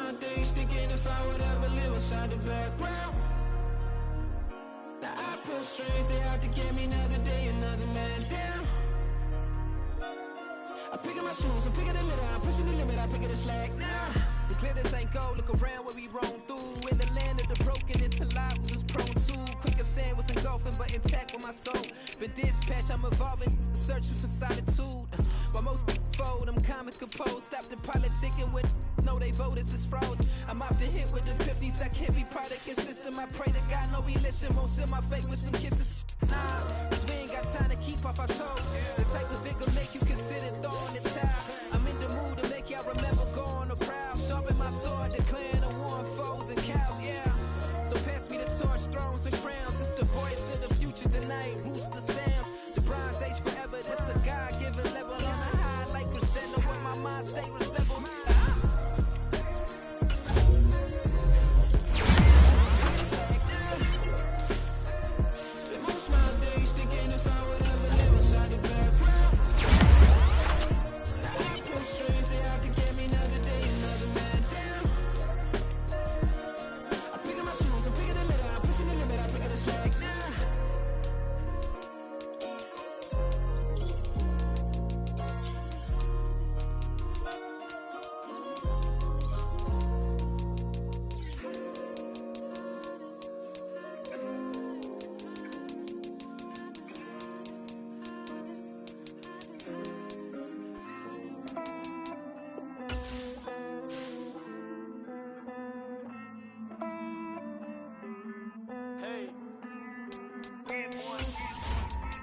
my days thinking if I would ever live inside the background. Now I pull strings, they out to get me another day, another man down. I'm picking my shoes, I'm picking the litter, I'm pushing the limit, I'm picking the slack now. The glitters ain't gold, look around where we roam through. In the land of the broken, it's a lot we was prone to. Quicker sand was engulfing, but intact with my soul. Been dispatched, I'm evolving, searching for solitude. While most fold, I'm comic composed. Stop the politicking with no, they voters is froze. I'm off the hit with the 50s, I can't be product and system. I pray to God, no, he listen, won't seal my fate with some kisses. Nah, cause we ain't got time to keep off our toes. The type of vigor make you consider throwing the towel. I'm in the mood to make y'all remember going to proud. Sharpen my sword, declaring the war on foes and cows, yeah. So pass me the torch, thrones and crowns. It's the voice of the future tonight, rooster sounds. The bronze age forever, this a God-given level. On a high like crescendo, where my mind stay resemble.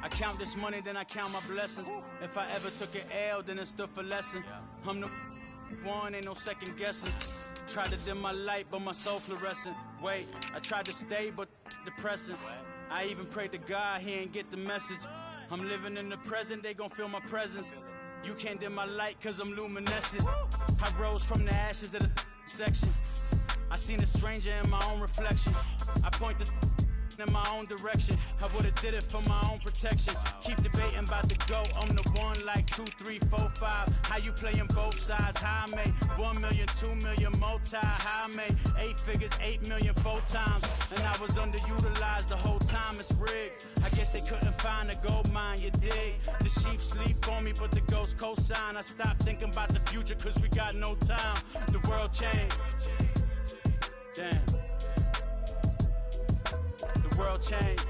I count this money, then I count my blessings. If I ever took an L, then it stood for lesson. I'm the one, ain't no second guessing. Tried to dim my light, but my soul fluorescent. Wait, I tried to stay, but depressing. I even prayed to God, he ain't get the message. I'm living in the present, they gon' feel my presence. You can't dim my light, cause I'm luminescent. I rose from the ashes of the section. I seen a stranger in my own reflection. I point the in my own direction. I would've did it for my own protection. Keep debating about the GOAT. I'm the one like 2, 3, 4, 5. How you playing both sides? How I made 1 million, 2 million multi. How I made 8 figures, 8 million 4 times. And I was underutilized the whole time. It's rigged. I guess they couldn't find a gold mine, you dig? The sheep sleep on me, but the ghost cosign. I stopped thinking about the future cause we got no time. The world changed. Damn. The world changed.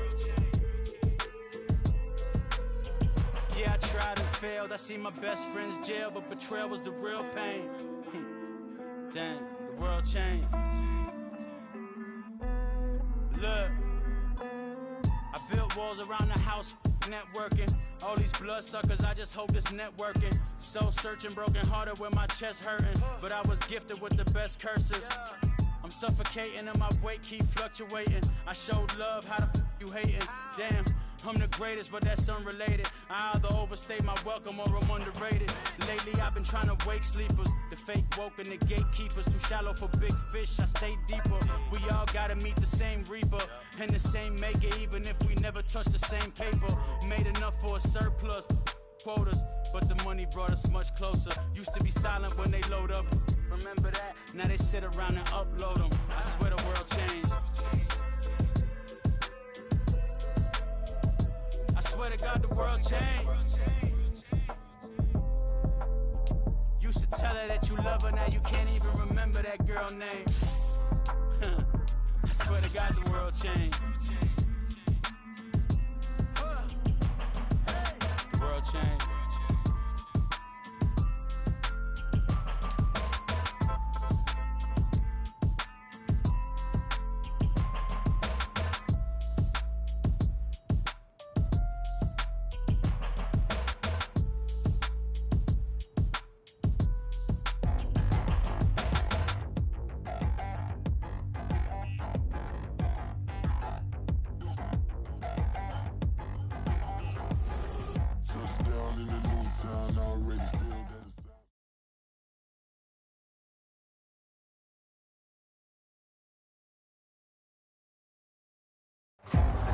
Yeah, I tried and failed. I see my best friends jail, but betrayal was the real pain. Damn, the world changed. Look, I built walls around the house, networking. All these bloodsuckers, I just hope this networking. Soul searching, broken hearted with my chest hurting. But I was gifted with the best curses. I'm suffocating and my weight keep fluctuating. I showed love, how the you hating? Damn, I'm the greatest, but that's unrelated. I either overstay my welcome or I'm underrated. Lately I've been trying to wake sleepers. The fake woke and the gatekeepers. Too shallow for big fish, I stay deeper. We all gotta meet the same reaper and the same maker, even if we never touch the same paper. Made enough for a surplus quotas, but the money brought us much closer. Used to be silent when they load up. Remember that? Now they sit around and upload them. I swear the world changed. I swear to God the world changed. Used to tell her that you love her, now you can't even remember that girl name. I swear to God the world changed. The world changed.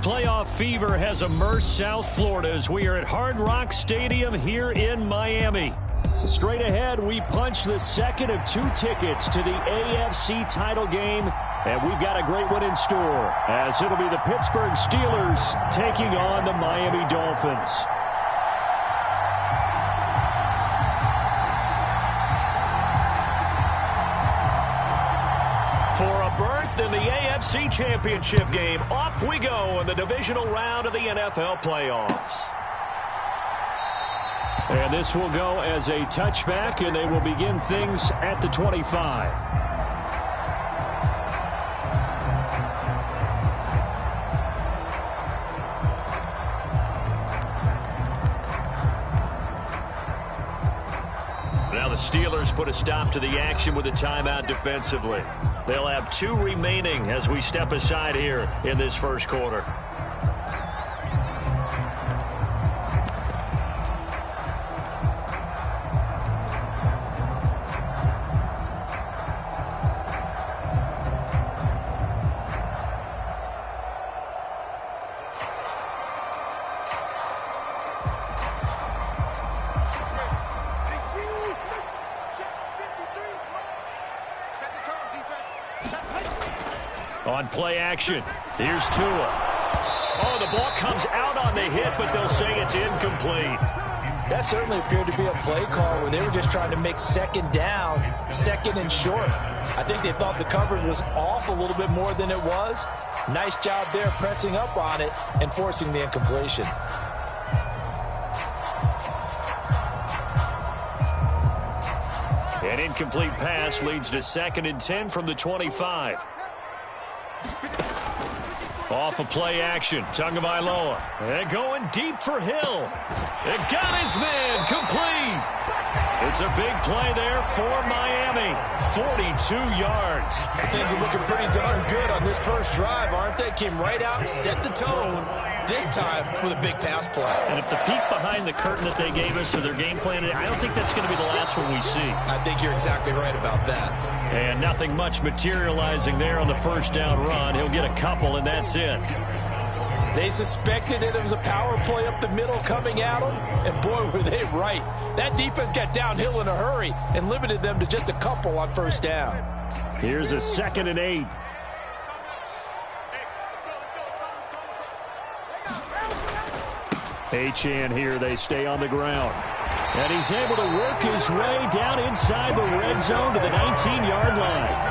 Playoff fever has immersed South Florida as we are at Hard Rock Stadium here in Miami. Straight ahead, we punch the second of 2 tickets to the AFC title game, and we've got a great one in store, as it'll be the Pittsburgh Steelers taking on the Miami Dolphins. For a berth in the AFC Championship game, off we go in the divisional round of the NFL playoffs. And this will go as a touchback, and they will begin things at the 25. Now the Steelers put a stop to the action with a timeout defensively. They'll have 2 remaining as we step aside here in this first quarter. On play action, here's Tua. Oh, the ball comes out on the hit, but they'll say it's incomplete. That certainly appeared to be a play call where they were just trying to make second down, second and short. I think they thought the coverage was off a little bit more than it was. Nice job there pressing up on it and forcing the incompletion. An incomplete pass leads to 2nd and 10 from the 25. Off of play action, Tagovailoa. And going deep for Hill. It got his man complete. It's a big play there for Miami. 42 yards. Things are looking pretty darn good on this first drive, aren't they? Came right out and set the tone, this time with a big pass play. And if the peek behind the curtain that they gave us to their game plan, I don't think that's going to be the last one we see. I think you're exactly right about that. And nothing much materializing there on the first down run. He'll get a couple, and that's it. They suspected it was a power play up the middle coming at them, and boy, were they right. That defense got downhill in a hurry and limited them to just a couple on first down. Here's a 2nd and 8. Achane here, they stay on the ground. And he's able to work his way down inside the red zone to the 19-yard line.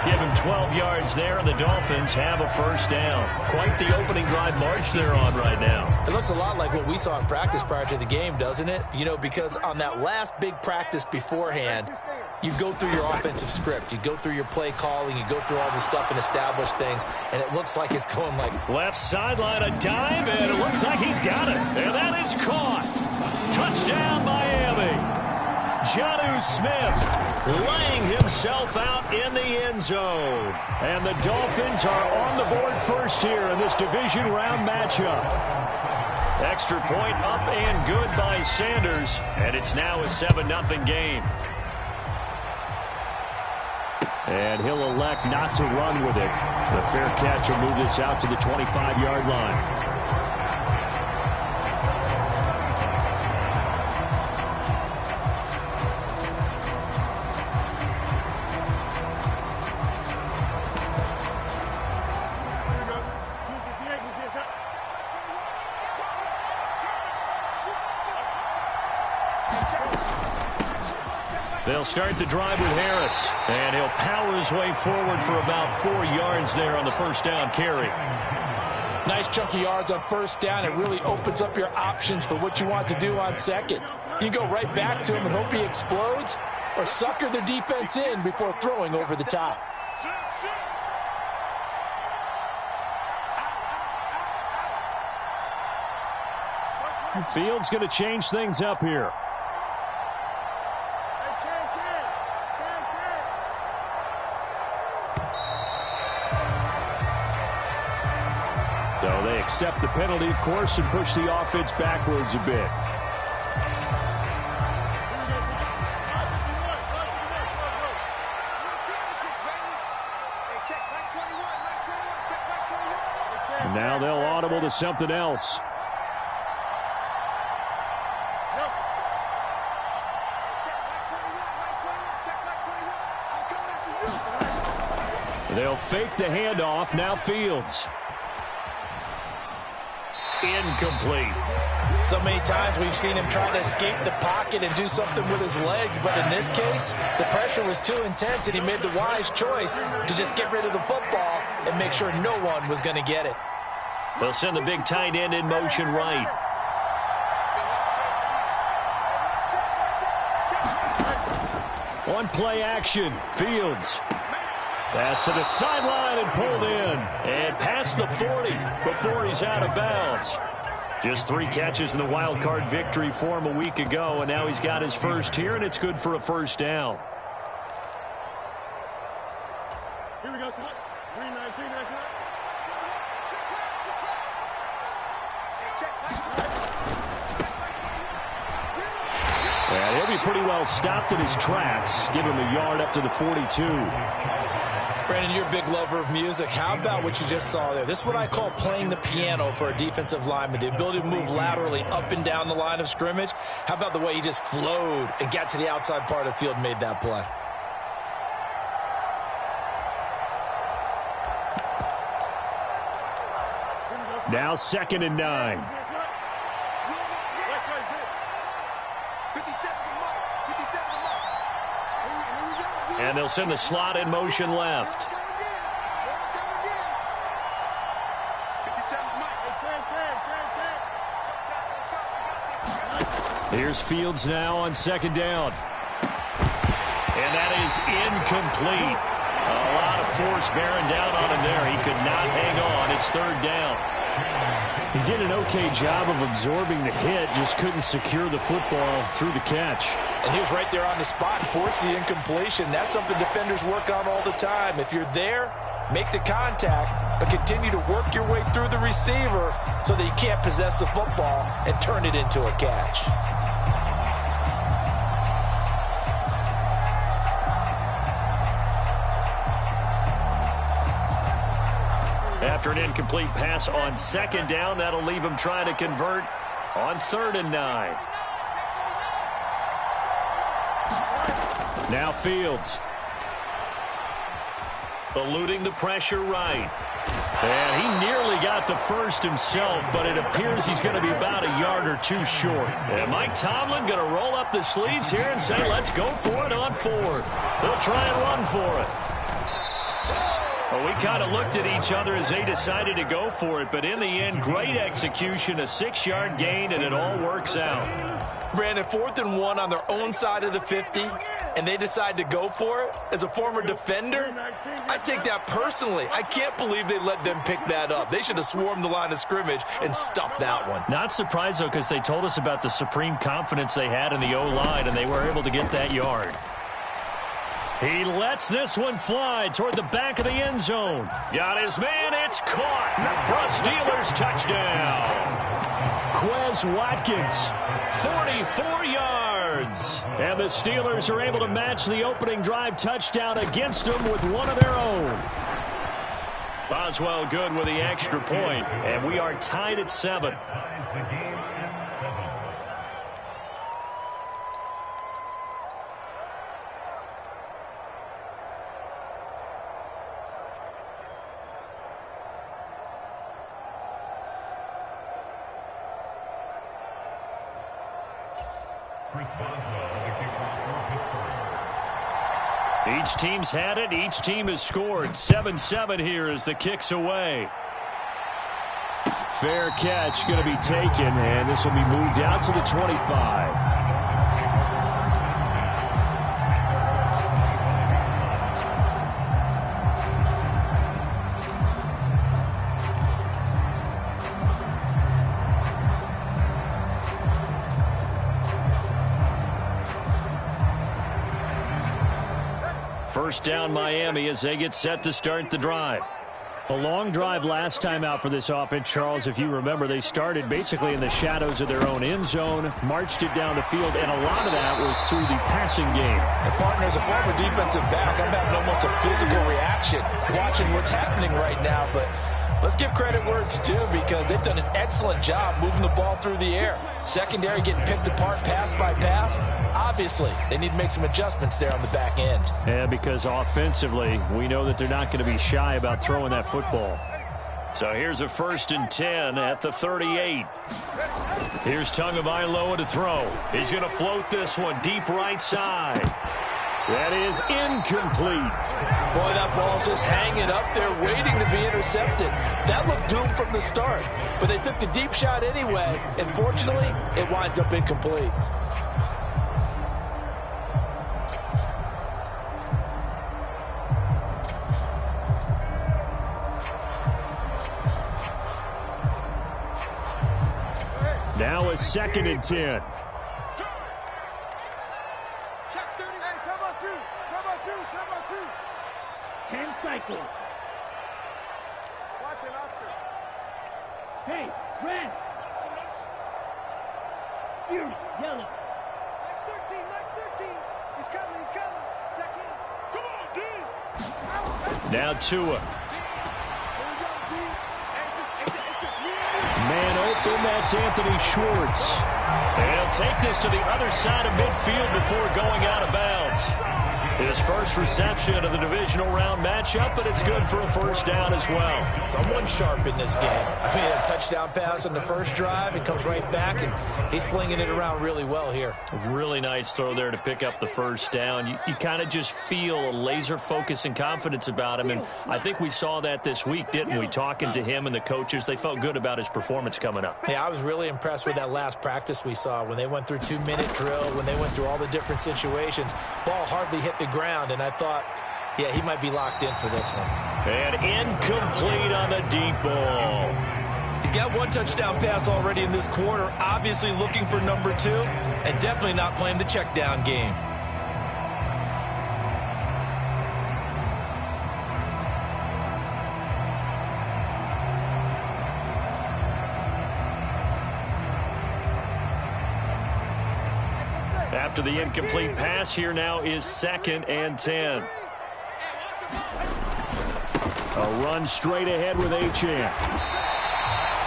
Give him 12 yards there, and the Dolphins have a first down. Quite the opening drive march they're on right now. It looks a lot like what we saw in practice prior to the game, doesn't it? You know, because on that last big practice beforehand, you go through your offensive script. You go through your play calling. You go through all the stuff and establish things, and it looks like it's going like... Left sideline, a dive, and it looks like he's got it. And that is caught. Touchdown, Miami. Jonnu Smith laying himself out in the end zone. And the Dolphins are on the board first here in this division round matchup. Extra point up and good by Sanders. And it's now a 7-0 game. And he'll elect not to run with it. The fair catch will move this out to the 25-yard line. They'll start the drive with Harris, and he'll power his way forward for about 4 yards there on the first down carry. Nice chunky yards on first down. It really opens up your options for what you want to do on second. You go right back to him and hope he explodes, or sucker the defense in before throwing over the top. Fields going to change things up here. So they accept the penalty, of course, and push the offense backwards a bit. And now they'll audible to something else. They'll fake the handoff. Now Fields. Incomplete. So many times we've seen him try to escape the pocket and do something with his legs, but in this case, the pressure was too intense, and he made the wise choice to just get rid of the football and make sure no one was going to get it. They'll send the big tight end in motion right. On play action, Fields. Pass to the sideline and pulled in. And past the 40 before he's out of bounds. Just 3 catches in the wild card victory for him a week ago, and now he's got his first here, and it's good for a first down. Here we go, son. 319, that's right. And he'll be pretty well stopped in his tracks. Give him a yard up to the 42. Brandon, you're a big lover of music. How about what you just saw there? This is what I call playing the piano for a defensive lineman. The ability to move laterally up and down the line of scrimmage. How about the way he just flowed and got to the outside part of the field and made that play? Now 2nd and 9. And they'll send the slot in motion left. Here's Fields now on 2nd down. And that is incomplete. A lot of force bearing down on him there. He could not hang on. It's 3rd down. He did an okay job of absorbing the hit, just couldn't secure the football through the catch. And he was right there on the spot and forced the incompletion. That's something defenders work on all the time. If you're there, make the contact, but continue to work your way through the receiver so that you can't possess the football and turn it into a catch. After an incomplete pass on 2nd down, that'll leave him trying to convert on 3rd and 9. Now Fields. Eluding the pressure right. And he nearly got the first himself, but it appears he's going to be about a yard or 2 short. And Mike Tomlin going to roll up the sleeves here and say, let's go for it on 4th. They'll try and run for it. Well, we kind of looked at each other as they decided to go for it, but in the end, great execution, a 6-yard gain, and it all works out. Brandon, 4th and 1 on their own side of the 50, and they decide to go for it. As a former defender, I take that personally. I can't believe they let them pick that up. They should have swarmed the line of scrimmage and stuffed that one. Not surprised, though, because they told us about the supreme confidence they had in the O-line, and they were able to get that yard. He lets this one fly toward the back of the end zone. Got his man. It's caught for a Steelers touchdown. Quez Watkins, 44 yards. And the Steelers are able to match the opening drive touchdown against them with one of their own. Boswell good with the extra point, and we are tied at 7. Each team's had it. Each team has scored. 7-7 here as the kick's away. Fair catch going to be taken, and this will be moved out to the 25. First down Miami as they get set to start the drive. A long drive last time out for this offense, Charles. If you remember, they started basically in the shadows of their own end zone, marched it down the field, and a lot of that was through the passing game. And partner, as a former defensive back, I'm having almost a physical reaction watching what's happening right now, but Let's give credit where it's due because they've done an excellent job moving the ball through the air. Secondary getting picked apart pass by pass. Obviously, they need to make some adjustments there on the back end. Yeah, because offensively, we know that they're not going to be shy about throwing that football. So here's a 1st and 10 at the 38. Here's Tagovailoa to throw. He's going to float this one deep right side. That is incomplete. Boy, that ball's just hanging up there waiting to be intercepted. That looked doomed from the start. But they took the deep shot anyway, and fortunately, it winds up incomplete. Now a 2nd and 10. Cycle. Watch it, Oscar. Hey, red. Fury, yellow. Nice 13. He's coming. Check in. Come on, D. Now Tua. Man open, that's Anthony Schwartz. And he'll take this to the other side of midfield before going out of bounds. His first reception of the divisional round matchup, but it's good for a 1st down as well. Someone sharp in this game. I mean, a touchdown pass on the first drive and comes right back, and he's flinging it around really well here. Really nice throw there to pick up the 1st down. You kind of just feel a laser focus and confidence about him, and I think we saw that this week, didn't we? Talking to him and the coaches, they felt good about his performance coming up. Yeah, I was really impressed with that last practice we saw when they went through 2-minute drill, when they went through all the different situations. Ball hardly hit the ground, and I thought, yeah, he might be locked in for this one. And incomplete on the deep ball. He's got 1 touchdown pass already in this quarter, obviously looking for number 2, and definitely not playing the check down game. After the incomplete pass, here now is 2nd and 10. A run straight ahead with Achane.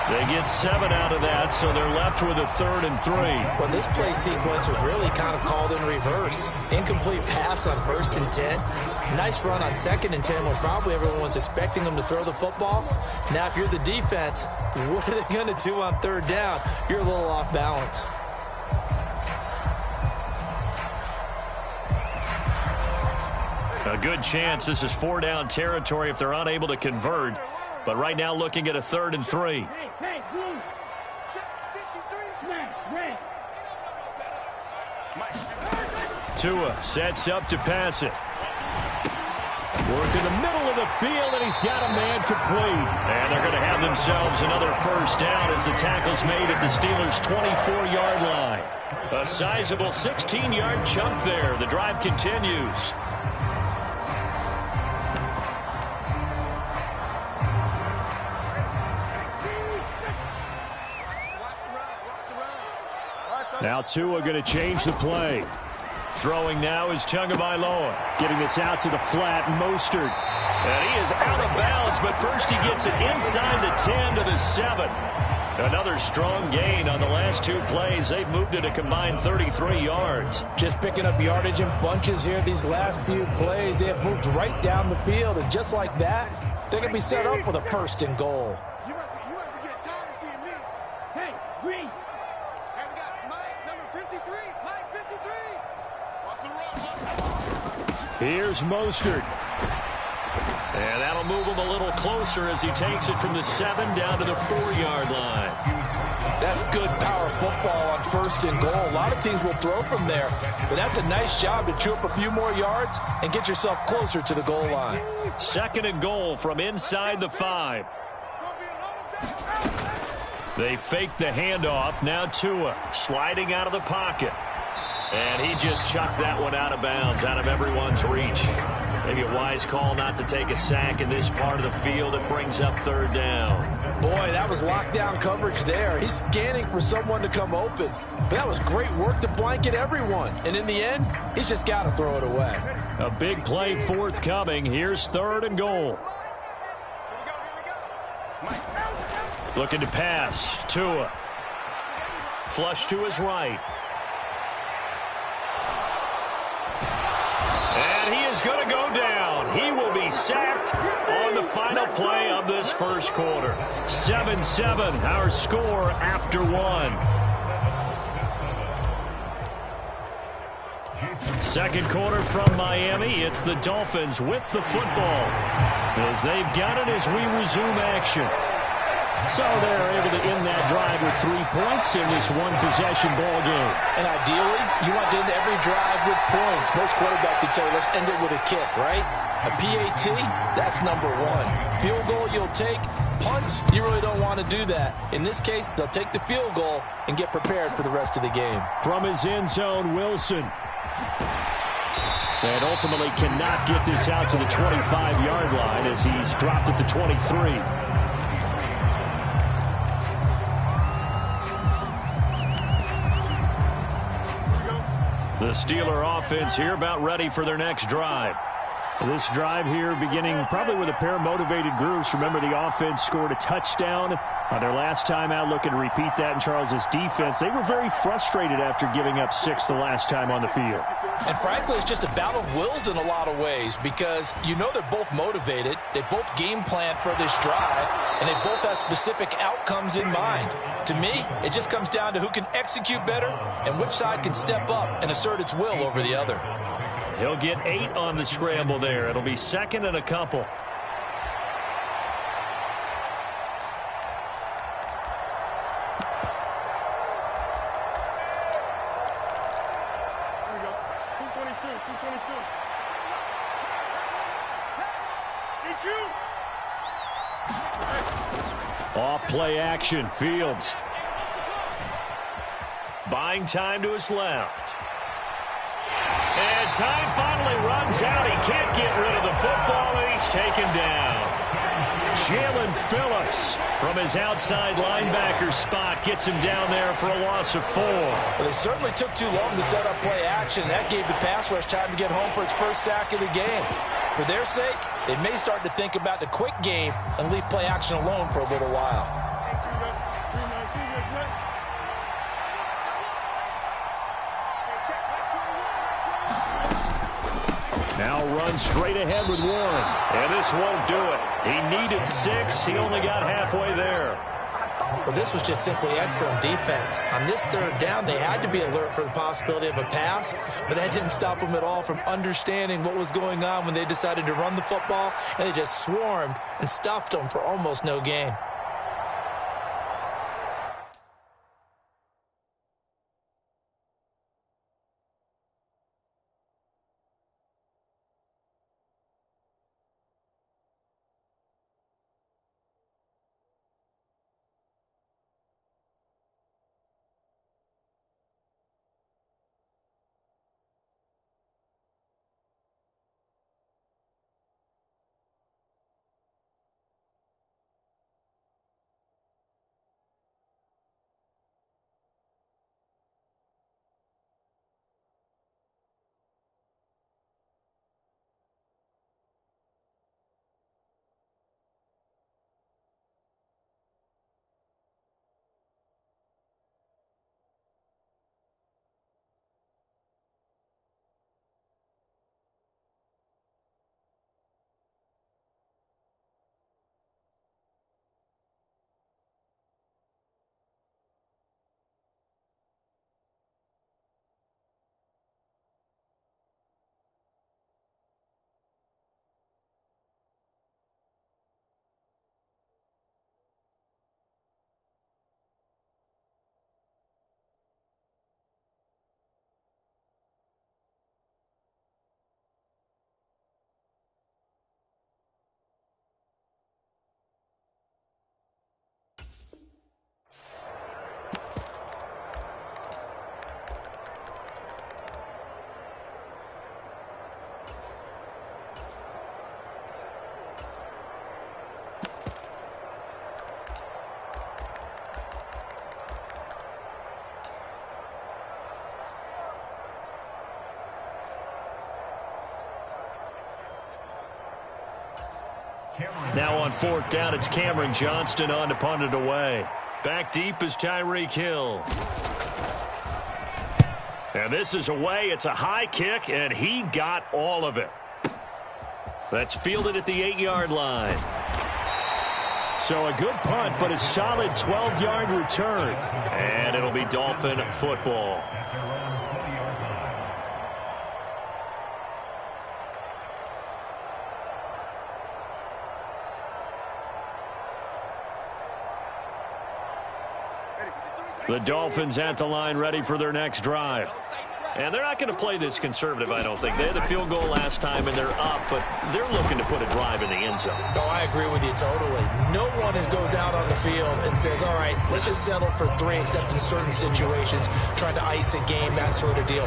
They get 7 out of that, so they're left with a 3rd and 3. Well, this play sequence was really kind of called in reverse. Incomplete pass on 1st and 10. Nice run on 2nd and 10 when probably everyone was expecting them to throw the football. Now, if you're the defense, what are they going to do on 3rd down? You're a little off balance. A good chance this is 4-down territory if they're unable to convert. But right now looking at a 3rd and 3. Hey, blue. Smash, red. Tua sets up to pass it. Work in the middle of the field, and he's got a man complete. And they're going to have themselves another 1st down as the tackle's made at the Steelers' 24-yard line. A sizable 16-yard chunk there. The drive continues. Now Tua going to change the play. Throwing now is Tagovailoa. Getting this out to the flat, Mostert. And he is out of bounds, but first he gets it inside the 10 to the 7. Another strong gain on the last 2 plays. They've moved it a combined 33 yards. Just picking up yardage in bunches here these last few plays. They have moved right down the field, and just like that, they're going to be set up with a 1st and goal. You must be getting tired of seeing me. Hey, green. Hey, we got Mike, number 53. Mike, 53. Watch the run. Here's Mostert. And that'll move him a little closer as he takes it from the 7 down to the 4-yard line. That's good power football on 1st and goal. A lot of teams will throw from there, but that's a nice job to chew up a few more yards and get yourself closer to the goal line. 2nd and goal from inside the 5. They fake the handoff. Now Tua sliding out of the pocket. And he just chucked that one out of bounds, out of everyone's reach. Maybe a wise call not to take a sack in this part of the field. It brings up 3rd down. Boy, that was lockdown coverage there. He's scanning for someone to come open. But that was great work to blanket everyone. And in the end, he's just got to throw it away. A big play forthcoming. Here's 3rd and goal. Looking to pass. Tua. Flush to his right. And he is going to go down. He will be sacked on the final play of this first quarter. 7-7, our score after one. Second quarter from Miami. It's the Dolphins with the football as they've got it as we resume action. So they're able to end that drive with 3 points in this one-possession ball game. And ideally, you want to end every drive with points. Most quarterbacks would tell you, let's end it with a kick, right? A PAT, that's number one. Field goal you'll take. Punts, you really don't want to do that. In this case, they'll take the field goal and get prepared for the rest of the game. From his end zone, Wilson. And ultimately cannot get this out to the 25-yard line as he's dropped at the 23. The Steeler offense here about ready for their next drive. This drive here beginning probably with a pair of motivated groups. Remember, the offense scored a touchdown on their last time out. Looking to repeat that in Charles's defense. They were very frustrated after giving up 6 the last time on the field. And frankly, it's just a battle of wills in a lot of ways because you know they're both motivated. They both game plan for this drive, and they both have specific outcomes in mind. To me, it just comes down to who can execute better and which side can step up and assert its will over the other. He'll get 8 on the scramble there. It'll be second and a couple. Here we go. 222. DQ. Off play action, Fields. Buying time to his left. And time finally runs out. He can't get rid of the football, and he's taken down. Jalen Phillips from his outside linebacker spot gets him down there for a loss of 4. Well, they certainly took too long to set up play action. That gave the pass rush time to get home for its first sack of the game. For their sake, they may start to think about the quick game and leave play action alone for a little while. Now runs straight ahead with Warren. And this won't do it. He needed 6. He only got halfway there. Well, this was just simply excellent defense. On this third down, they had to be alert for the possibility of a pass, but that didn't stop them at all from understanding what was going on when they decided to run the football, and they just swarmed and stuffed them for almost no gain. Now on 4th down, it's Cameron Johnston on to punt it away. Back deep is Tyreek Hill. And this is away. It's a high kick, and he got all of it. That's fielded at the 8-yard line. So a good punt, but a solid 12-yard return. And it'll be Dolphin football. The Dolphins at the line ready for their next drive. And they're not going to play this conservative, I don't think. They had the field goal last time, and they're up, but they're looking to put a drive in the end zone. Oh, I agree with you totally. No one goes out on the field and says, all right, let's just settle for 3, except in certain situations, trying to ice a game, that sort of deal.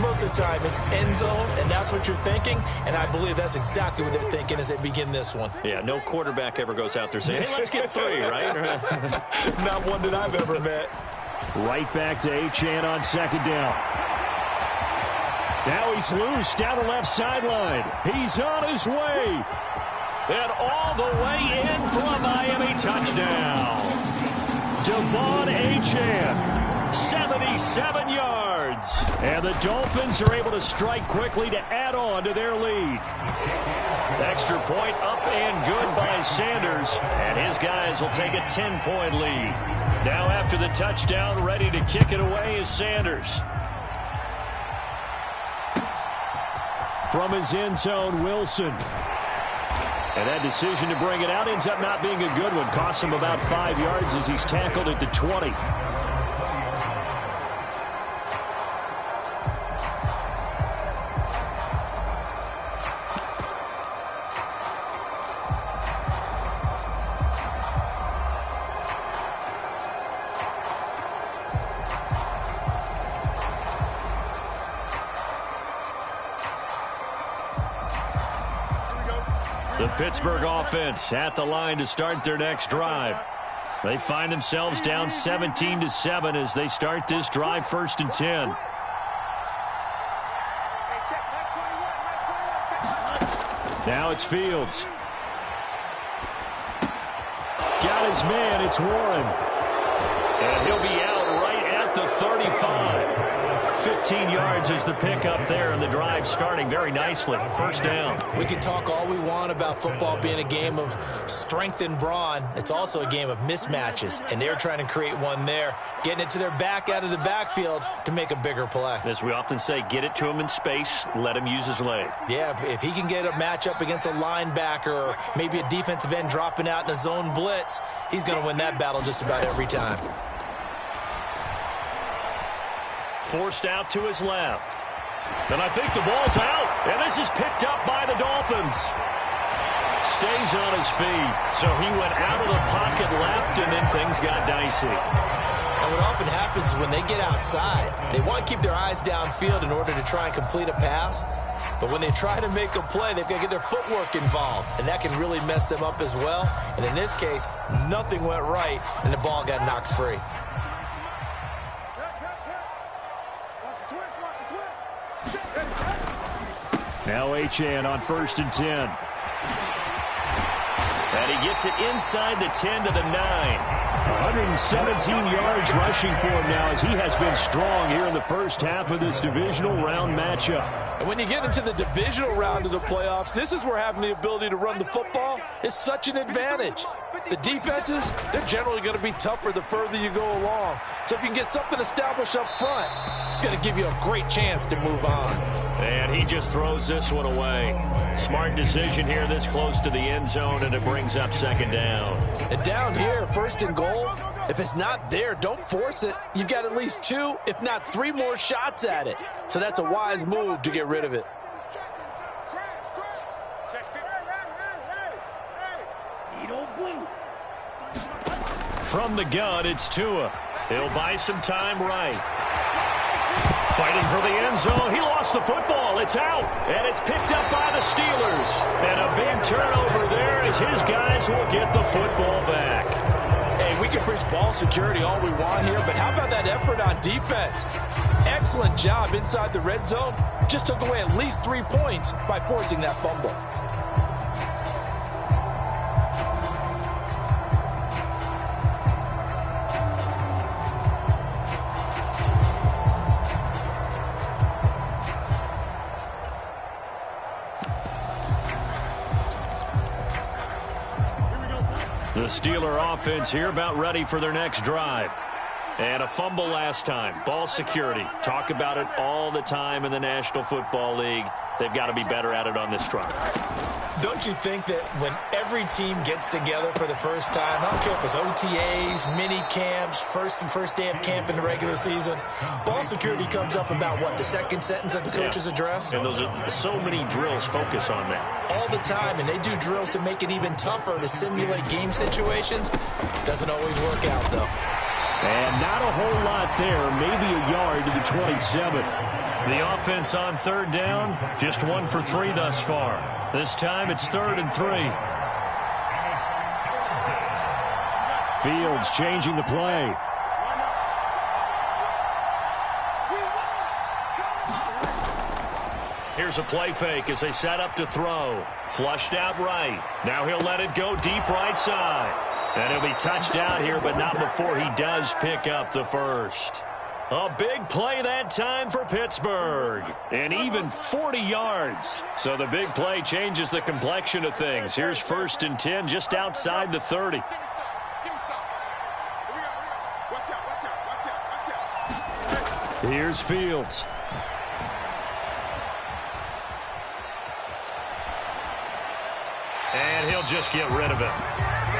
Most of the time, it's end zone, and that's what you're thinking, and I believe that's exactly what they're thinking as they begin this one. Yeah, no quarterback ever goes out there saying, hey, let's get 3, right? Not one that I've ever met. Right back to Achane on 2nd down. Now he's loose down the left sideline. He's on his way. And all the way in for a Miami touchdown. Devon Achane, 77 yards. And the Dolphins are able to strike quickly to add on to their lead. Extra point up and good by Sanders. And his guys will take a 10-point lead. Now after the touchdown, ready to kick it away is Sanders. From his end zone, Wilson. And that decision to bring it out ends up not being a good one. Costs him about 5 yards as he's tackled at the 20. The Pittsburgh offense at the line to start their next drive. They find themselves down 17-7 as they start this drive, 1st and 10. Now it's Fields. Got his man, it's Warren. And he'll be out right at the 35. 15 yards is the pickup there, and the drive starting very nicely. 1st down. We can talk all we want about football being a game of strength and brawn. It's also a game of mismatches, and they're trying to create one there, getting it to their back out of the backfield to make a bigger play. As we often say, get it to him in space, let him use his leg. Yeah, if he can get a matchup against a linebacker or maybe a defensive end dropping out in a zone blitz, he's going to win that battle just about every time. Forced out to his left. And I think the ball's out. And this is picked up by the Dolphins. Stays on his feet. So he went out of the pocket left, and then things got dicey. And what often happens is when they get outside, they want to keep their eyes downfield in order to try and complete a pass. But when they try to make a play, they've got to get their footwork involved. And that can really mess them up as well. And in this case, nothing went right, and the ball got knocked free. Now Achane on 1st and 10. And he gets it inside the 10 to the 9. 117 yards rushing for him now as he has been strong here in the first half of this divisional round matchup. And when you get into the divisional round of the playoffs, this is where having the ability to run the football is such an advantage. The defenses, they're generally going to be tougher the further you go along. So if you can get something established up front, it's going to give you a great chance to move on. And he just throws this one away. Smart decision here this close to the end zone, and it brings up 2nd down. And down here, 1st and goal, if it's not there, don't force it. You've got at least 2, if not 3 more shots at it. So that's a wise move to get rid of it. From the gun, it's Tua. He'll buy some time right. Fighting for the end zone. He lost the football. It's out. And it's picked up by the Steelers. And a big turnover there as his guys will get the football back. Hey, we can preach ball security all we want here, but how about that effort on defense? Excellent job inside the red zone. Just took away at least 3 points by forcing that fumble. The Steeler offense here about ready for their next drive. And a fumble last time. Ball security. Talk about it all the time in the National Football League. They've got to be better at it on this drive. Don't you think that when every team gets together for the first time, I don't care if it's OTAs, mini camps, first day of camp in the regular season, ball security comes up about what, the second sentence of the coach's address? And those are so many drills focus on that. All the time, and they do drills to make it even tougher to simulate game situations. Doesn't always work out, though. And not a whole lot there, maybe a yard to the 27. The offense on third down, just 1 for 3 thus far. This time it's 3rd and 3. Fields changing the play. Here's a play fake as they set up to throw. Flushed out right. Now he'll let it go deep right side. And he'll be touched out here, but not before he does pick up the first. A big play that time for Pittsburgh. And even 40 yards. So the big play changes the complexion of things. Here's 1st and 10 just outside the 30. Here's Fields. And he'll just get rid of it.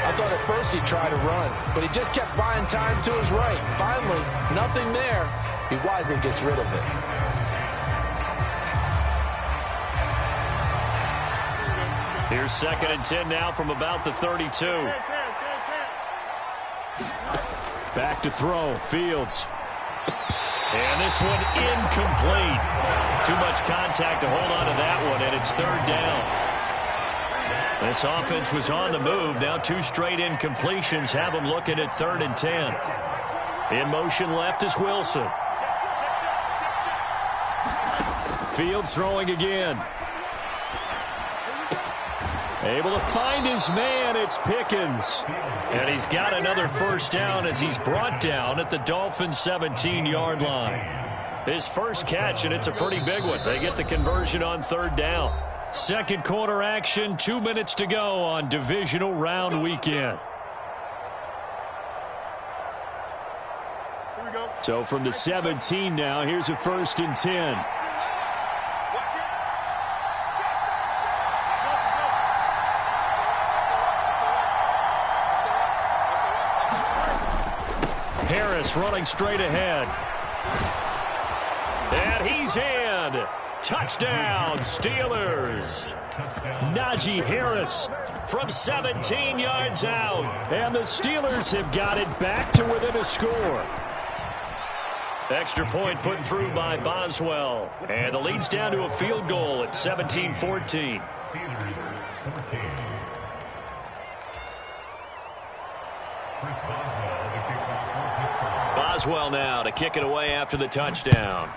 I thought at first he'd try to run, but he just kept buying time to his right. Finally, nothing there. He wisely gets rid of it. Here's 2nd and 10 now from about the 32. Back to throw. Fields. And this one incomplete. Too much contact to hold on to that one, and it's 3rd down. This offense was on the move. Now 2 straight incompletions have them looking at 3rd and 10. In motion left is Wilson. Fields throwing again. Able to find his man. It's Pickens. And he's got another 1st down as he's brought down at the Dolphins' 17-yard line. His first catch, and it's a pretty big one. They get the conversion on 3rd down. Second quarter action, 2 minutes to go on divisional round weekend. Here we go. So from the 17 now, here's a 1st and 10. Harris running straight ahead. And he's in. Touchdown, Steelers. Najee Harris from 17 yards out. And the Steelers have got it back to within a score. Extra point put through by Boswell. And the lead's down to a field goal at 17-14. Boswell now to kick it away after the touchdown.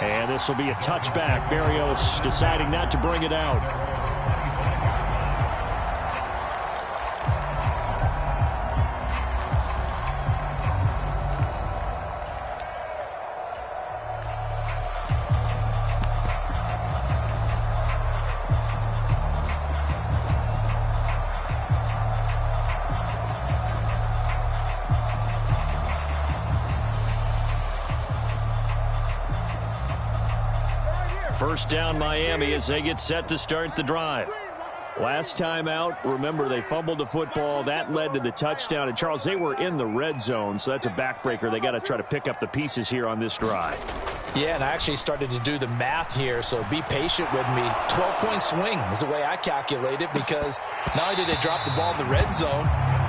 And this will be a touchback. Berrios deciding not to bring it out. First down Miami as they get set to start the drive. Last time out, remember, they fumbled the football. That led to the touchdown. And, Charles, they were in the red zone, so that's a backbreaker. They got to try to pick up the pieces here on this drive. Yeah, and I actually started to do the math here, so be patient with me. 12-point swing is the way I calculate it, because not only did they drop the ball in the red zone,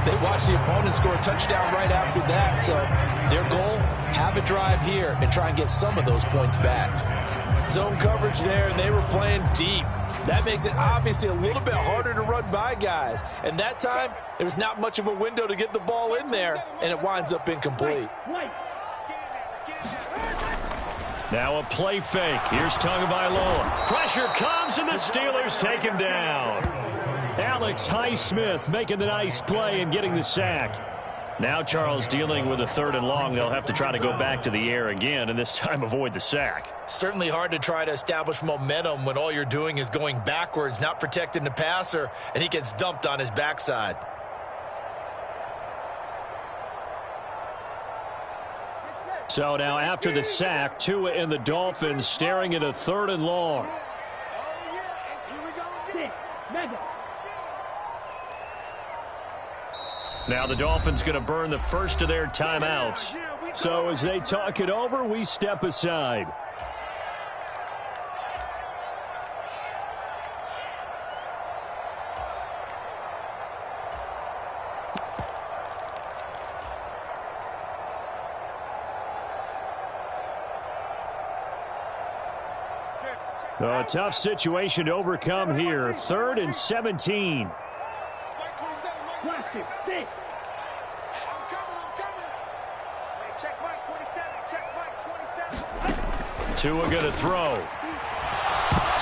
they watched the opponent score a touchdown right after that. So their goal, have a drive here and try and get some of those points back. Zone coverage there, and they were playing deep. That makes it obviously a little bit harder to run by guys. And that time, there was not much of a window to get the ball in there, and it winds up incomplete. Now a play fake. Here's Tagovailoa. Pressure comes, and the Steelers take him down. Alex Highsmith making the nice play and getting the sack. Now Charles dealing with a 3rd and long. They'll have to try to go back to the air again, and this time avoid the sack. Certainly hard to try to establish momentum when all you're doing is going backwards, not protecting the passer, and he gets dumped on his backside. So now after the sack, Tua and the Dolphins staring at a 3rd and long. Now the Dolphins going to burn the first of their timeouts. So as they talk it over, we step aside. A tough situation to overcome here. 3rd and 17. Watch it. Stick. I'm coming. Hey, check Mike 27. Check Mike 27. Tua going to throw.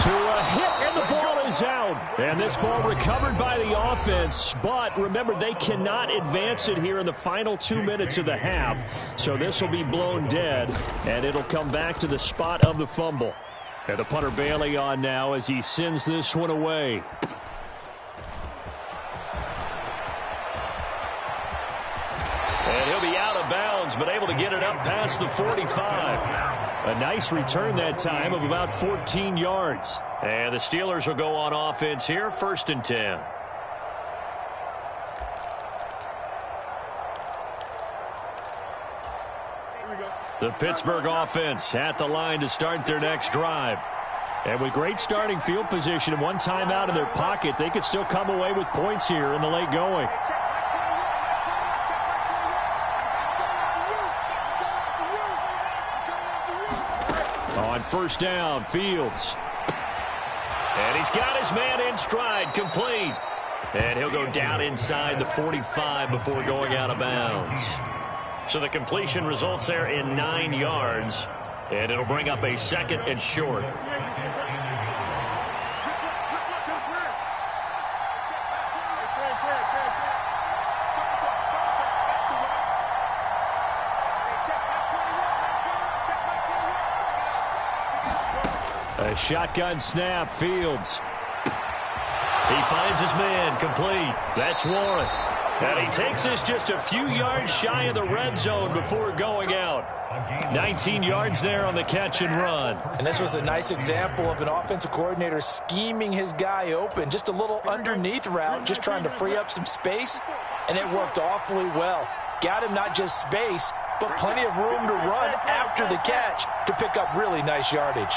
Tua hit, and the ball is out. And this ball recovered by the offense. But remember, they cannot advance it here in the final 2 minutes of the half. So this will be blown dead, and it'll come back to the spot of the fumble. And the punter Bailey on now as he sends this one away. And he'll be out of bounds, but able to get it up past the 45. A nice return that time of about 14 yards. And the Steelers will go on offense here, 1st and 10. The Pittsburgh offense at the line to start their next drive. And with great starting field position and one timeout in their pocket, they could still come away with points here in the late going. On 1st down, Fields. And he's got his man in stride, complete. And he'll go down inside the 45 before going out of bounds. So the completion results there in 9 yards. And it'll bring up a 2nd and short. A shotgun snap, Fields. He finds his man, complete. That's Warren. And he takes this just a few yards shy of the red zone before going out. 19 yards there on the catch and run. And this was a nice example of an offensive coordinator scheming his guy open. Just a little underneath route, just trying to free up some space, and it worked awfully well. Got him not just space, but plenty of room to run after the catch to pick up really nice yardage.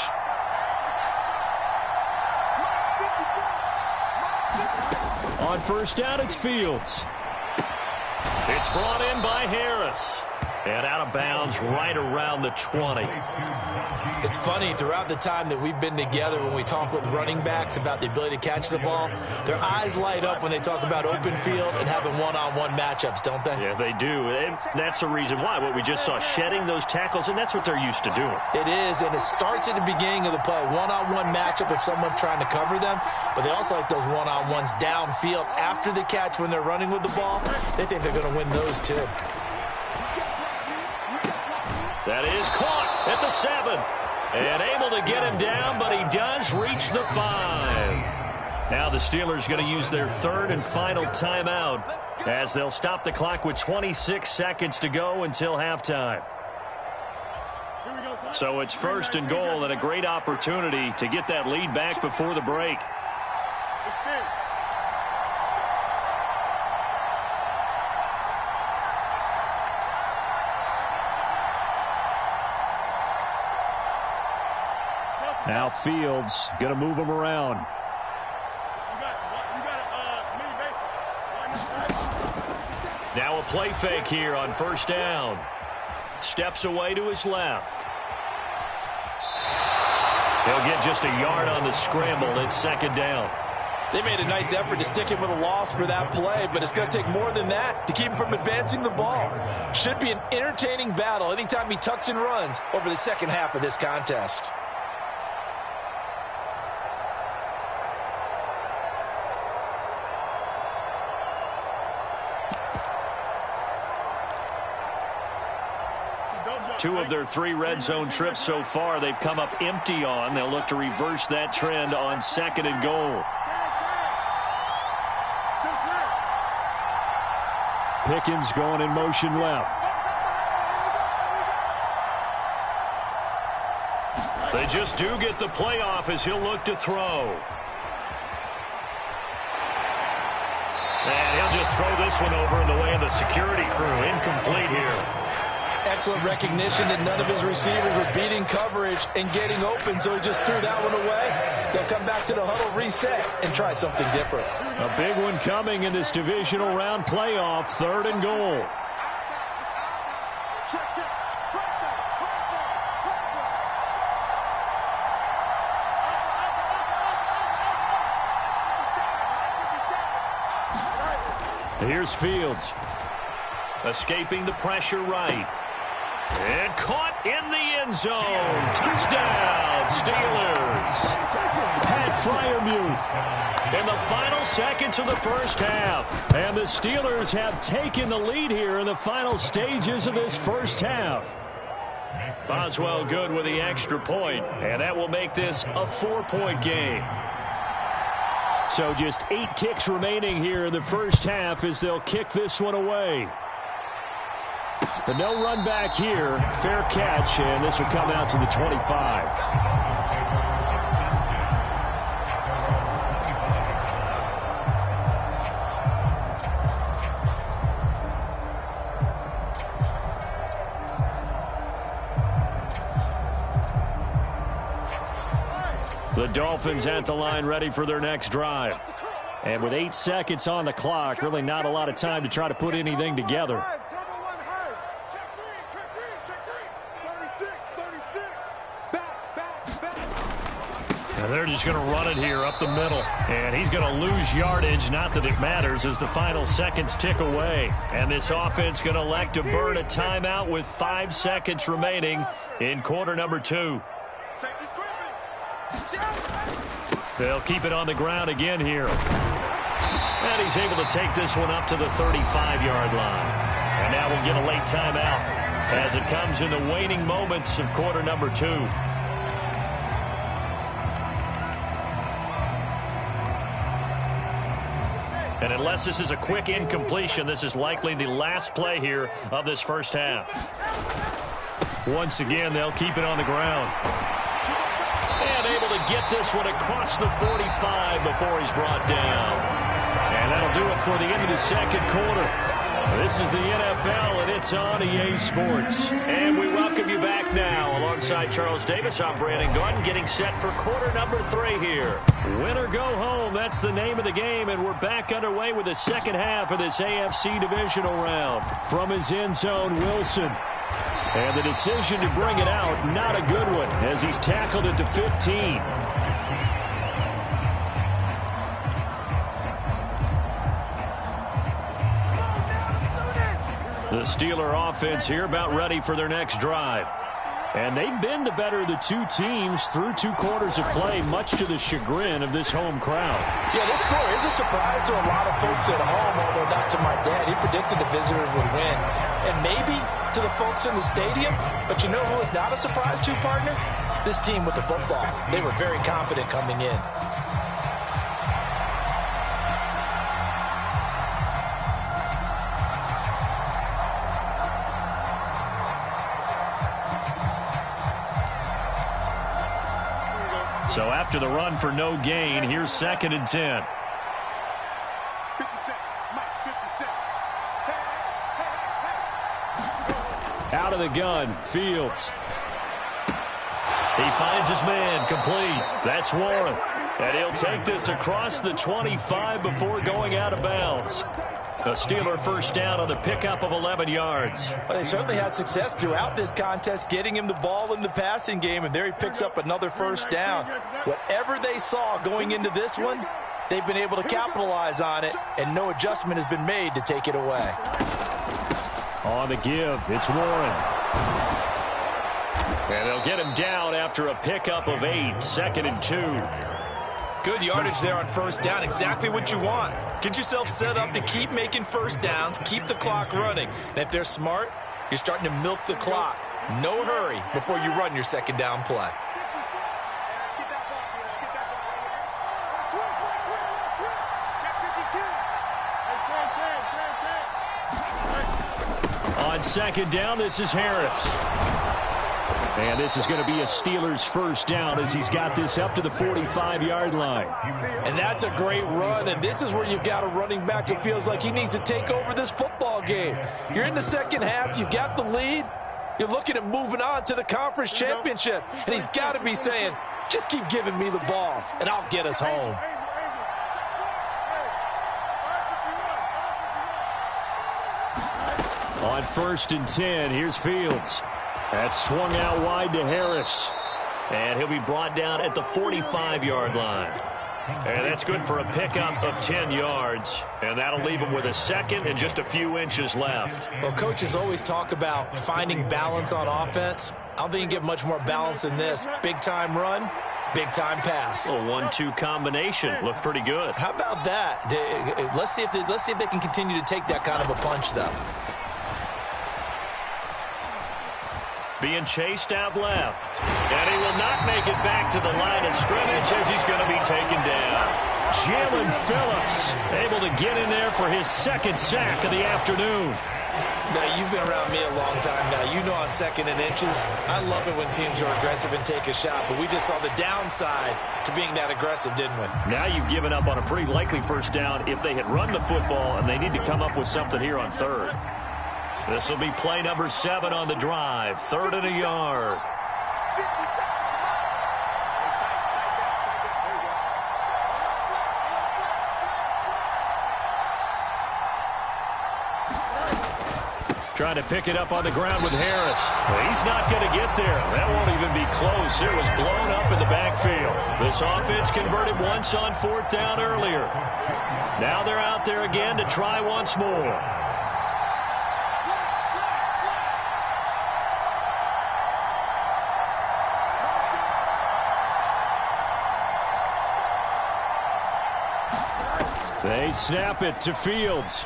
On 1st down, it's Fields. It's brought in by Harris. And out of bounds right around the 20. It's funny, throughout the time that we've been together, when we talk with running backs about the ability to catch the ball, their eyes light up when they talk about open field and having one-on-one matchups, don't they? Yeah, they do. And that's the reason why. What we just saw, shedding those tackles, and that's what they're used to doing. It is, and it starts at the beginning of the play. One-on-one matchup if someone's trying to cover them, but they also like those one-on-ones downfield after the catch when they're running with the ball. They think they're going to win those, too. That is caught at the 7. And able to get him down, but he does reach the 5. Now the Steelers going to use their 3rd and final timeout as they'll stop the clock with 26 seconds to go until halftime. So it's 1st and goal and a great opportunity to get that lead back before the break. Now Fields going to move him around. Now a play fake here on 1st down. Steps away to his left. He'll get just a yard on the scramble. It's 2nd down. They made a nice effort to stick him with a loss for that play, but it's going to take more than that to keep him from advancing the ball. Should be an entertaining battle anytime he tucks and runs over the second half of this contest. 2 of their 3 red zone trips so far they've come up empty on. They'll look to reverse that trend on 2nd and goal. Pickens going in motion left. They just do get the playoff as he'll look to throw. And he'll just throw this one over in the way of the security crew. Incomplete here. Excellent recognition that none of his receivers were beating coverage and getting open, so he just threw that one away. They'll come back to the huddle, reset, and try something different. A big one coming in this divisional round playoff, 3rd and goal. Here's Fields. Escaping the pressure right. And caught in the end zone. Touchdown, Steelers. Pat Freiermuth. In the final seconds of the first half. And the Steelers have taken the lead here in the final stages of this first half. Boswell good with the extra point, and that will make this a 4-point game. So just 8 ticks remaining here in the first half as they'll kick this one away. But no run back here. Fair catch, and this will come out to the 25. The Dolphins at the line ready for their next drive. And with 8 seconds on the clock, really not a lot of time to try to put anything together. And they're just going to run it here up the middle. And he's going to lose yardage. Not that it matters as the final seconds tick away. And this offense going to elect to burn a timeout with 5 seconds remaining in quarter number 2. They'll keep it on the ground again here. And he's able to take this one up to the 35-yard line. And now we'll get a late timeout as it comes in the waning moments of quarter number 2. And unless this is a quick incompletion, this is likely the last play here of this first half. Once again, they'll keep it on the ground. And able to get this one across the 45 before he's brought down. And that'll do it for the end of the second quarter. This is the NFL, and it's on EA Sports. And we welcome you back now. Alongside Charles Davis, I'm Brandon Gunn, getting set for quarter number 3 here. Win or go home, that's the name of the game, and we're back underway with the second half of this AFC divisional round. From his end zone, Wilson. And the decision to bring it out, not a good one, as he's tackled at the 15. The Steeler offense here about ready for their next drive. And they've been the better of the 2 teams through 2 quarters of play, much to the chagrin of this home crowd. Yeah, this score is a surprise to a lot of folks at home, although not to my dad. He predicted the visitors would win. And maybe to the folks in the stadium, but you know who is not a surprise to, partner? This team with the football. They were very confident coming in. So after the run for no gain, here's 2nd and 10. 50 Cent, Mike, 50 Cent. Out of the gun, Fields. He finds his man, complete. That's Warren. And he'll take this across the 25 before going out of bounds. A Steeler first down on the pickup of 11 yards. Well, they certainly had success throughout this contest, getting him the ball in the passing game, and there he picks up another first down. Whatever they saw going into this one, they've been able to capitalize on it, and no adjustment has been made to take it away. On the give, it's Warren. And they'll get him down after a pickup of 8, 2nd and 2. Good yardage there on first down, exactly what you want. Get yourself set up to keep making first downs, keep the clock running. And if they're smart, you're starting to milk the clock. No hurry before you run your second down play. Let's get that ball here. Let's get that ball right here. Switch. Check 52. On second down, this is Harris. And this is going to be a Steelers first down as he's got this up to the 45-yard line. And that's a great run, and this is where you've got a running back who feels like he needs to take over this football game. You're in the second half, you've got the lead, you're looking at moving on to the conference championship, and he's got to be saying, just keep giving me the ball, and I'll get us home. On 1st and 10, here's Fields. That's swung out wide to Harris. And he'll be brought down at the 45-yard line. And that's good for a pickup of 10 yards. And that'll leave him with a second and just a few inches left. Well, coaches always talk about finding balance on offense. I don't think you get much more balance than this. Big-time run, big-time pass. A 1-2 combination. Looked pretty good. How about that? Let's see if they can continue to take that kind of a punch, though. Being chased out left. And he will not make it back to the line of scrimmage as he's going to be taken down. Jalen Phillips able to get in there for his second sack of the afternoon. Now, you've been around me a long time now. You know on 2nd and inches, I love it when teams are aggressive and take a shot, but we just saw the downside to being that aggressive, didn't we? Now you've given up on a pretty likely first down if they had run the football, and they need to come up with something here on 3rd. This will be play number 7 on the drive. 3rd and a yard. Trying to pick it up on the ground with Harris. He's not going to get there. That won't even be close. It was blown up in the backfield. This offense converted once on 4th down earlier. Now they're out there again to try once more. They snap it to Fields.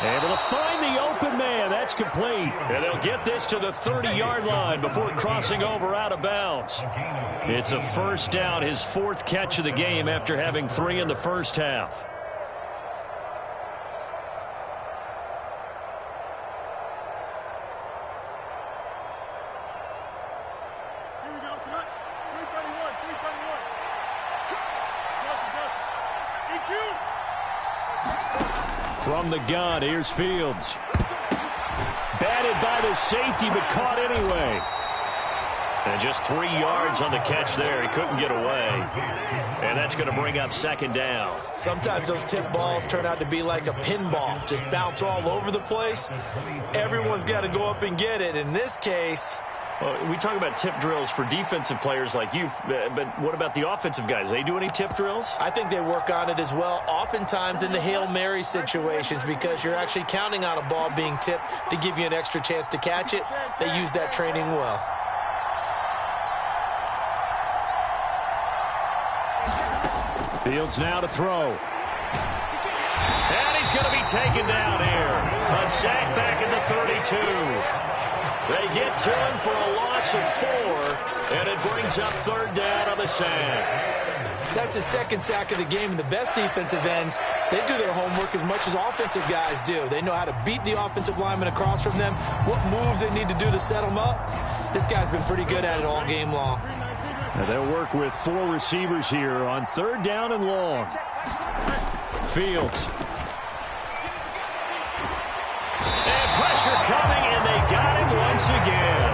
Able to find the open man. That's complete. And they'll get this to the 30-yard line before crossing over out of bounds. It's a first down, his 4th catch of the game after having 3 in the first half. Here we go, select. 331. EQ. From the gun, here's Fields. Batted by the safety, but caught anyway. And just 3 yards on the catch there. He couldn't get away. And that's going to bring up 2nd down. Sometimes those tip balls turn out to be like a pinball. Just bounce all over the place. Everyone's got to go up and get it. In this case... Well, we talk about tip drills for defensive players like you, but what about the offensive guys? They do any tip drills? I think they work on it as well, oftentimes in the Hail Mary situations, because you're actually counting on a ball being tipped to give you an extra chance to catch it. They use that training well. Fields now to throw. And he's going to be taken down here. A sack back in the 32. They get to him for a loss of 4, and it brings up 3rd down on the sack. That's his 2nd sack of the game, and the best defensive ends, they do their homework as much as offensive guys do. They know how to beat the offensive lineman across from them, what moves they need to do to set them up. This guy's been pretty good at it all game long. Now they'll work with 4 receivers here on 3rd down and long. Fields. And pressure coming, and they got him once again.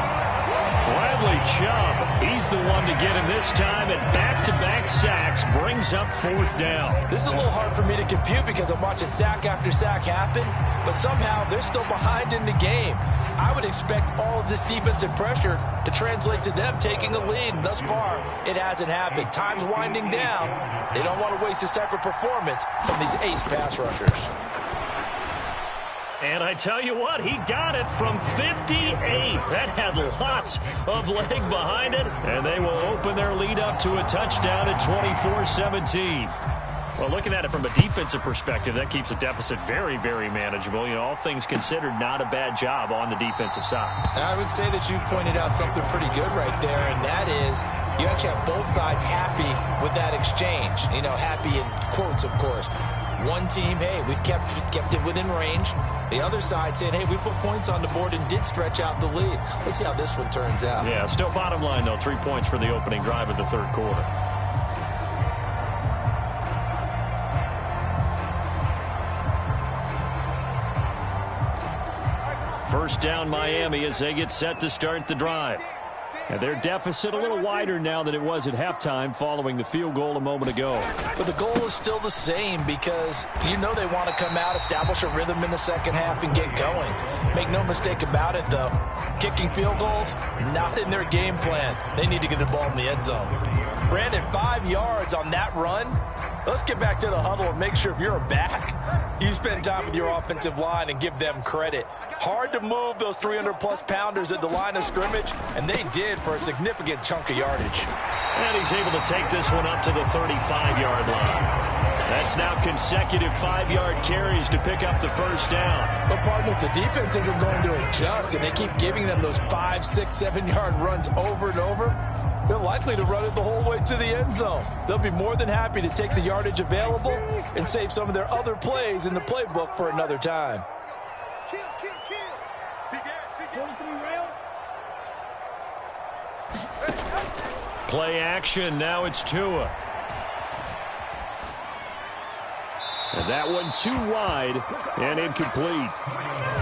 Bradley Chubb, he's the one to get him this time, and back-to-back sacks brings up 4th down. This is a little hard for me to compute because I'm watching sack after sack happen, but somehow they're still behind in the game. I would expect all of this defensive pressure to translate to them taking a lead, and thus far, it hasn't happened. Time's winding down. They don't want to waste this type of performance from these ace pass rushers. And I tell you what, he got it from 58. That had lots of leg behind it, and they will open their lead up to a touchdown at 24-17. Well, looking at it from a defensive perspective, that keeps the deficit very, very manageable. You know, all things considered, not a bad job on the defensive side. I would say that you've pointed out something pretty good right there, and that is you actually have both sides happy with that exchange. You know, happy in quotes, of course. One team, hey, we've kept it within range. The other side saying, hey, we put points on the board and did stretch out the lead. Let's see how this one turns out. Yeah, still bottom line, though, 3 points for the opening drive of the third quarter. First down, Miami, as they get set to start the drive. And their deficit a little wider now than it was at halftime following the field goal a moment ago. But the goal is still the same because you know they want to come out, establish a rhythm in the second half, and get going. Make no mistake about it, though. Kicking field goals, not in their game plan. They need to get the ball in the end zone. Brandon, 5 yards on that run. Let's get back to the huddle and make sure if you're a back, you spend time with your offensive line and give them credit. Hard to move those 300-plus pounders at the line of scrimmage, and they did for a significant chunk of yardage. And he's able to take this one up to the 35-yard line. That's now consecutive 5-yard carries to pick up the first down. But, partner, if the defense isn't going to adjust and they keep giving them those 5, 6, 7-yard runs over and over, they're likely to run it the whole way to the end zone. They'll be more than happy to take the yardage available and save some of their other plays in the playbook for another time. Play action. Now it's Tua. And that one too wide and incomplete.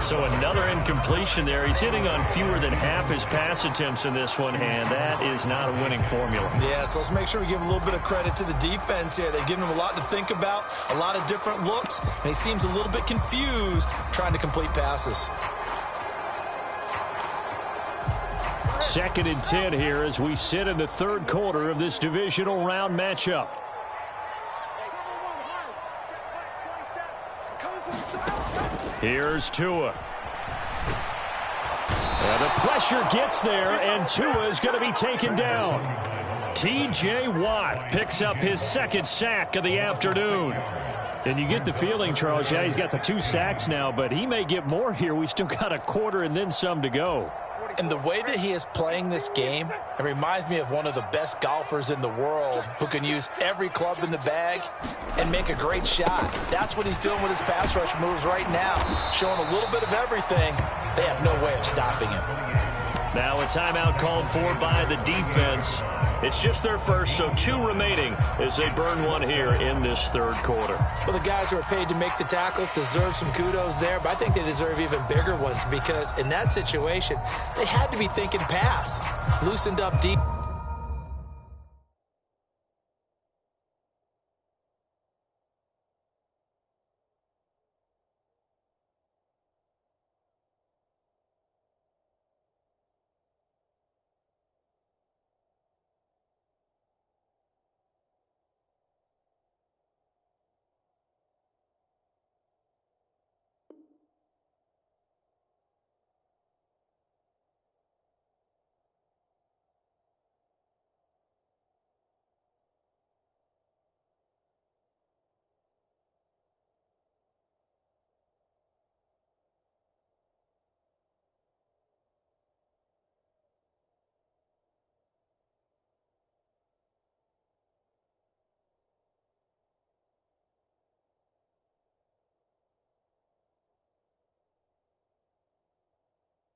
So another incompletion there. He's hitting on fewer than half his pass attempts in this one, and that is not a winning formula. Yeah, so let's make sure we give a little bit of credit to the defense here. They've given him a lot to think about, a lot of different looks, and he seems a little bit confused trying to complete passes. 2nd and 10 here as we sit in the third quarter of this divisional round matchup. Here's Tua. And the pressure gets there, and Tua is going to be taken down. T.J. Watt picks up his 2nd sack of the afternoon. And you get the feeling, Charles, yeah, he's got the 2 sacks now, but he may get more here. We still got a quarter and then some to go. And the way that he is playing this game, it reminds me of one of the best golfers in the world who can use every club in the bag and make a great shot. That's what he's doing with his pass rush moves right now, showing a little bit of everything. They have no way of stopping him. Now a timeout called for by the defense. It's just their first, so 2 remaining as they burn one here in this third quarter. Well, the guys who are paid to make the tackles deserve some kudos there, but I think they deserve even bigger ones because in that situation, they had to be thinking pass. Loosened up deep.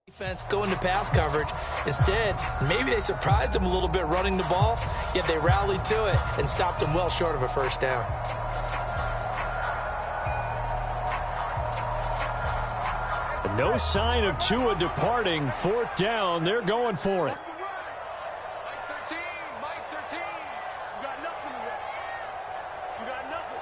Defense go into pass coverage. Instead, maybe they surprised him a little bit running the ball, yet they rallied to it and stopped him well short of a first down. No sign of Tua departing. 4th down. They're going for it. Mike 13. You got nothing today. You got nothing.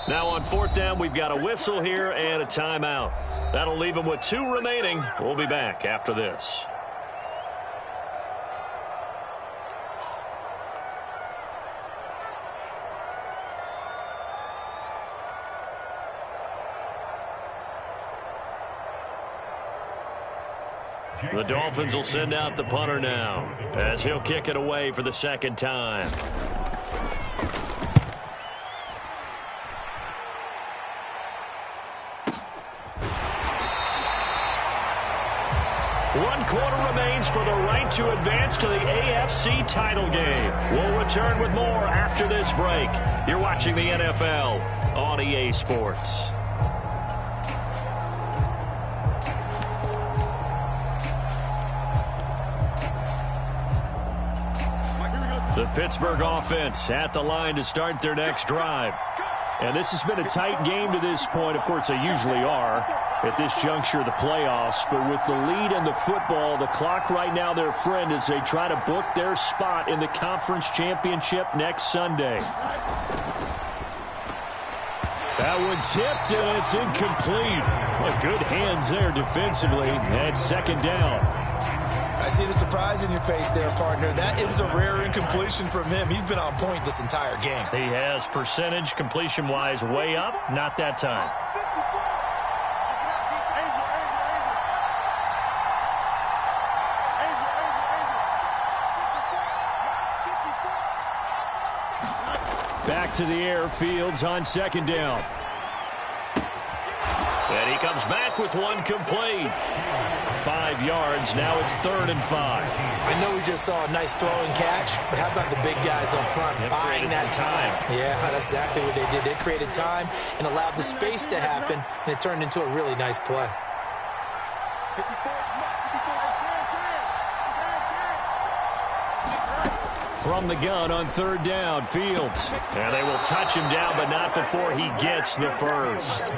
Now on 4th down, we've got a whistle here and a timeout. That'll leave them with 2 remaining. We'll be back after this. The Dolphins will send out the punter now as he'll kick it away for the second time. One quarter remains for the right to advance to the AFC title game. We'll return with more after this break. You're watching the NFL on EA Sports. The Pittsburgh offense at the line to start their next drive. And this has been a tight game to this point. Of course, they usually are at this juncture of the playoffs. But with the lead in the football, the clock right now their friend as they try to book their spot in the conference championship next Sunday. That one tipped, and it's incomplete. Well, good hands there defensively at second down. I see the surprise in your face there, partner. That is a rare incompletion from him. He's been on point this entire game. He has percentage completion-wise way up. Not that time. Back to the air. Fields on second down. And he comes back with one complete. 5 yards. Now it's 3rd and 5. I know we just saw a nice throwing catch, but how about the big guys up front buying that time? Yeah, that's exactly what they did. They created time and allowed the space to happen, and it turned into a really nice play. From the gun on 3rd down, Fields. And they will touch him down, but not before he gets the first.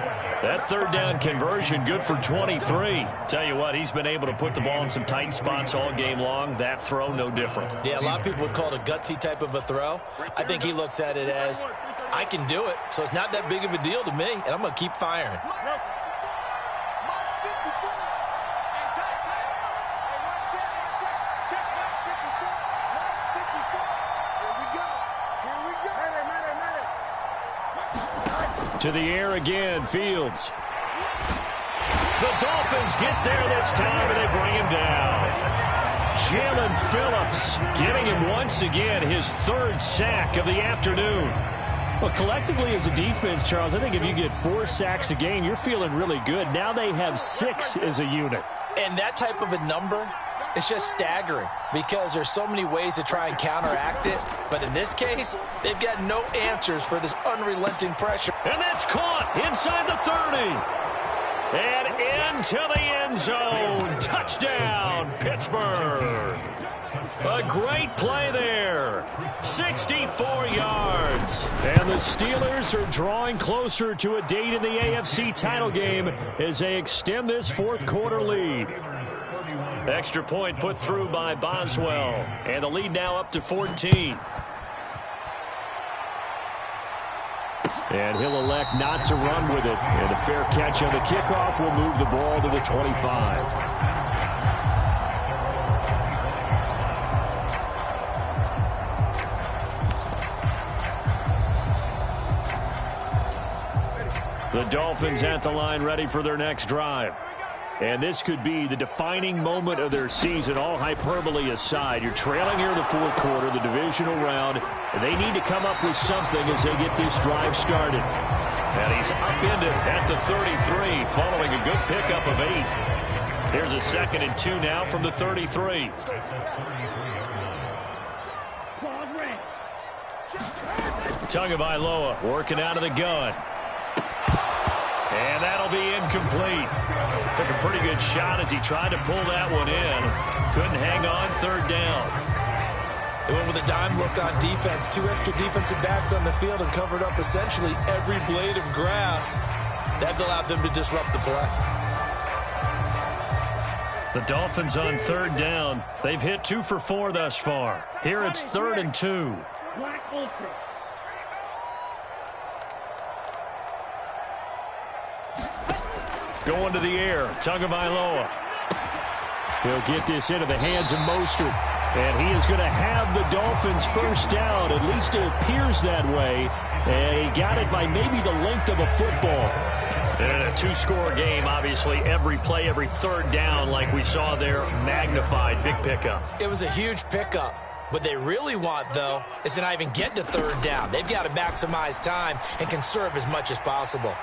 That 3rd down conversion, good for 23. Tell you what, he's been able to put the ball in some tight spots all game long. That throw, no different. Yeah, a lot of people would call it a gutsy type of a throw. I think he looks at it as, I can do it, so it's not that big of a deal to me, and I'm going to keep firing. To the air again, Fields. The Dolphins get there this time, and they bring him down. Jalen Phillips getting him once again, his 3rd sack of the afternoon. Well, collectively as a defense, Charles, I think if you get 4 sacks a game, you're feeling really good. Now they have 6 as a unit. And that type of a number is just staggering because there's so many ways to try and counteract it. But in this case, they've got no answers for this unrelenting pressure. And that's caught inside the 30. And into the end zone. Touchdown, Pittsburgh. A great play there. 64 yards. And the Steelers are drawing closer to a date in the AFC title game as they extend this 4th quarter lead. Extra point put through by Boswell. And the lead now up to 14. And he'll elect not to run with it. And a fair catch on the kickoff will move the ball to the 25. The Dolphins at the line ready for their next drive. And this could be the defining moment of their season, all hyperbole aside. You're trailing here in the 4th quarter, the divisional round, and they need to come up with something as they get this drive started. And he's upended at the 33 following a good pickup of 8. Here's a 2nd and 2 now from the 33. Tagovailoa working out of the gun. And that'll be incomplete. Took a pretty good shot as he tried to pull that one in. Couldn't hang on, 3rd down. They went with a dime look on defense. 2 extra defensive backs on the field and covered up essentially every blade of grass. That allowed them to disrupt the play. The Dolphins on 3rd down. They've hit 2 for 4 thus far. Here it's 3rd and 2. Black Ultra. Going to the air, Tagovailoa. He'll get this into the hands of Mostert. And he is going to have the Dolphins first down. At least it appears that way. And he got it by maybe the length of a football. And in a two-score game, obviously, every play, every third down, like we saw there, magnified. Big pickup. It was a huge pickup. What they really want, though, is to not even get to third down. They've got to maximize time and conserve as much as possible.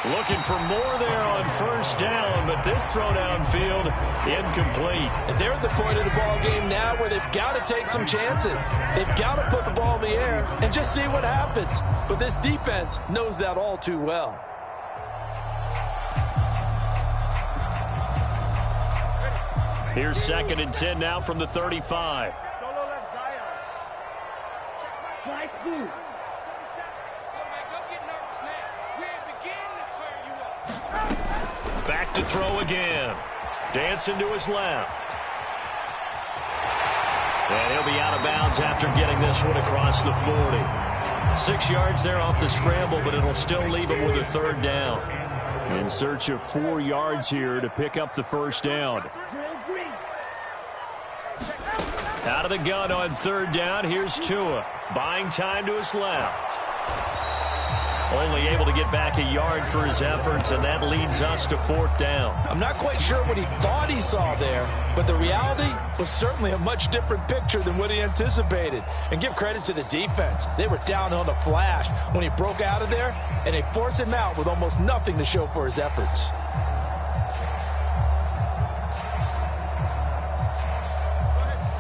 Looking for more there on first down, but this throw downfield, incomplete. And they're at the point of the ball game now where they've got to take some chances. They've got to put the ball in the air and just see what happens. But this defense knows that all too well. Here's 2nd and 10 now from the 35. Back to throw again. Dancing to his left. And he'll be out of bounds after getting this one across the 40. 6 yards there off the scramble, but it'll still leave him with a third down. In search of 4 yards here to pick up the first down. Out of the gun on third down, here's Tua. Buying time to his left. Only able to get back a yard for his efforts, and that leads us to 4th down. I'm not quite sure what he thought he saw there, but the reality was certainly a much different picture than what he anticipated. And give credit to the defense. They were down on the flash when he broke out of there, and they forced him out with almost nothing to show for his efforts.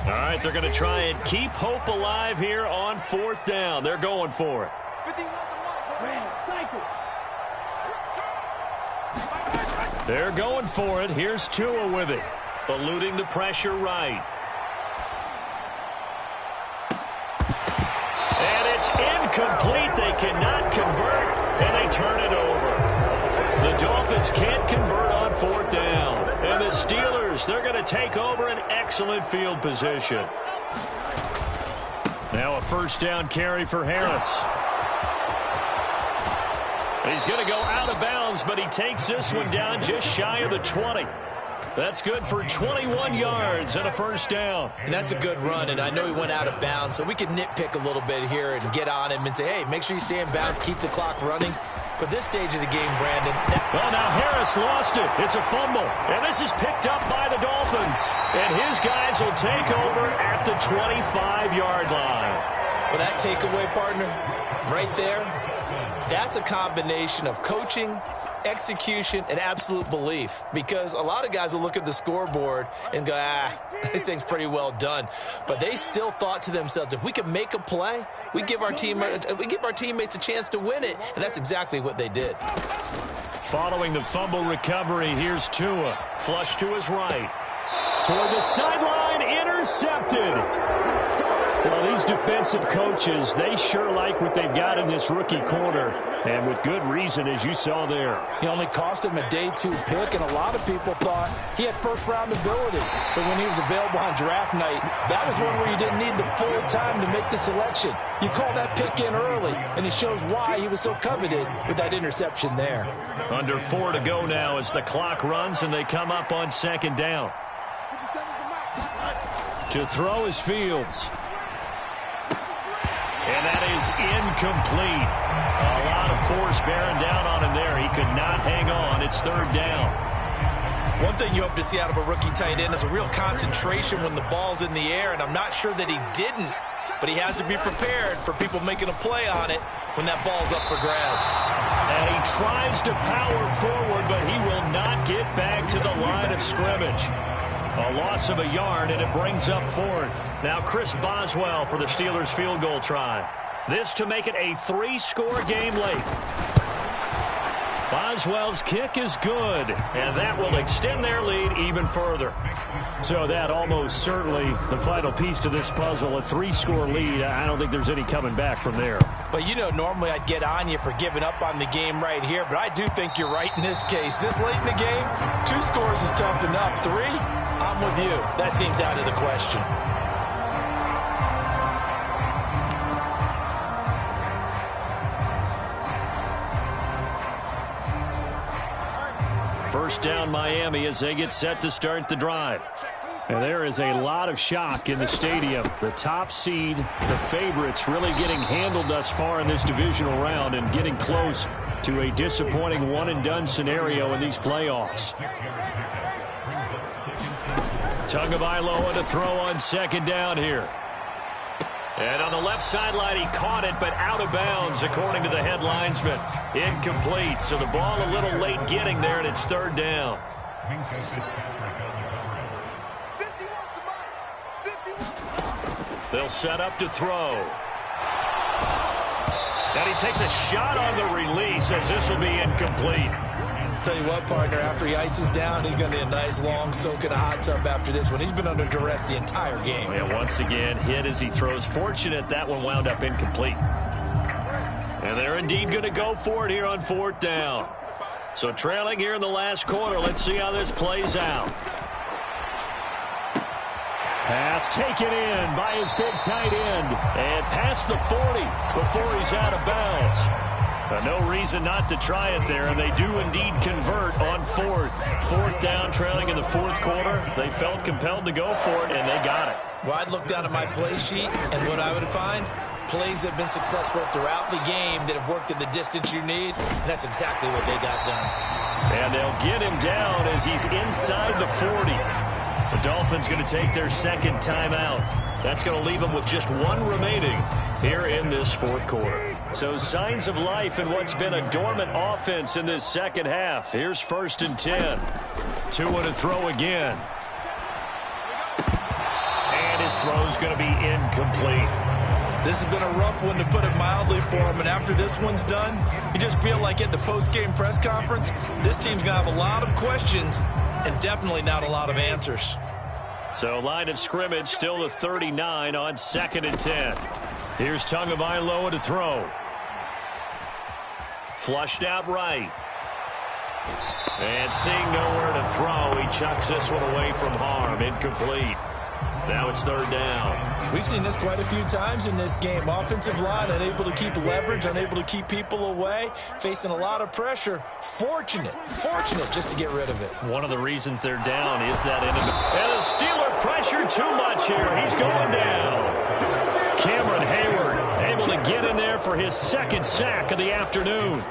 All right, they're going to try and keep hope alive here on 4th down. They're going for it. They're going for it. Here's Tua with it. Eluding the pressure right. And it's incomplete. They cannot convert, and they turn it over. The Dolphins can't convert on 4th down. And the Steelers, they're going to take over an excellent field position. Now a first down carry for Harris. He's going to go out of bounds, but he takes this one down just shy of the 20. That's good for 21 yards and a first down. And that's a good run, and I know he went out of bounds, so we could nitpick a little bit here and get on him and say, hey, make sure you stay in bounds, keep the clock running. But this stage of the game, Brandon. Well, now Harris lost it. It's a fumble. And this is picked up by the Dolphins. And his guys will take over at the 25-yard line. Well, that takeaway, partner, right there, that's a combination of coaching, execution, and absolute belief. Because a lot of guys will look at the scoreboard and go, this thing's pretty well done. But they still thought to themselves, if we can make a play, we give our teammates a chance to win it. And that's exactly what they did. Following the fumble recovery, here's Tua. Flush to his right. Toward the sideline, intercepted. Well, these defensive coaches, they sure like what they've got in this rookie corner, and with good reason, as you saw there. He only cost him a day 2 pick, and a lot of people thought he had first-round ability. But when he was available on draft night, that was one where you didn't need the full time to make the selection. You call that pick in early, and it shows why he was so coveted with that interception there. Under 4 to go now as the clock runs, and they come up on 2nd down. To throw is Fields. And that is incomplete. A lot of force bearing down on him there. He could not hang on. It's 3rd down. One thing you hope to see out of a rookie tight end is a real concentration when the ball's in the air, and I'm not sure that he didn't, but he has to be prepared for people making a play on it when that ball's up for grabs. And he tries to power forward, but he will not get back to the line of scrimmage. A loss of a yard, and it brings up 4th. Now Chris Boswell for the Steelers field goal try. This to make it a 3-score game late. Boswell's kick is good, and that will extend their lead even further. So that almost certainly the final piece to this puzzle, a 3-score lead. I don't think there's any coming back from there. But, you know, normally I'd get on you for giving up on the game right here, but I do think you're right in this case. This late in the game, 2 scores is tough enough. 3, I'm with you. That seems out of the question. First down Miami as they get set to start the drive. And there is a lot of shock in the stadium. The top seed, the favorites, really getting handled thus far in this divisional round and getting close to a disappointing one-and-done scenario in these playoffs. Tagovailoa to throw on second down here. And on the left sideline, he caught it, but out of bounds, according to the head linesman. Incomplete, so the ball a little late getting there, and it's third down. They'll set up to throw. And he takes a shot on the release as this will be incomplete. Tell you what, partner, after he ices down, he's going to be a nice long soak in a hot tub after this one. He's been under duress the entire game. And once again, hit as he throws. Fortunate that one wound up incomplete. And they're indeed going to go for it here on fourth down. So trailing here in the last quarter. Let's see how this plays out. Pass taken in by his big tight end. And past the 40 before he's out of bounds. No reason not to try it there, and they do indeed convert on fourth. Fourth down, trailing in the fourth quarter. They felt compelled to go for it, and they got it. Well, I'd look down at my play sheet, and what I would find, plays have been successful throughout the game that have worked in the distance you need, and that's exactly what they got done. And they'll get him down as he's inside the 40. The Dolphins going to take their second timeout. That's going to leave them with just one remaining here in this fourth quarter. So signs of life in what's been a dormant offense in this second half. Here's 1st and 10. Tua to throw again. And his throw's going to be incomplete. This has been a rough one, to put it mildly, for him. And after this one's done, you just feel like at the post-game press conference, this team's going to have a lot of questions and definitely not a lot of answers. So line of scrimmage still the 39 on 2nd and 10. Here's Tagovailoa to throw. Flushed out right. And seeing nowhere to throw, he chucks this one away from harm. Incomplete. Now it's third down. We've seen this quite a few times in this game. Offensive line unable to keep leverage, unable to keep people away, facing a lot of pressure. Fortunate just to get rid of it. One of the reasons they're down is that and the Steeler pressure too much here. He's going down. Cameron Hayward able to get in there for his second sack of the afternoon.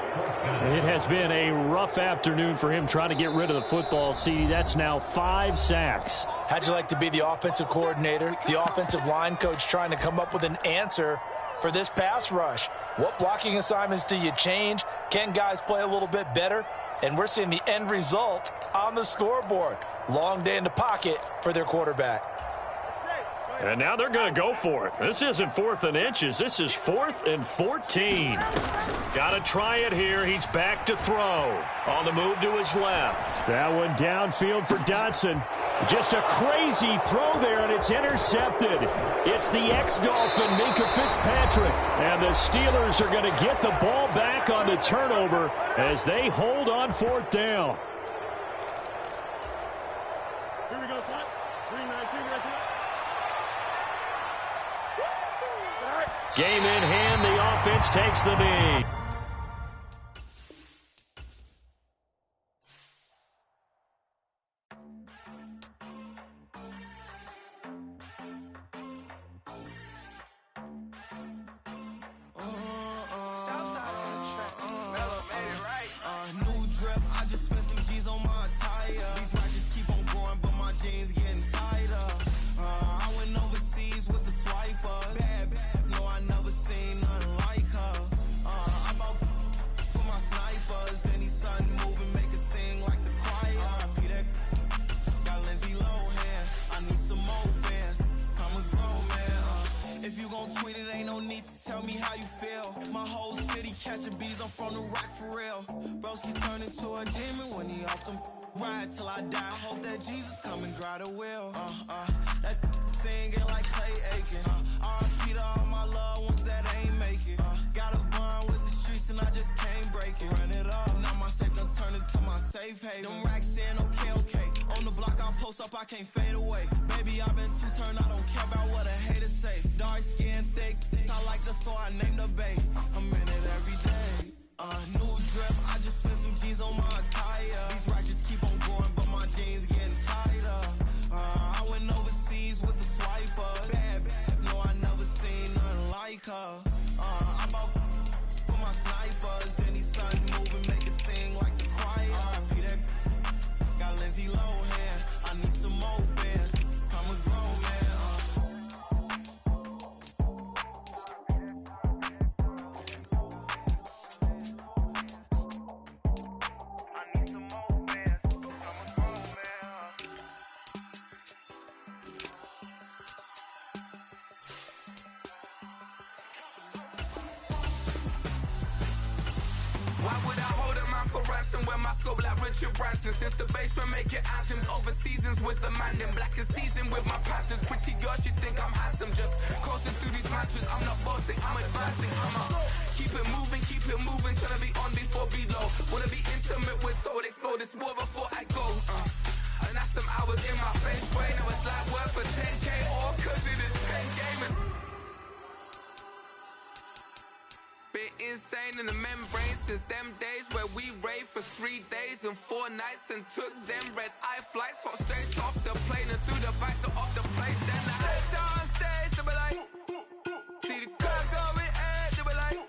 It has been a rough afternoon for him trying to get rid of the football. See, that's now 5 sacks. How'd you like to be the offensive coordinator, the offensive line coach, trying to come up with an answer for this pass rush? What blocking assignments do you change? Can guys play a little bit better? And we're seeing the end result on the scoreboard. Long day in the pocket for their quarterback. And now they're going to go for it. This isn't 4th and inches. This is 4th and 14. Got to try it here. He's back to throw. On the move to his left. That one downfield for Dotson. Just a crazy throw there, and it's intercepted. It's the ex-Dolphin, Minkah Fitzpatrick. And the Steelers are going to get the ball back on the turnover as they hold on 4th down. Here we go, son. 3-19, right here. Game in hand, the offense takes the knee. New drip, I just spent some G's on my attire. These ratchets keep on going, but my jeans getting tighter. I went overseas with the swiper. Bad, no, I never seen nothing like her. I bought for my snipers. Any sudden moving, make it sing like the choir. Peter got Lindsay Lohan. I need some more bands. I'm a grown man. If you gon' tweet it, ain't no need to tell me how you feel. My whole city catching bees, I'm from the rock for real. Broski turn into a demon when he off them. Ride till I die. I hope that Jesus come and grab the wheel. That singing like Clay Aiken. R.I.P. to all my loved ones that ain't make it. Got a bond with the streets and I just can't break it. Run it up, now my safe done turn into my safe haven. Them racks in, okay. On the block I post up, I can't fade away. Baby, I've been too turned, I don't care about what a hater say. Dark skin, thick, I like the so I named the bae. I'm in it every day. New drip, I just spent some G's on my attire. These ratchets keep on going, but my jeans getting tighter. I went overseas with the swiper. Bad, no, I never seen nothing like her. I bought for my snipers. Any sudden move low hand. I need some more bands. I'm a grown man. Why would I hold a man for ransom when my scope like Richard Branson? Since the basement making anthems over seasons with the man, then black is seasoned with my patterns. Pretty girl, she think I'm handsome, just coasting through these matches. I'm not bossing, I'm advancing. Keep it moving, tryna be on before below. Wanna be intimate with soul, explode this war before I go. And that's some hours in my face way. Now it's like work for 10K, all cause it is 10 gaming. Bit insane in the membrane since them days where we raved for 3 days and 4 nights and took them red eye flights, hot straight off the plane and through the back door of the place. Then I stepped on stage, they were like, see the crowd going ahead, they were like,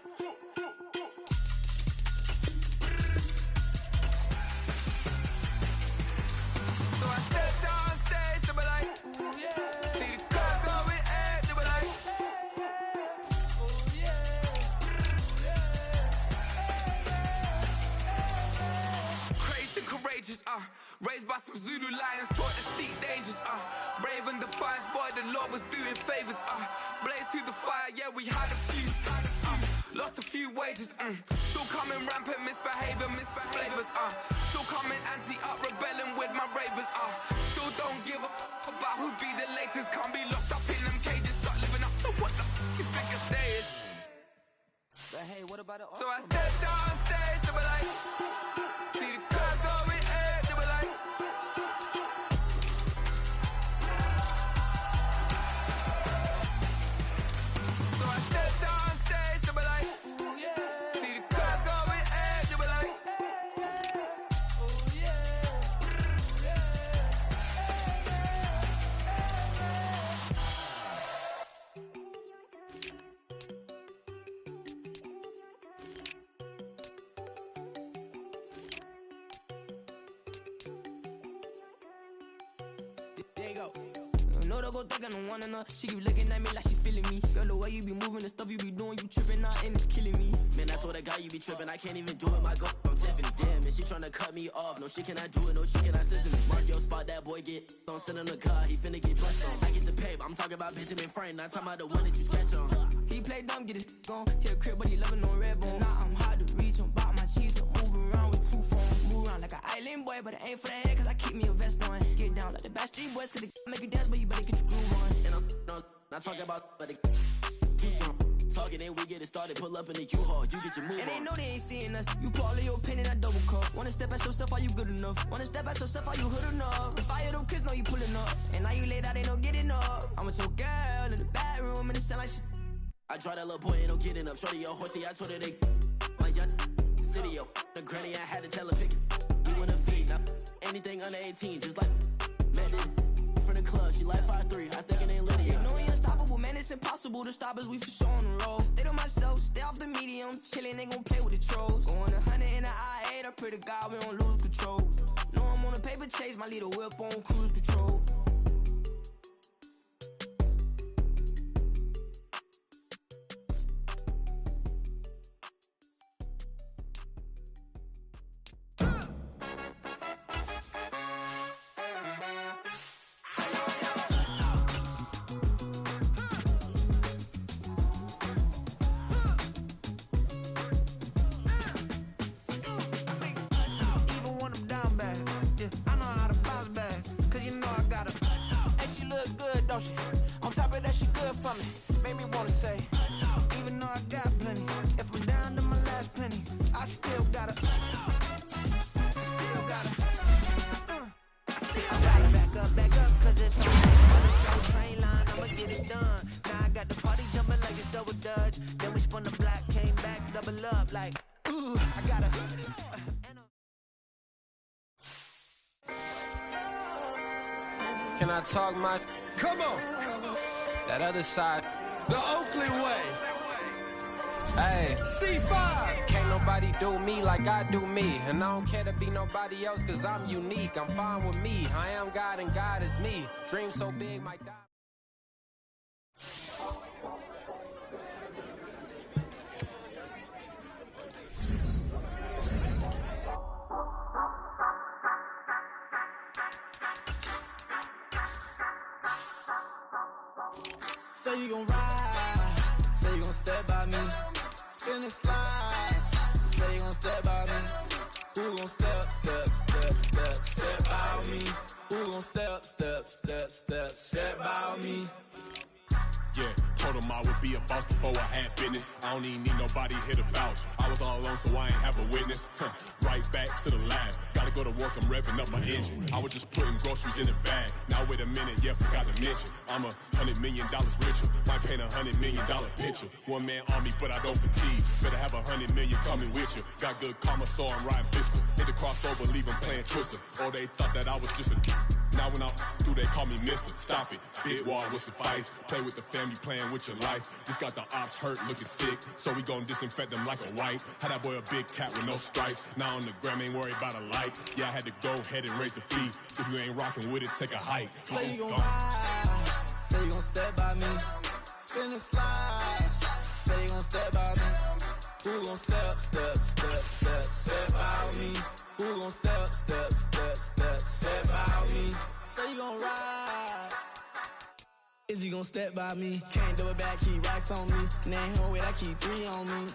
so I stepped on stage, they were like, ooh yeah, see the crowd going ahead, they were like, ooh yeah. Crazed and courageous, raised by some Zulu lions, taught to seek dangers, brave and defiant, boy, the Lord was doing favors, blaze through the fire, yeah, we had a few, lost a few wages, still coming rampant, misbehavior, flavors, still coming anti-up, rebelling with my ravers, still don't give a about who be the latest, can't be locked up in them cages, start living up to what the you think your day is. But hey, what about the So I stepped on stage, they were like, see the crowd going ahead, they were like, so I stepped on stage, they were like, ooh yeah, see the crowd going ahead, they were like, ooh yeah, There you go. No, don't go think I don't wanna know. She keep looking at me like she feeling me. Girl, the way you be moving, the stuff you be doing, you tripping out and it's killing me. Man, I told that guy you be tripping, I can't even do it, my girl, I'm Tiffany. Damn, and she tryna cut me off. No, she cannot do it, no, she cannot listen me. Mark your spot, that boy get on, sit in the car, he finna get flushed on. I get the paper, I'm talking about Benjamin Franklin, not talking about the one that you sketch on. He play dumb, get his gone. He a crib, but he loving on red bone. Now I'm hard to reach, I'm about my cheese, I'm moving around with 2 phones. Move around like an island boy, but it ain't for the head, cause I keep me a vest on. Get down like the Backstreet Boys, cause it make you dance, but you better get your groove on. And I'm not talking about, but it too strong. Talking and we get it started, pull up in the U-Haul, you get your move And on. they know they ain't seeing us. You put all of your opinion, I double cup. Wanna step at yourself, are you good enough? Wanna step at yourself, are you hood enough? If I hear them kids, know you pulling up. And now you laid out, they don't get enough. I'm with your girl in the bedroom, and it sound like shit. I draw that little boy, ain't no getting up. Shorty, your horsey, I told her they my young city, yo. The granny, I had to tell her pick it. You wanna feed, now anything under 18, just like man, this from the club, she like 5'3", I think it ain't Lydia. You know we unstoppable, man, it's impossible to stop us, we for sure on the road. Stay to myself, stay off the medium, chillin', they gon' play with the trolls. Going 100 in the I-8, I pray to God we don't lose control. Know I'm on a paper chase, my leader whip on cruise control. On top of that, she good for me. Made me wanna say, even though I got plenty, if I'm down to my last penny, I still gotta back up, cause it's on the train line, I'ma get it done. Now I got the party jumping like it's double dutch. Then we spun the block, came back, double up, like, ooh, I gotta. Can I talk my? Come on. That other side. The Oakley way. Hey, C5. Can't nobody do me like I do me. And I don't care to be nobody else, cause I'm unique. I'm fine with me. I am God and God is me. Dream so big, might die. Say you gon' ride, say you gon' step by me, spin and slide, say you gon' step by me, who gon' step by me, who gon' step by me. Yeah, told him I would be a boss before I had business. I don't even need nobody here to vouch. I was all alone, so I ain't have a witness. Right back to the lab. Gotta go to work, I'm revving up my engine. I was just putting groceries in the bag. Now wait a minute, yeah, forgot to mention. I'm $100 million richer. Might paint $100 million picture. One man army, but I don't fatigue. Better have 100 million coming with you. Got good karma, so I'm riding fiscal. Hit the crossover, leave them playing Twister. Oh, they thought that I was just a now when I'm through, they call me Mister. Stop it. Big wall with some fights. Play with the family, playing with your life. Just got the ops hurt, looking sick. So we gon' disinfect them like a wipe. Had that boy a big cat with no stripes. Now on the gram, ain't worried about a light. Yeah, I had to go ahead and raise the fee. If you ain't rocking with it, take a hike. Say you gon' ride, say you gon' step by me, spin and slide. Say you gon' step by me, who gon' step by me? Who gon' step by me? Say you gon' ride. Is he gon' step by me? Can't do it back, keep racks on me. Now ain't home with, I keep 3 on me.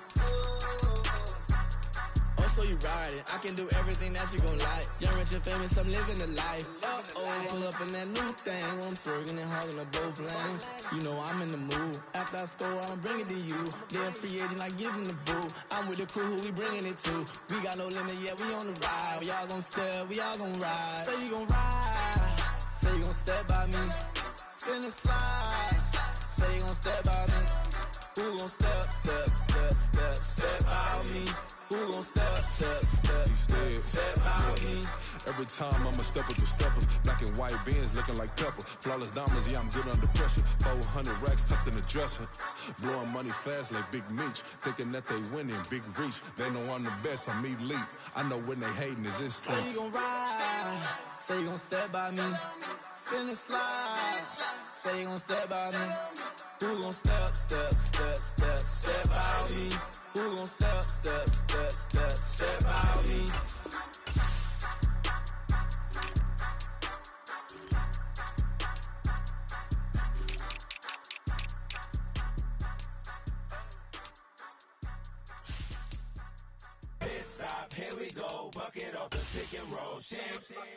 Oh, so you ride it. I can do everything that you gon' like. Young, rich, and famous, I'm living the life. Uh-oh, pull up in that new thing. I'm swerving and hogging up both lanes. You know I'm in the mood. After I score, I'ma bring it to you. They're a free agent, I give them the boo. I'm with the crew, who we bringing it to. We got no limit, yeah, we on the ride. We all gon' step, we all gon' ride. Say you gon' ride, say you gon' step by me. Spin and slide, say you gon' step by me. Who gon' step by me? Who gon' step by me? Every time I'ma step with the steppers. Black and white beans looking like pepper. Flawless diamonds, yeah, I'm good under pressure. 400 racks tucked in the dresser. Blowing money fast like Big Meech. Thinking that they winning, big reach. They know I'm the best, I'm elite. I know when they hating is instinct. Say you gon' ride, say you gon' step by me. Spin and slide, say you gon' step by me. Who gon' step by me? Who gon' step by me? Stop, here we go, bucket off the pick and roll. Champ,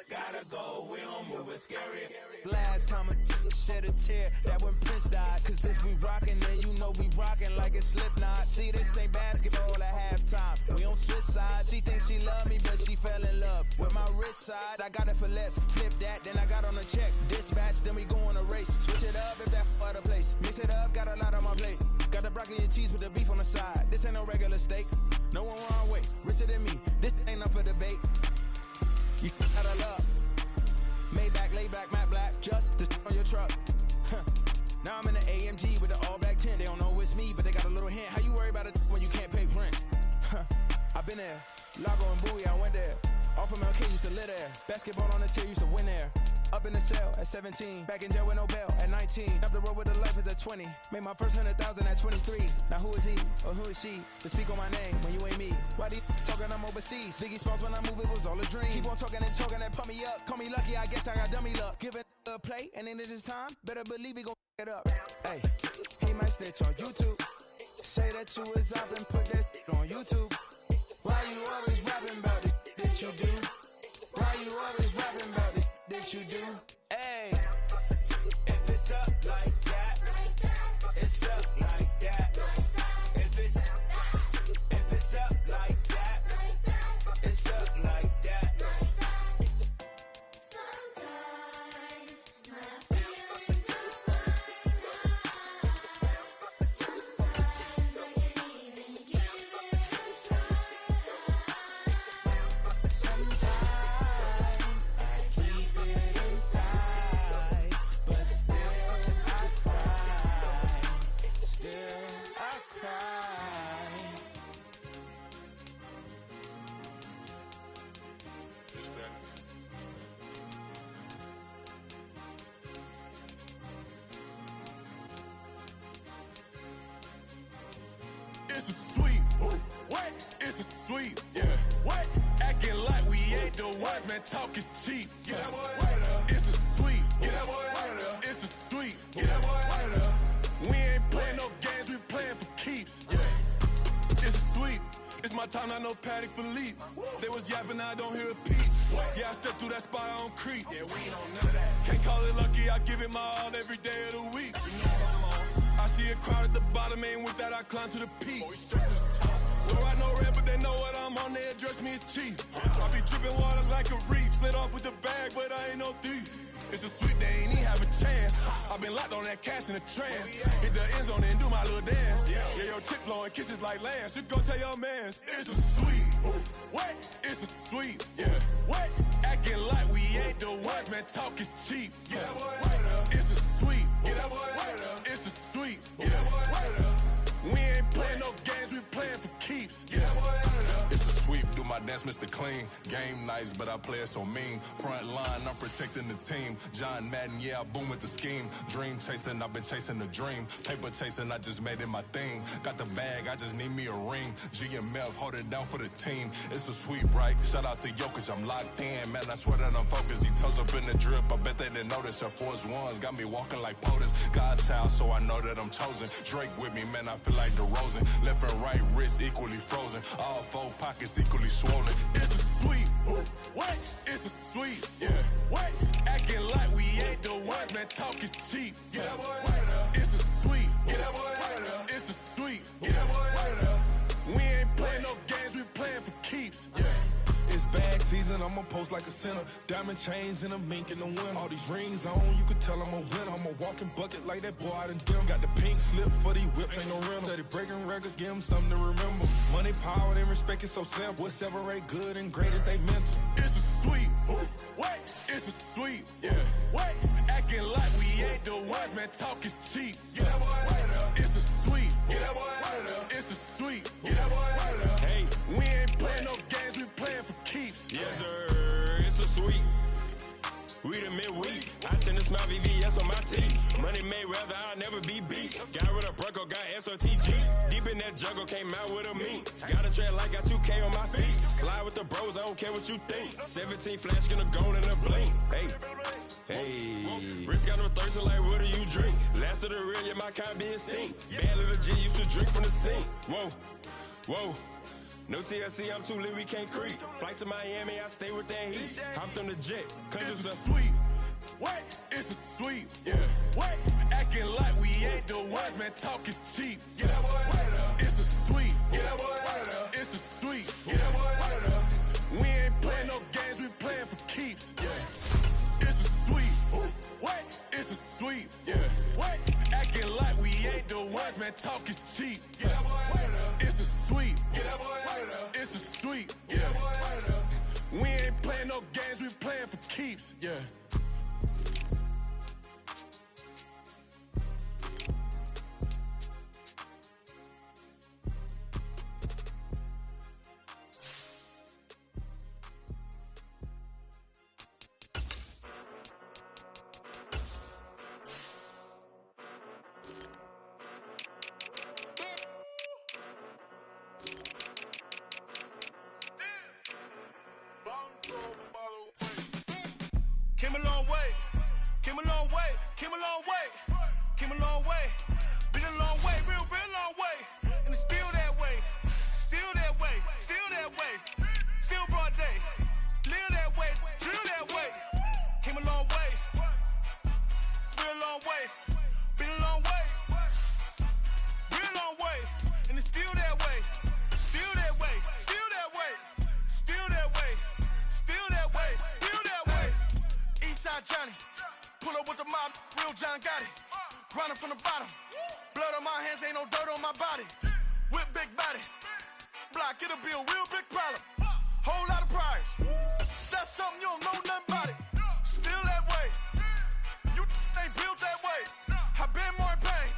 gotta go, we don't move it scary. Last time a shed a tear, that when Prince died. Cause if we rockin', then you know we rockin' like a Slipknot. See, this ain't basketball at halftime. We on switch sides. She thinks she love me, but she fell in love with my rich side. I got it for less. Flip that, then I got on a check. Dispatch, then we go on a race. Switch it up if that other place. Mix it up, got a lot on my plate. Got the broccoli and cheese with the beef on the side. This ain't no regular steak. No one wrong way. Richer than me. This ain't up for debate. You gotta love. Maybach, laid back, matte black. Just to on your truck. Now I'm in the AMG with the all black tint. They don't know it's me, but they got a little hint. How you worry about it when you can't pay rent? I've been there. Lago and Bowie, I went there. Off of MLK, used to live there. Basketball on the tier, used to win there. Up in the cell at 17. Back in jail with no bail at 19. Up the road with the life is at 20. Made my first 100,000 at 23. Now who is he or who is she to speak on my name when you ain't me? Why they talking I'm overseas? Biggie Smalls when I move, it was all a dream. Keep on talking and pump me up. Call me lucky, I guess I got dummy luck. Give it a play and then it is time. Better believe he gon' it up. Hey, he might snitch on YouTube. Say that you was up and put that on YouTube. Why you always rapping about it that you do? Why you always rapping about it that you do? Hey, if it's up like that, it's up like that. If it's up like that, it's up like that. Sometimes when I feel sometimes I can't even give it a try. Sometimes I keep it inside. It's a sweep. What? It's a sweep. Yeah. What? Acting like we ain't the ones, man. Talk is cheap. Get that boy out of there. It's a sweep. Get that boy out of there. It's a sweep. Get that boy out of there. We ain't playing no games, we playing for keeps. Yeah. It's a sweep. It's my time, I know Patty Philippe. They was yapping, I don't hear a peep. Yeah, I step through that spot, I don't creep. Yeah, we ain't on none of that. Can't call it lucky, I give it my all every day of the week. You know what I'm on. I see a crowd at the bottom, and with that I climb to the peak. Don't ride no red, but they know what I'm on, they address me as chief. I be dripping water like a reef. Slid off with the bag, but I ain't no thief. It's a sweet, they ain't even have a chance. I've been locked on that cash in a trance. Hit the end zone and do my little dance. Yeah, your chick blowing kisses like lambs. You go tell your mans. It's a sweet. What? It's a sweet. Yeah. What? Acting like we ain't the ones, man. Talk is cheap. Get that boy out of there. It's a sweet. Get that boy out of there. It's a sweet. Get that boy out of there. We ain't playing no games, we playing for keeps. Get that boy out of there. It's a sweep, do my dance, Mr. Clean. Game nice, but I play it so mean. Front line, I'm protecting the team. John Madden, yeah, I boom with the scheme. Dream chasing, I've been chasing the dream. Paper chasing, I just made it my thing. Got the bag, I just need me a ring. GMF, hold it down for the team. It's a sweep, right? Shout out to Jokic, I'm locked in. Man, I swear that I'm focused. He toes up in the drip, I bet they didn't notice. Air Force Ones got me walking like POTUS. God's child, so I know that I'm chosen. Drake with me, man, I feel like DeRozan. Left and right wrist equally frozen. All four pockets equally swollen. It's a sweep. What? It's a sweep. Yeah. What? Acting like we ain't the ones, man. Talk is cheap. Get that boy out of there. It's a sweep. Get that boy out of there. It's a sweep. Get that boy out of there. We ain't playing no games, we playing for keeps. Yeah. It's bag season, I'ma post like a sinner. Diamond chains and a mink in the wind. All these rings on, you could tell I'm a winner. I'm a walking bucket like that boy out in dim. Got the pink slip for these whips, ain't no rental. Steady breaking records, give them something to remember. Money, power, and respect is so simple. What separate good and great is they mental. It's a sweep. What? It's a sweep. Yeah. What? Acting like we ain't the ones, man. Talk is cheap. Get that boy out of there. It's a sweep. Get that boy out of there. It's a sweep. Get that boy out of there. Hey, we ain't playing no games, we playing for keeps. Yes, sir. It's a sweep. We the midweek. I tend to smile VVS on my teeth. Money made rather I'll never be beat. Got rid of Bronco, got SOTG. Deep in that jungle, came out with a meat. Got a tread like got 2K on my feet. Slide with the bros, I don't care what you think. 17 flash, gonna go in a blink. Hey, hey. Wrist got no thirst, so like what do you drink? Last of the real, yeah, my kind be extinct. Bad little G used to drink from the sink. Whoa, whoa. No TLC, I'm too lit, we can't creep. Flight to Miami, I stay with that heat. Hopped on the jet, cause it's a sweep. What? It's a sweep. Yeah. What? Acting like we ain't the ones, man. Talk is cheap. Get that boy out of there. It's a sweep. Get that boy out of there. It's a sweep. Get that boy out of there. We ain't playing no games, we playing for keeps. Yeah. It's a sweep. What? It's a sweep. Yeah. What? Acting like we ain't the ones, man. Talk is cheap. Get that boy out of there. It's a sweep. Get that boy out of there. It's a sweep. Get that boy out of there. We ain't playing no games, we playing for keeps. Yeah. Came a long way, came a long way, came a long way, came a long way. Been a long way, real long way. And it's still that way, still that way, still that way. Still broad day, live that way, drill that way. Came a long way, real long way. Been a long way, real long way. And it's still that way, still that way, still that way, still that way, still that way, still that way. Eastside Johnny, pull up with the mob, real John Gotti. Grinding from the bottom, blood on my hands, ain't no dirt on my body. With big body, block, it'll be a real big problem. Whole lot of prize, that's something you don't know nothing about it. Still that way, you ain't built that way. I been more in pain,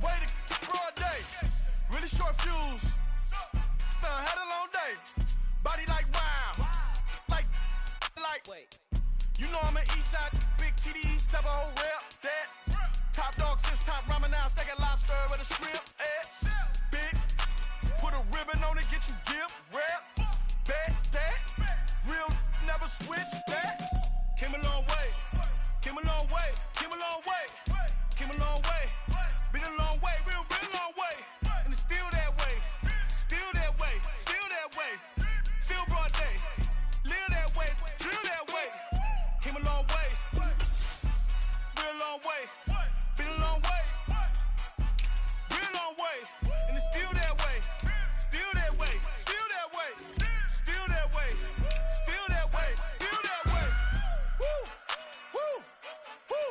way to broad day. Really short fuse, had a long day. Body like wow, like. You know I'm an Eastside, big TDE, step a whole rep, that. Top dog since top ramen now, steak and lobster with a shrimp, Big Came a long way, came a long way, came a long way. Been a long way, real long way. And it's still that way, still that way, still that way. Still broad day, live that way, drill that way. Came a long way, real long way. Been a long way, real long way. And it's still that way, still that way, still that way, still that way, still that way, still that way. Woo, woo, woo.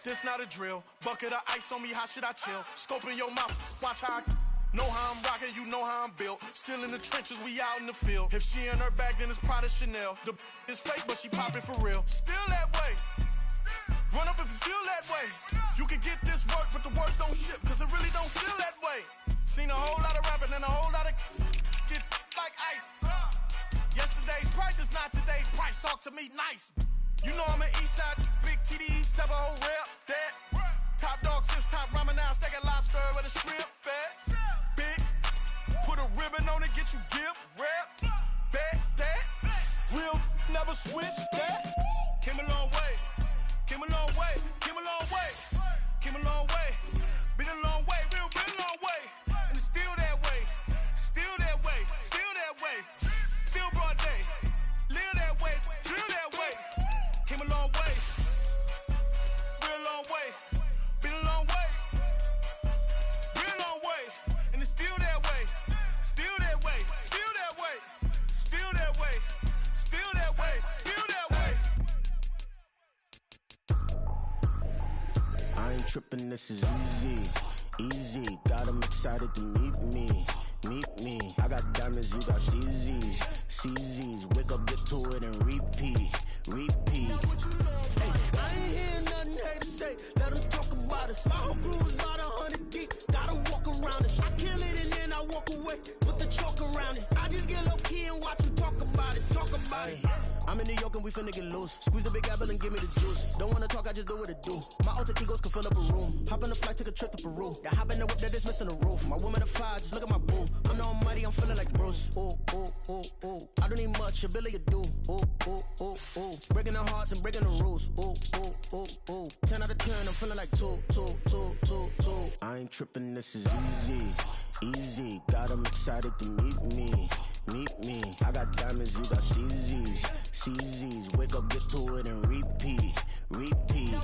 This not a drill. Bucket of ice on me, how should I chill? Scope in your mouth, watch how I know how I'm rocking, you know how I'm built. Still in the trenches, we out in the field. If she in her bag, then it's Prada Chanel. The is fake, but she poppin' for real. Still that way. Run up if you feel that way. You can get this work, but the work don't ship, cause it really don't feel that way. Seen a whole lot of rapping and a whole lot of get like ice. Yesterday's price is not today's price. Talk to me nice. You know I'm an east side, big TDE, step a whole rep, that. Top dog, since top ramen now, steak and lobster with a shrimp, fat. Big, put a ribbon on it, get you gift, rep, bet, that. Real, never switch, that. Came a long way, came a long way, came a long way, came a long way. Been a long way, real long way. And it's still that way, still that way, still that way. Still broad day, live that way, drill that way. Came a long way, real long way. Been a long way, real long way. And it's still that way, still that way, still that way, still that way, still that way, still that way. I ain't tripping, this is easy, easy. Got 'em excited to meet me, meet me. I got diamonds, you got CZs, CZs. Wake up, get to it and repeat, repeat. Hey, I ain't hear nothing hate to say, let them talk about us. My whole crew is about 100 deep, gotta walk around it. I kill it and then I walk away with the chalk around it. I just get low key and watch them talk about it, talk about it. I'm in New York and we finna get loose. Squeeze the big apple and give me the juice. Don't wanna talk, I just do what it do. My alter egos can fill up a room. Hop on a flight, take a trip to Peru. Yeah, hop in the whip that is missing the roof. My woman a fire, just look at my boo. I'm the almighty, I'm feeling like Bruce. Ooh, ooh, ooh, ooh. I don't need much, ability to do. Ooh, ooh, ooh, ooh. Breaking the hearts and breaking the rules. Ooh, ooh, ooh, ooh. 10 out of 10, I'm feeling like 2, 2, 2, 2, 2. I ain't tripping, this is easy, easy. Got 'em excited to meet me, meet me. I got diamonds, you got CZs, CZs. Wake up, get to it and repeat, repeat.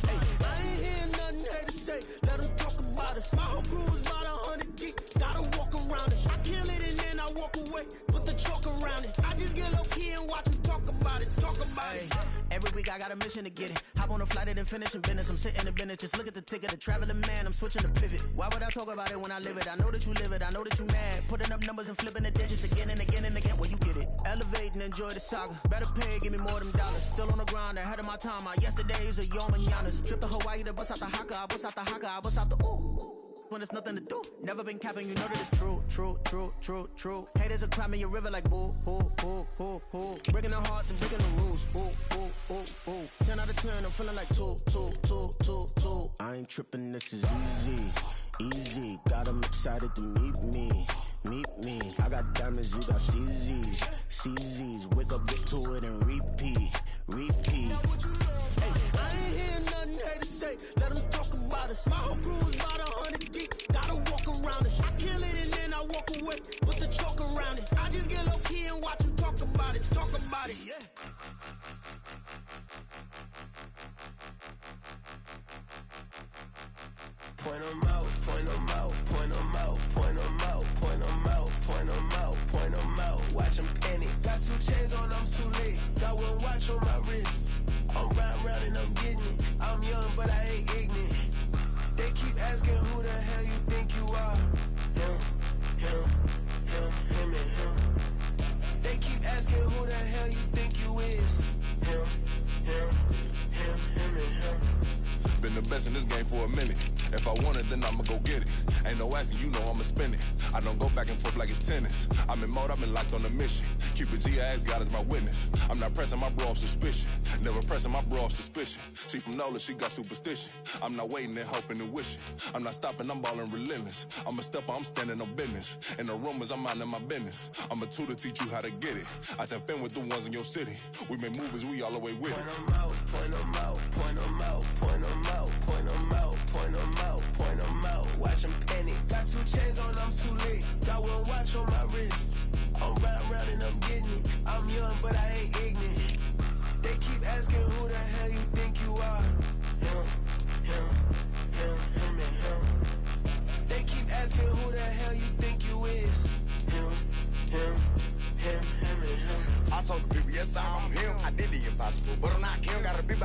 Hey, I ain't hear nothing hate to say, let them talk about us. My whole crew is about 100 deep, gotta walk around it. I kill it and then I walk away with the chalk around it. I just get low key and watch them talk about it, talk about it. Every week I got a mission to get it. Hop on a flight and then finish in business. I'm sitting in business, just look at the ticket. A traveling man, I'm switching to pivot. Why would I talk about it when I live it? I know that you live it, I know that you mad. Putting up numbers and flipping the digits again and again and again. Well, you get it. Elevate and enjoy the saga. Better pay, give me more than dollars. Still on the grind, ahead of my time. My yesterdays are your mananas. Trip to Hawaii to bust out the haka. I bust out the haka, I bust out the ooh. When there's nothing to do. Never been capping, you know that it's true, true, true, true, true. Haters are climbing your river like boo, boo, boo, boo, boo. Breaking the hearts and breaking the rules. Ooh, ooh, ooh, ooh. 10 out of 10, I'm feeling like 2, 2, 2, 2, 2. I ain't tripping, this is easy, easy. Got 'em excited to meet me, meet me. I got diamonds, you got CZs, CZs. Wake up, get to it and repeat, repeat. Hey, I ain't hear nothing hate to say, let them talk about us. My whole crew is about 100 deep, gotta walk around it. I kill it and then I walk away with the chalk around it. I just get low key and watch them talk about it, talk about it, yeah. Point 'em out, point 'em out, point 'em out, point 'em out, point 'em out, point 'em out, point 'em out. Watch 'em penny. Got 2 chains on, I'm too late. Got 1 watch on my wrist. I'm round and I'm getting it. I'm young, but I ain't ignorant. They keep asking who the hell you think you are. Him, him, him, him and him. They keep asking who the hell you think you is. Him, him, him, him and him. Been the best in this game for a minute. If I want it, then I'ma go get it. Ain't no asking, you know I'ma spin it. I don't go back and forth like it's tennis. I'm in mode, I've been locked on a mission. Cupid G, I ask God as my witness. I'm not pressing my bro off suspicion. Never pressing my bro off suspicion. She from NOLA, she got superstition. I'm not waiting and hoping and wishing. I'm not stopping, I'm balling relentless. I'm a stepper, I'm standing on business. In the rumors, I'm minding my business. I'm a tutor, teach you how to get it. I tap in with the ones in your city. We make movies, we all the way with it. Point 'em out, point 'em out,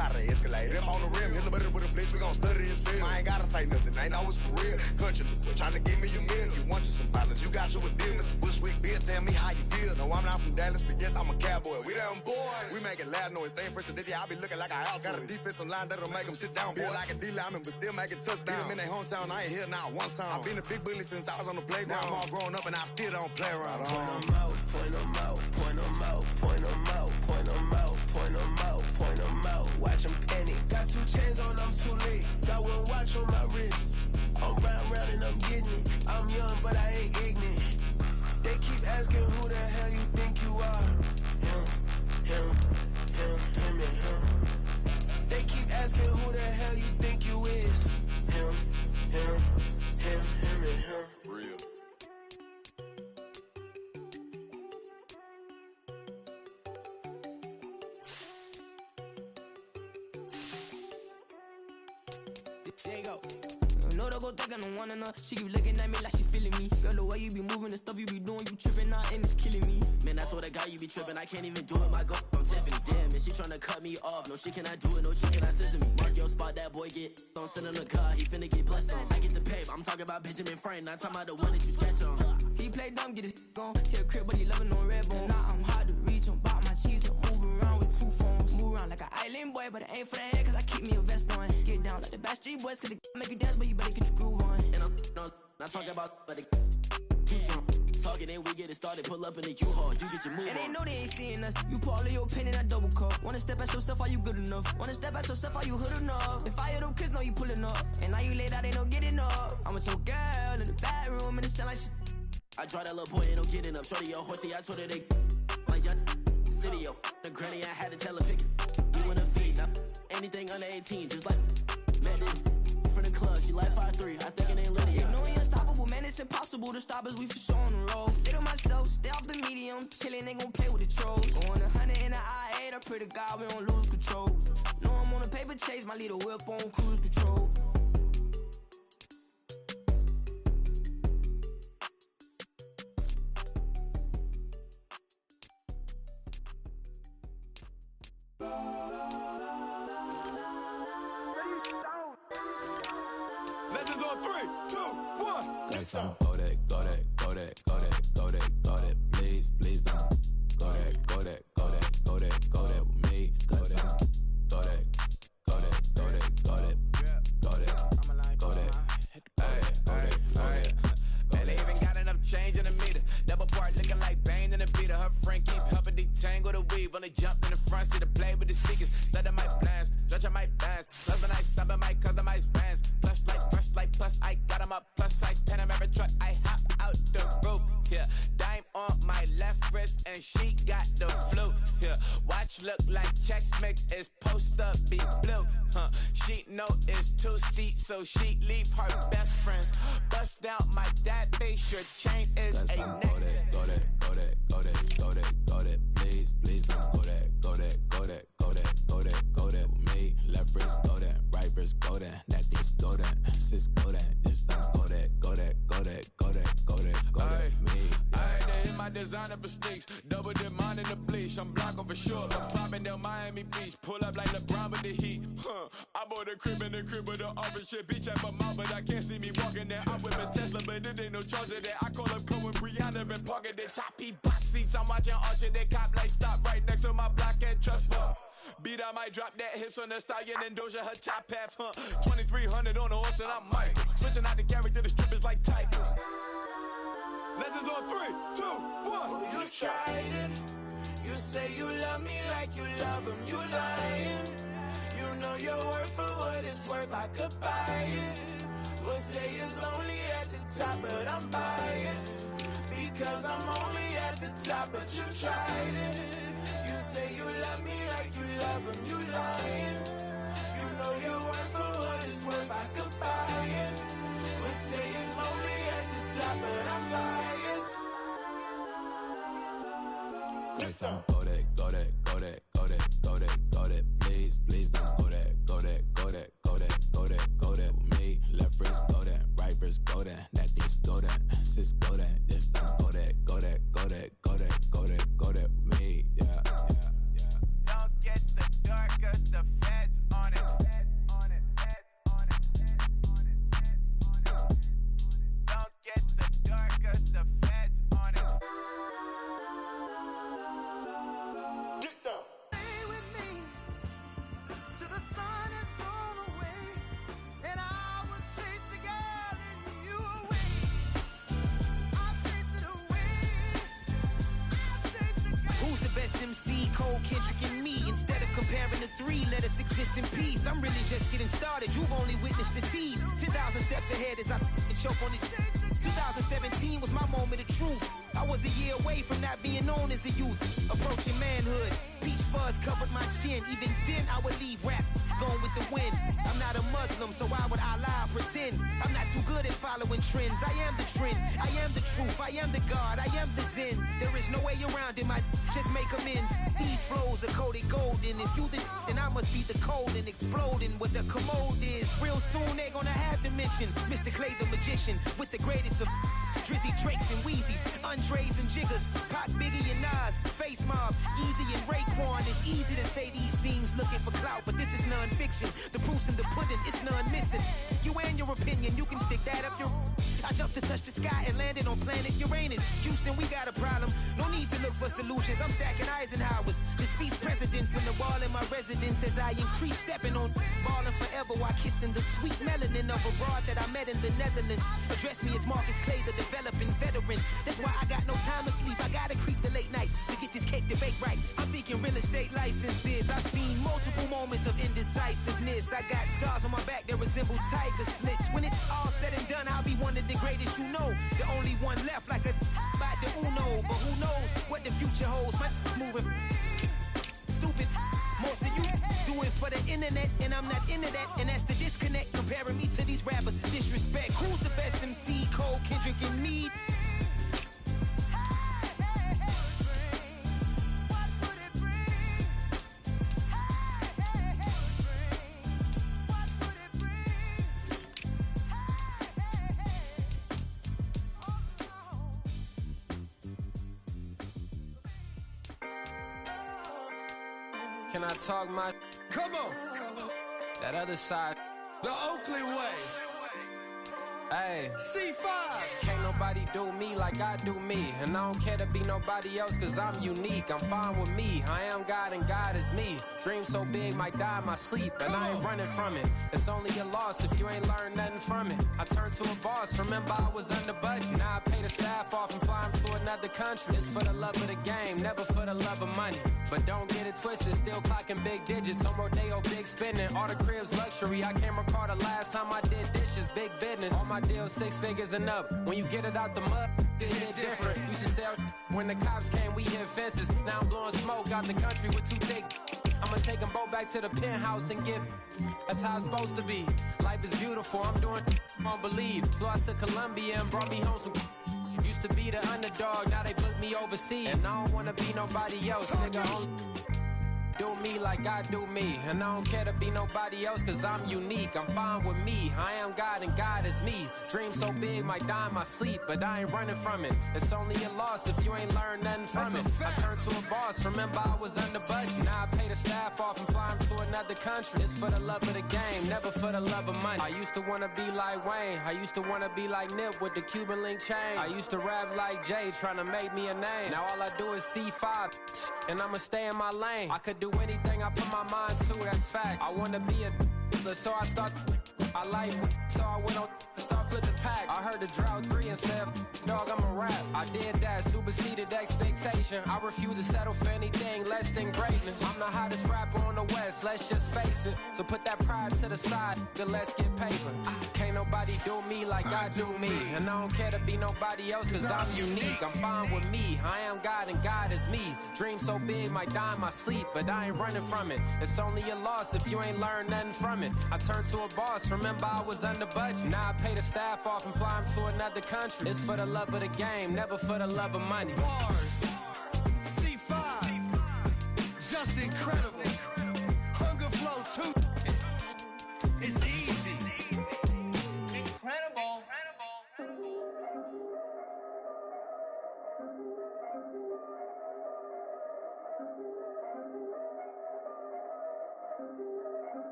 out of the Escalade. Them on the rim, hit the butter with a blitz, we gon' study his film. I ain't gotta say nothing, ain't always for real. Country, tryna give me a meal. You want you some balance, you got you a deal. Mr. Bushwick, Bill, tell me how you feel. No, I'm not from Dallas, but yes, I'm a cowboy. We them boys. We making loud noise, staying fresh today. I be looking like a house. Got a defensive line that'll make them sit down. Feel like a D-lineman, but still making touchdowns. In their hometown, I ain't here not one time. I've been a big bully since I was on the playground. I'm all grown up and I still don't play around. Point them out, point them out, point them out, point them out, point them out, point them out, point them out. Watch them penny. Got 2 chains on, I'm too late. Got 1 watch on my wrist. I'm round and I'm getting it. I'm young, but I ain't ignorant. They keep asking who the hell you think you are. Him, and him. They keep asking who the hell you think you is. Him, and him. Real. There you go. No, don't go think I don't wanna know. She keep looking at me like she feeling me. Girl, the way you be moving, the stuff you be doing, you tripping out and it's killing me. Man, I swear to God, you be tripping. I can't even do it. My girl from Tiffany. Damn, and she tryna cut me off. No, she cannot do it. No, she cannot scissor me. Mark your spot, that boy get on. Sit in the car, he finna get blessed on. I get the pay. I'm talking about Benjamin Franklin. Not talking about the one that you sketch on. He play dumb, get his gone. Hit a crib, but he loving on red bone. Now I'm hard to reach. I'm bout my cheese. I'm moving around with 2 phones. Move around like an island boy, but it ain't for the head, cause I keep me a vest on. Get down like the Backstreet Boys, cause they make you dance, but you better get your groove on. And I'm not talking about, but too strong. Talking and we get it started. Pull up in the U-Haul. You get your move and they on. know they ain't seeing us. You pull all of your pin in that double cup. Wanna step at yourself, are you good enough? Wanna step at yourself, are you hood enough? If I hear them kids, know you pulling up. And now you laid out, they don't getting up. I'm with your girl in the bedroom, and it sound like shit. I draw that little boy, ain't no getting up. Shorty, your horsey, I told her they my young city, yo. The granny, I had to tell her pick it. You in the feed, now anything under 18, just like met this from the club. She like 5'3", I think it ain't Lydia. You know we unstoppable, man, it's impossible to stop us. We for sure on the road. Stay to myself, stay off the medium. Chillin', ain't gon' play with the trolls. Going 100 in the I-8, I pray to God we don't lose control. Know I'm on a paper chase, my little whip on cruise control. Legends on 3, 2, 1. Let's go that, go that, go that, go that, go that, go that. Please, please don't. Go that, go that, go that, go that, go that with me. Go that, go that, go that, go that, go that, go that, go that. Man, they even got enough change in the meter. Double part looking like Bane in the beater. Her friend keep helping detangle the weave. When they jumped in the front seat to play with the speakers. Let them might blast, judge I might dance. Husband I stop and might customize vans. Plush like fresh like plus I got them up plus size Panamera truck. I hop out the roof. Yeah, dime on my left wrist and she got the flu. Yeah, watch look like Chex Mix is post up be blue. She know it's 2 seats, so she leave her best friends. Bust down my dad face, your chain is Let's a go neck. that, go that, go that, go that, go that, go that. Please, please don't. Go that, go that, go that, go that, go that, go that with me. Left wrist, go that, right wrist, go that, necklace, go that, sis, go that, it's done. Go that, go that, go that, go that, go that, go that with me. I had to hit my designer for sneaks. Double dip mine in the bleach. I'm blocking for sure. I'm popping down Miami Beach. Pull up like LeBron with the heat. I bought a crib in the crib with the office shit. Beach at my mouth, but I can't see me walking there. I'm with a Tesla, but it ain't no charge of that. I call up Cohen, Brianna, been parking the top box seats. I'm watching Archer, they cop like stop right next to my block at Trust Fund. Beat, I might drop that hips on the stallion and Doja her top half, 2300 on the horse and I'm Mike. Switching out the character, the strippers like Tigers. Legends on 3, 2, 1. Oh, you tried it. You say you love me like you love him. You lying. You know your worth for what it's worth. I could buy it. We'll say it's lonely at the top, but I'm biased. Because I'm only at the top, but you tried it. You say you love me like you love him. You lying. You know your worth for what it's worth. I could buy it. We'll say it's lonely at the top, but I'm biased. Let's go that, go that, go that, go that, go that, go that. Please, please don't. Go that, go that, go that, go that, go that, go that with me. Left wrist, go that, right wrist, go that, necklace, go that, sis, go that, it's done. Go that, go that, go that, go that, go that, go that with me. Yeah, yeah, yeah. Don't get the dark 'cause the feds sharing the 3, let us exist in peace. I'm really just getting started, you've only witnessed the tease. 10,000 steps ahead as I choke on it. 2017 was my moment of truth. I was a year away from not being known as a youth. Approaching manhood, peach fuzz covered my chin. Even then I would leave rap, going with the wind. I'm not a Muslim, so why would I lie or pretend? I'm not too good at following trends. I am the trend, I am the truth, I am the God, I am the Zen. There is no way around it, my just make amends. These flows are coated golden. If you the then I must be the cold and exploding what the commode is. Real soon they gonna have to mention Mr. Clay the magician with the greatest of Drizzy, Drakes, and Wheezies, Andres and Jiggers, Pac, Biggie, and Nas, Face Mob, Easy and Raekwon. It's easy to say these things looking for clout, but this is non-fiction. The proof's in the pudding, it's none missing. You and your opinion, you can stick that up your... I jumped to touch the sky and landed on planet Uranus. Houston, we got a problem. No need to look for solutions. I'm stacking Eisenhowers. Deceased presidents in the wall in my residence as I increase stepping on ballin' forever while kissing the sweet melanin of a broad that I met in the Netherlands. Address me as Marcus Clay, the developing veteran. That's why I got no time to sleep. I gotta creep the late night to get this cake to bake right. I'm thinking real estate licenses. I've seen multiple moments of indecisiveness. I got scars on my back that resemble tiger slits. When it's all said and done, I'll be one of the greatest you know. The only one left like a by the Uno. But who knows what the future holds. My moving stupid. Most of you do it for the internet, and I'm not into that. And that's the disconnect. Comparing me to these rappers is disrespect. Who's the best MC? Cole, Kendrick, and me? Can I talk my... Come on. That other side. The Oakley way. Hey. C5. Can't nobody do me like I do me. And I don't care to be nobody else cause I'm unique. I'm fine with me. I am God and God is me. Dream so big might die in my sleep. And I ain't running from it. It's only a loss if you ain't learned nothing from it. I turned to a boss. Remember I was under budget. Now I pay the staff off and fly them to another country. It's for the love of the game, never for the love of money. But don't get it twisted, still clocking big digits. On Rodeo, big spending. All the cribs luxury. I can't recall the last time I did dishes, big business. All my deals 6 figures and up. When you get it out the mud, it hit different. Used to sell when the cops came, we hit fences. Now I'm blowing smoke out the country with 2 thick. I'ma take them both back to the penthouse and get. That's how it's supposed to be. Life is beautiful, I'm doing won't believe. Flew out to Colombia and brought me home some. Used to be the underdog, now they book me overseas. And I don't wanna be nobody else, nigga. Do me like I do me. And I don't care to be nobody else cause I'm unique. I'm fine with me. I am God and God is me. Dream so big might die in my sleep, but I ain't running from it. It's only a loss if you ain't learned nothing from it. I turned to a boss, remember I was under budget. Now I pay the staff off and fly them to another country. It's for the love of the game, never for the love of money. I used to wanna be like Wayne. I used to wanna be like Nip with the Cuban link chain. I used to rap like Jay, trying to make me a name. Now all I do is C5, and I'ma stay in my lane. I could do anything I put my mind to, that's facts. I wanna be a so I start. I like so I went on start flipping packs. I heard the drought 3 and said, dog, I'm a rap. I did that, superseded expectation. I refuse to settle for anything less than greatness. I'm the hottest rapper on the West, let's just face it. So put that pride to the side, then let's get paper. Can't nobody do me like I do me. And I don't care to be nobody else cause I'm unique. I'm fine with me, I am God and God is me. Dream so big might die in my sleep, but I ain't running from it. It's only a loss if you ain't learned nothing from it. I turned to a boss, remember I was under budget. Now I pay the staff off and fly them to another country. It's for the love of the game, never for the love of money. Bars. C5. Just incredible. Hunger Flow 2. It's easy. Incredible.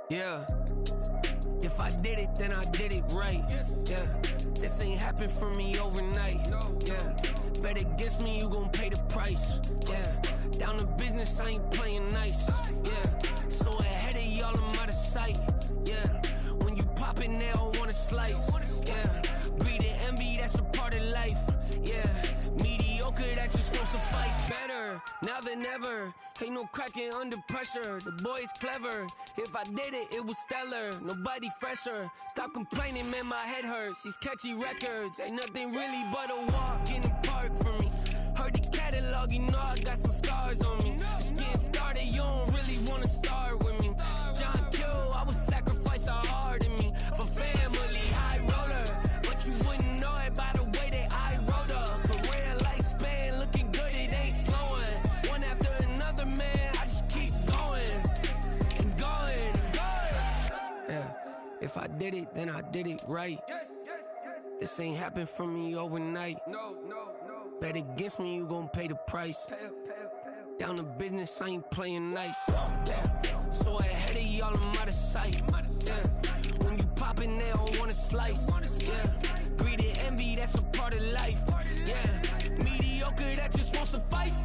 Yeah. If I did it, then I did it right. Yeah. This ain't happened for me overnight. Yeah. Bet against me, you gon' pay the price. Yeah. Down to business, I ain't playing nice. Yeah. So ahead of y'all, I'm out of sight. Yeah. When you pop it, they all wanna slice. Yeah. Greed and envy, that's a part of life. Yeah. Mediocre, that just won't suffice. Better now than ever. Ain't no cracking under pressure. The boy's clever. If I did it, it was stellar. Nobody fresher. Stop complaining, man, my head hurts. These catchy records ain't nothing really but a walk in the park for me. Heard the catalog, you know I got some scars on me. Just getting started, you don't really wanna start with me. It's John Kill, I would sacrifice a heart in me for family, high roller. But you wouldn't know it by the way that I wrote her. Career lifespan looking good, it ain't slowing. One after another, man, I just keep going and going and going. Yeah, if I did it, then I did it right. This ain't happened for me overnight. No. Bet against me, you gon' pay the price. Down to business, I ain't playing nice. So ahead of y'all, I'm out of sight. When you poppin', they don't wanna slice. Greed and envy, that's a part of life. Mediocre, that just won't suffice.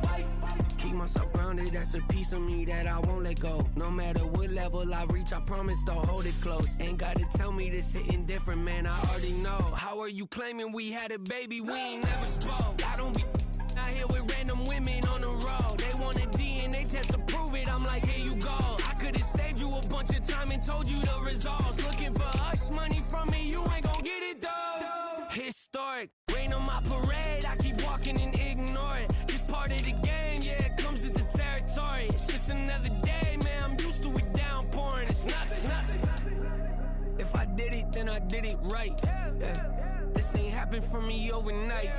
Keep myself grounded, that's a piece of me that I won't let go. No matter what level I reach, I promise to hold it close. Ain't gotta tell me this hitting different, man, I already know. How are you claiming we had a baby, we ain't never spoke? I don't be out here with random women on the road. They want a DNA test to prove it, I'm like, here you go. I could've saved you a bunch of time and told you the results. Looking for hush money from me, you ain't gon' get it though. Historic, rain on my parade, I keep walking and ignore it. Just part of the game, yeah, it comes with the territory. It's just another day, man, I'm used to it downpouring. It's nothing. If I did it, then I did it right. This ain't happened for me overnight.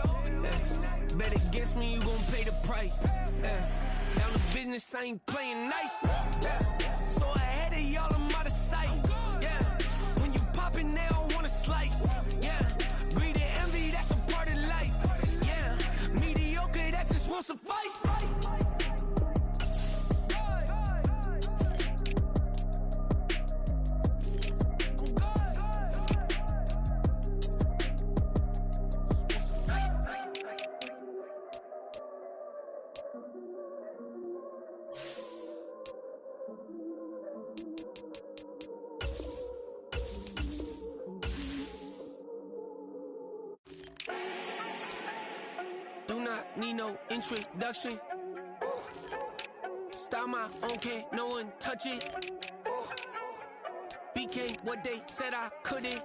Bet against me, you gon' pay the price. Down to business, I ain't playing nice. So ahead of y'all, I'm out of sight. When you poppin', they don't wanna slice. Greed and envy, that's a part of life. Mediocre, that just won't suffice. Do not need no introduction. Style my own, can't no one touch it. Became what they said I couldn't.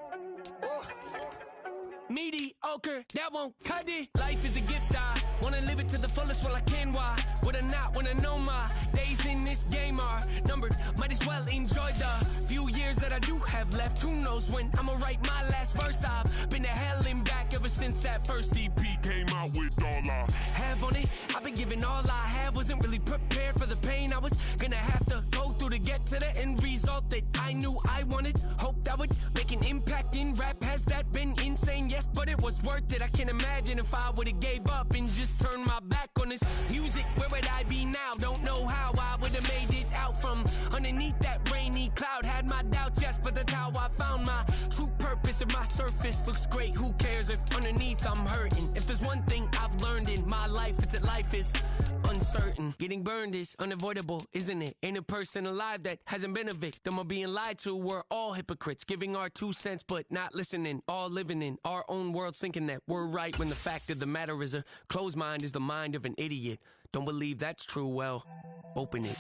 Mediocre, that won't cut it. Life is a gift, I wanna live it to the fullest while I can. Why would I not wanna know my days in this game are numbered? Might as well enjoy the few years that I do have left. Who knows when I'ma write my last verse? I've been to hell and back ever since that first EP came out with all I have on it. I've been giving all I have, wasn't really prepared for the pain I was gonna have to go through to get to the end result that I knew I wanted. Hope that would make an impact in rap. Has that been insane? Yes, but it was worth it. I can't imagine if I would've gave up and just turned my back on this music. Where would I be now? Don't know how I would've made it out from underneath that rainy cloud. Had my doubts, yes, but that's how I found my true purpose. If my surface looks great, who cares if underneath I'm hurting? If there's one thing I've learned in my life, it's that life is uncertain. Getting burned is unavoidable, isn't it? Ain't a person alive that hasn't been a victim of being lied to. We're all hypocrites, giving our 2 cents but not listening. All living in our own world, thinking that we're right when the fact of the matter is a closed mind is the mind of an idiot. Don't believe that's true? Well, open it.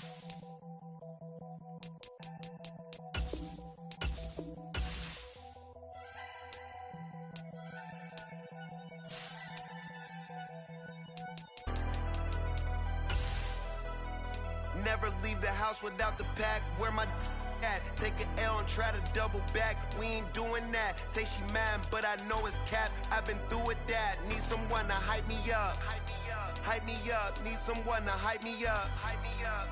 Never leave the house without the pack. Where my at? Take an L and try to double back. We ain't doing that. Say she mad, but I know it's cap. I've been through with that. Need someone to hype me up. Hype me up. Need someone to hype me up.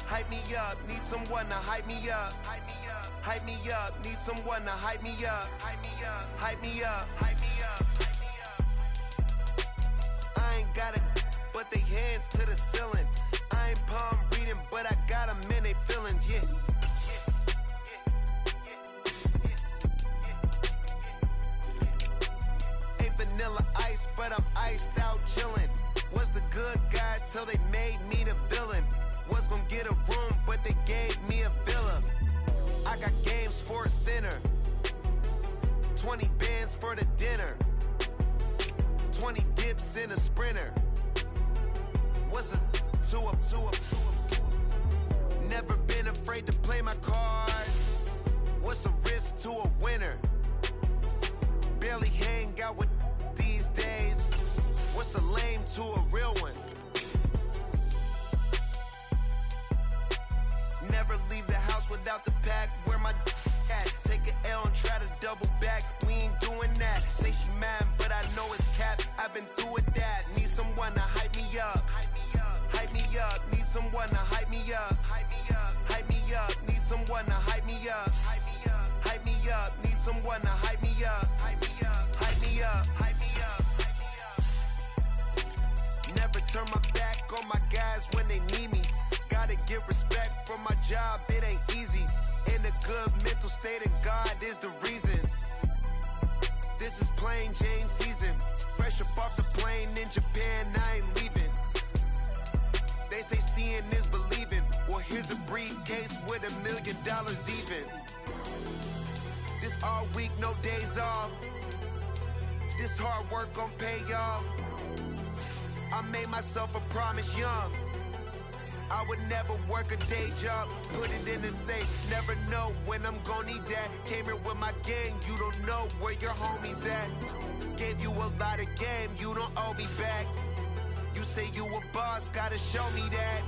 Hype me up. Need someone to hype me up. Hype me up. Need someone to hype me up. Hype me up. Hype me up. Hype me up. I ain't got it, but they hands to the ceiling. I ain't palm reading, but I got them in they feelings, yeah. Ain't vanilla ice, but I'm iced out chillin'. Was the good guy till they made me the villain. Was gonna get a room, but they gave me a villa. I got Game Sports Center. 20 bands for the dinner. 20 dips in a Sprinter. What's a 2 up, 2 up, 2 up? Never been afraid to play my cards. What's a risk to a winner? Barely hang out with these days. What's a lame to a real one? Never leave the house without the pack. Where my at? Take an L and try to double back. We ain't doing that. Say she mad, but I know it's cap. I've been through with that. Need someone to hype me up. Hype me up. Need someone to hype me up. Hype me up. Need someone to hype me up. Hype me up. Need someone to hype me up. Hype me up. Hype me up. Never turn my back on my guys when they need me. Gotta give respect for my job, it ain't easy. In a good mental state and God is the reason. This is plain Jane season. Fresh up off the plane in Japan, I ain't leaving. They say seeing is believing. Well, here's a briefcase with $1 million even. This all week, no days off. This hard work gon' pay off. I made myself a promise young. I would never work a day job, put it in the safe. Never know when I'm gon' need that. Came here with my gang, you don't know where your homies at. Gave you a lot of game, you don't owe me back. You say you a boss, gotta show me that.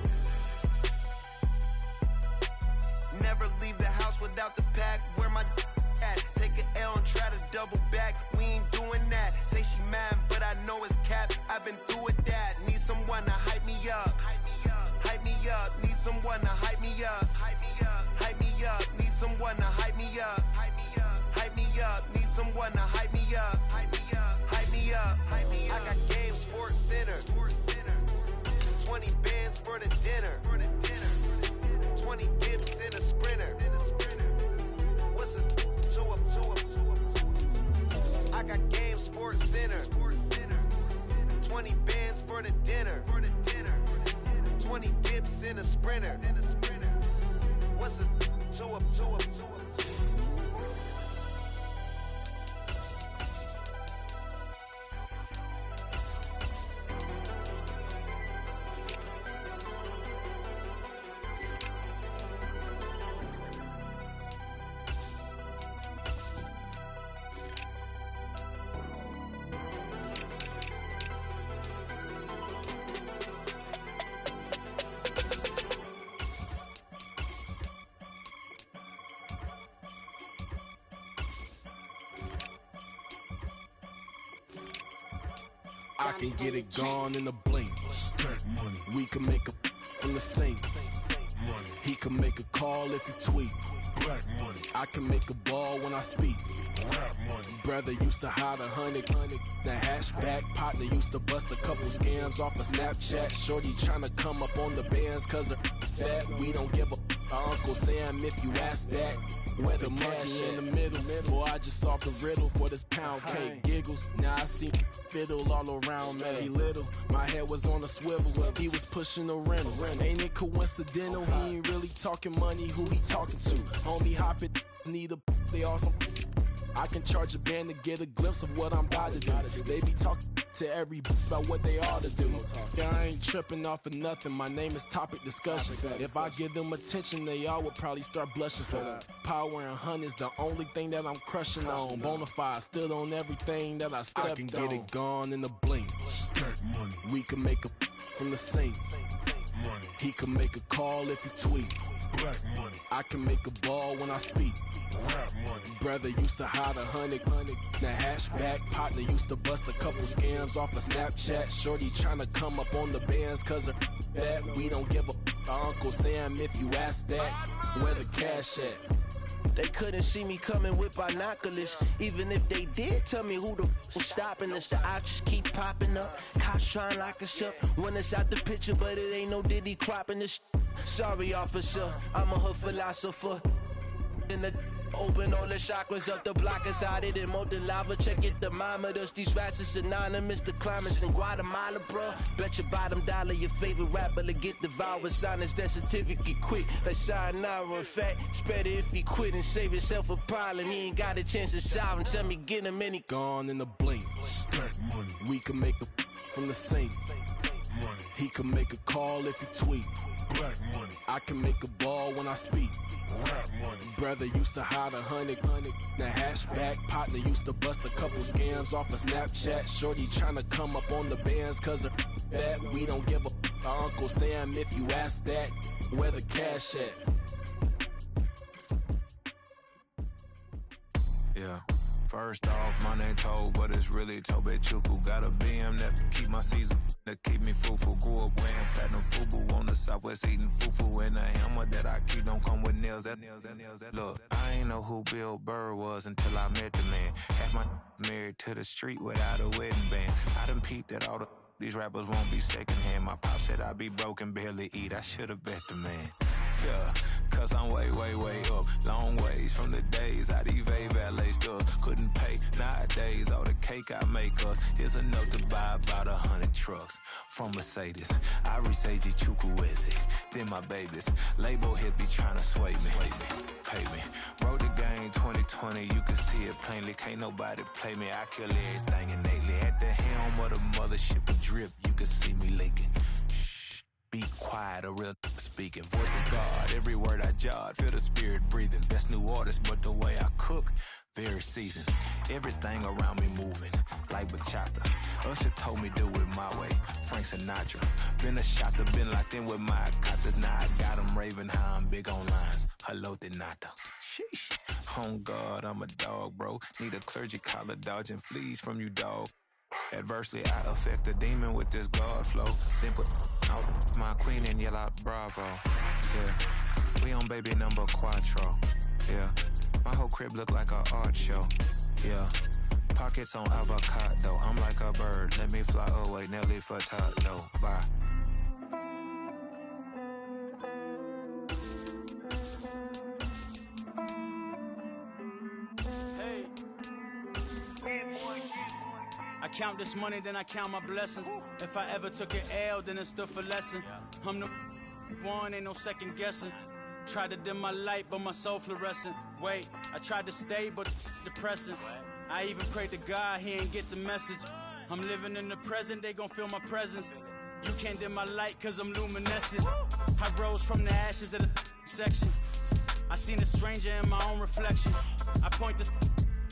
Never leave the house without the pack. Where my at? Take an L and try to double back. We ain't doing that. Say she mad, but I know it's cap. I've been through with that. Need someone to hype me up. Hype me up. Need someone to hype me up. Hype me up. Need someone to hype me up. Hype me up. Need someone to hype me up. Hype me up. I got game sports center. 20 bands for the dinner. 20 dips in a sprinter. What's a 2 up? I got game sports center. 20 bands for the dinner. 20 dips in a sprinter. What's a 2 up? I can get it gone in a blink. Stack money. We can make a from the sink. Money. He can make a call if he tweet. Black money. I can make a ball when I speak. Rap money. Brother used to hide 100. The hashback partner used to bust a couple scams off of Snapchat. Shorty tryna come up on the bands cause of that. We don't give a Uncle Sam if you ask that. Where the money in the middle. Boy, I just solved the riddle for this pound cake. Giggles, now I see fiddle all around me. He little, my head was on a swivel. He was pushing a rental. Ain't it coincidental? He ain't really talking money. Who he talking to? Homie, hop it, need a they awesome. I can charge a band to get a glimpse of what I'm about to do. They be talking to every about what they ought to do. Yeah, I ain't tripping off of nothing. My name is Topic Discussion. If I give them attention, they all would probably start blushing. So power and hunt is the only thing that I'm crushing on. Bonafide, stood on everything that I stepped on. I can get it gone in a blink. Stack money. We can make a from the sink. Money. He can make a call if he tweet. Black money. I can make a ball when I speak. Rap money. Brother used to hide 100. The hashback partner used to bust a couple scams off of Snapchat. Shorty tryna come up on the bands cause of that. We don't give a Uncle Sam if you ask that. Where the cash at? They couldn't see me coming with binoculars. Even if they did, tell me who the was stopping us. The options keep popping up. Cops trying to lock us up. When it's out the picture, but it ain't no Diddy cropping this. Sorry, officer, I'm a hood philosopher. In the open all the chakras up the block inside it and molten lava. Check your thermometers. These rats is synonymous to climates in Guatemala, bro. Bet your bottom dollar your favorite rapper to get devoured. Sign his death certificate quick. Like sayonara. In fact, it's better if he quit and save himself a problem. He ain't got a chance to solve and tell me get him any. Gone in a blink. Stack money. We can make a from the sink. money. He can make a call if he tweet. Black money. I can make a ball when I speak. Rap money. Brother used to hide 100. The hatchback partner used to bust a couple scams off of Snapchat. Shorty tryna come up on the bands cause of that. We don't give a Uncle Sam if you ask that. Where the cash at? Yeah. First off, my name Tobe, but it's really Tobe Chuku. Got a BM that keep my season, that keep me fufu. Grew up wearing platinum fubu on the southwest eating fufu. And a hammer that I keep don't come with nails. Look, I ain't know who Bill Burr was until I met the man. Half my married to the street without a wedding band. I done peeped that all these rappers won't be secondhand. My pop said I'd be broke and barely eat. I should've bet the man. Yeah, cause I'm way, way, way up. Long ways from the days I eBay valet stores. Couldn't pay nowadays. All the cake I make us is enough to buy about 100 trucks from Mercedes. I resage Chukwueze, then my babies. Label hit be trying to sway me. Pay me. Wrote the game 2020, you can see it plainly. Can't nobody play me. I kill everything innately. At the helm of the mothership of drip, you can see me leaking. Be quiet, a real speaking. Voice of God, every word I jot. Feel the spirit breathing. Best new artist, but the way I cook, very seasoned. Everything around me moving, like bachata. Usher told me do it my way. Frank Sinatra. Been a shotter, been locked in with my cotters. Now I got them raving how I'm big on lines. Hello, Denata. Sheesh. On God, I'm a dog, bro. Need a clergy collar, dodging fleas from you, dog. Adversely, I affect a demon with this God flow. Then put out my queen and yell out bravo. Yeah, we on baby number quattro. Yeah, my whole crib look like a art show. Yeah, pockets on avocado. I'm like a bird. Let me fly away, Nelly Furtado. Bye. I count this money, then I count my blessings. If I ever took an L, then it stood for lesson. I'm the one, ain't no second guessing. Tried to dim my light, but my soul fluorescent. Wait, I tried to stay, but depressing. I even prayed to God, he ain't get the message. I'm living in the present, they gon' feel my presence. You can't dim my light, cause I'm luminescent. I rose from the ashes of the section. I seen a stranger in my own reflection. I point the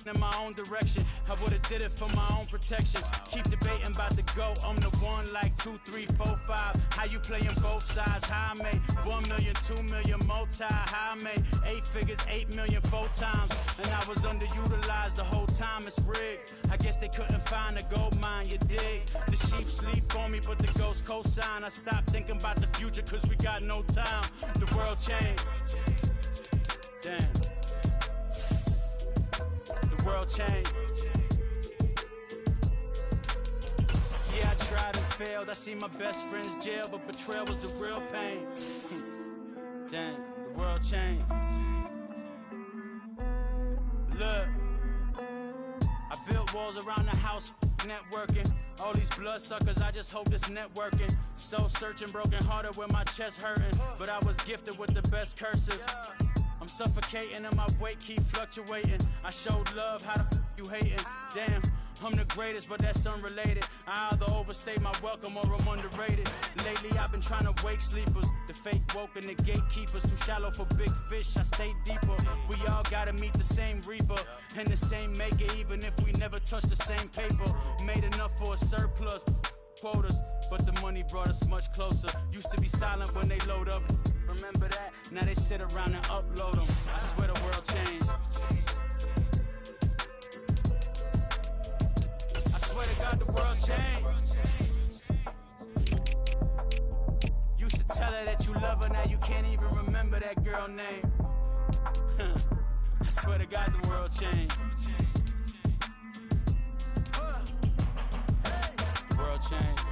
in my own direction. I would've did it for my own protection. Keep debating about the go. I'm the one like 2, 3, 4, 5. How you playing both sides? How I made 1 million, 2 million multi. How I made 8 figures, 8 million 4 times. And I was underutilized the whole time. It's rigged. I guess they couldn't find a gold mine. You dig? The sheep sleep on me, but the ghost cosign. I stopped thinking about the future cause we got no time. The world changed. Damn. The world changed. Yeah, I tried and failed. I see my best friends jail, but betrayal was the real pain. Damn, the world changed. Look, I built walls around the house, networking. All these bloodsuckers, I just hope this networking. Soul searching, broken hearted with my chest hurting. But I was gifted with the best curses. I'm suffocating and my weight keep fluctuating. I showed love, how the you hating? Damn, I'm the greatest, but that's unrelated. I either overstay my welcome or I'm underrated. Lately I've been trying to wake sleepers. The fake woke and the gatekeepers. Too shallow for big fish, I stay deeper. We all gotta meet the same reaper and the same maker, even if we never touch the same paper. Made enough for a surplus quotas, but the money brought us much closer. Used to be silent when they load up. Remember that? Now they sit around and upload them. I swear the world changed. I swear to God the world changed. Used to tell her that you love her, now you can't even remember that girl name. I swear to God the world changed. The world changed.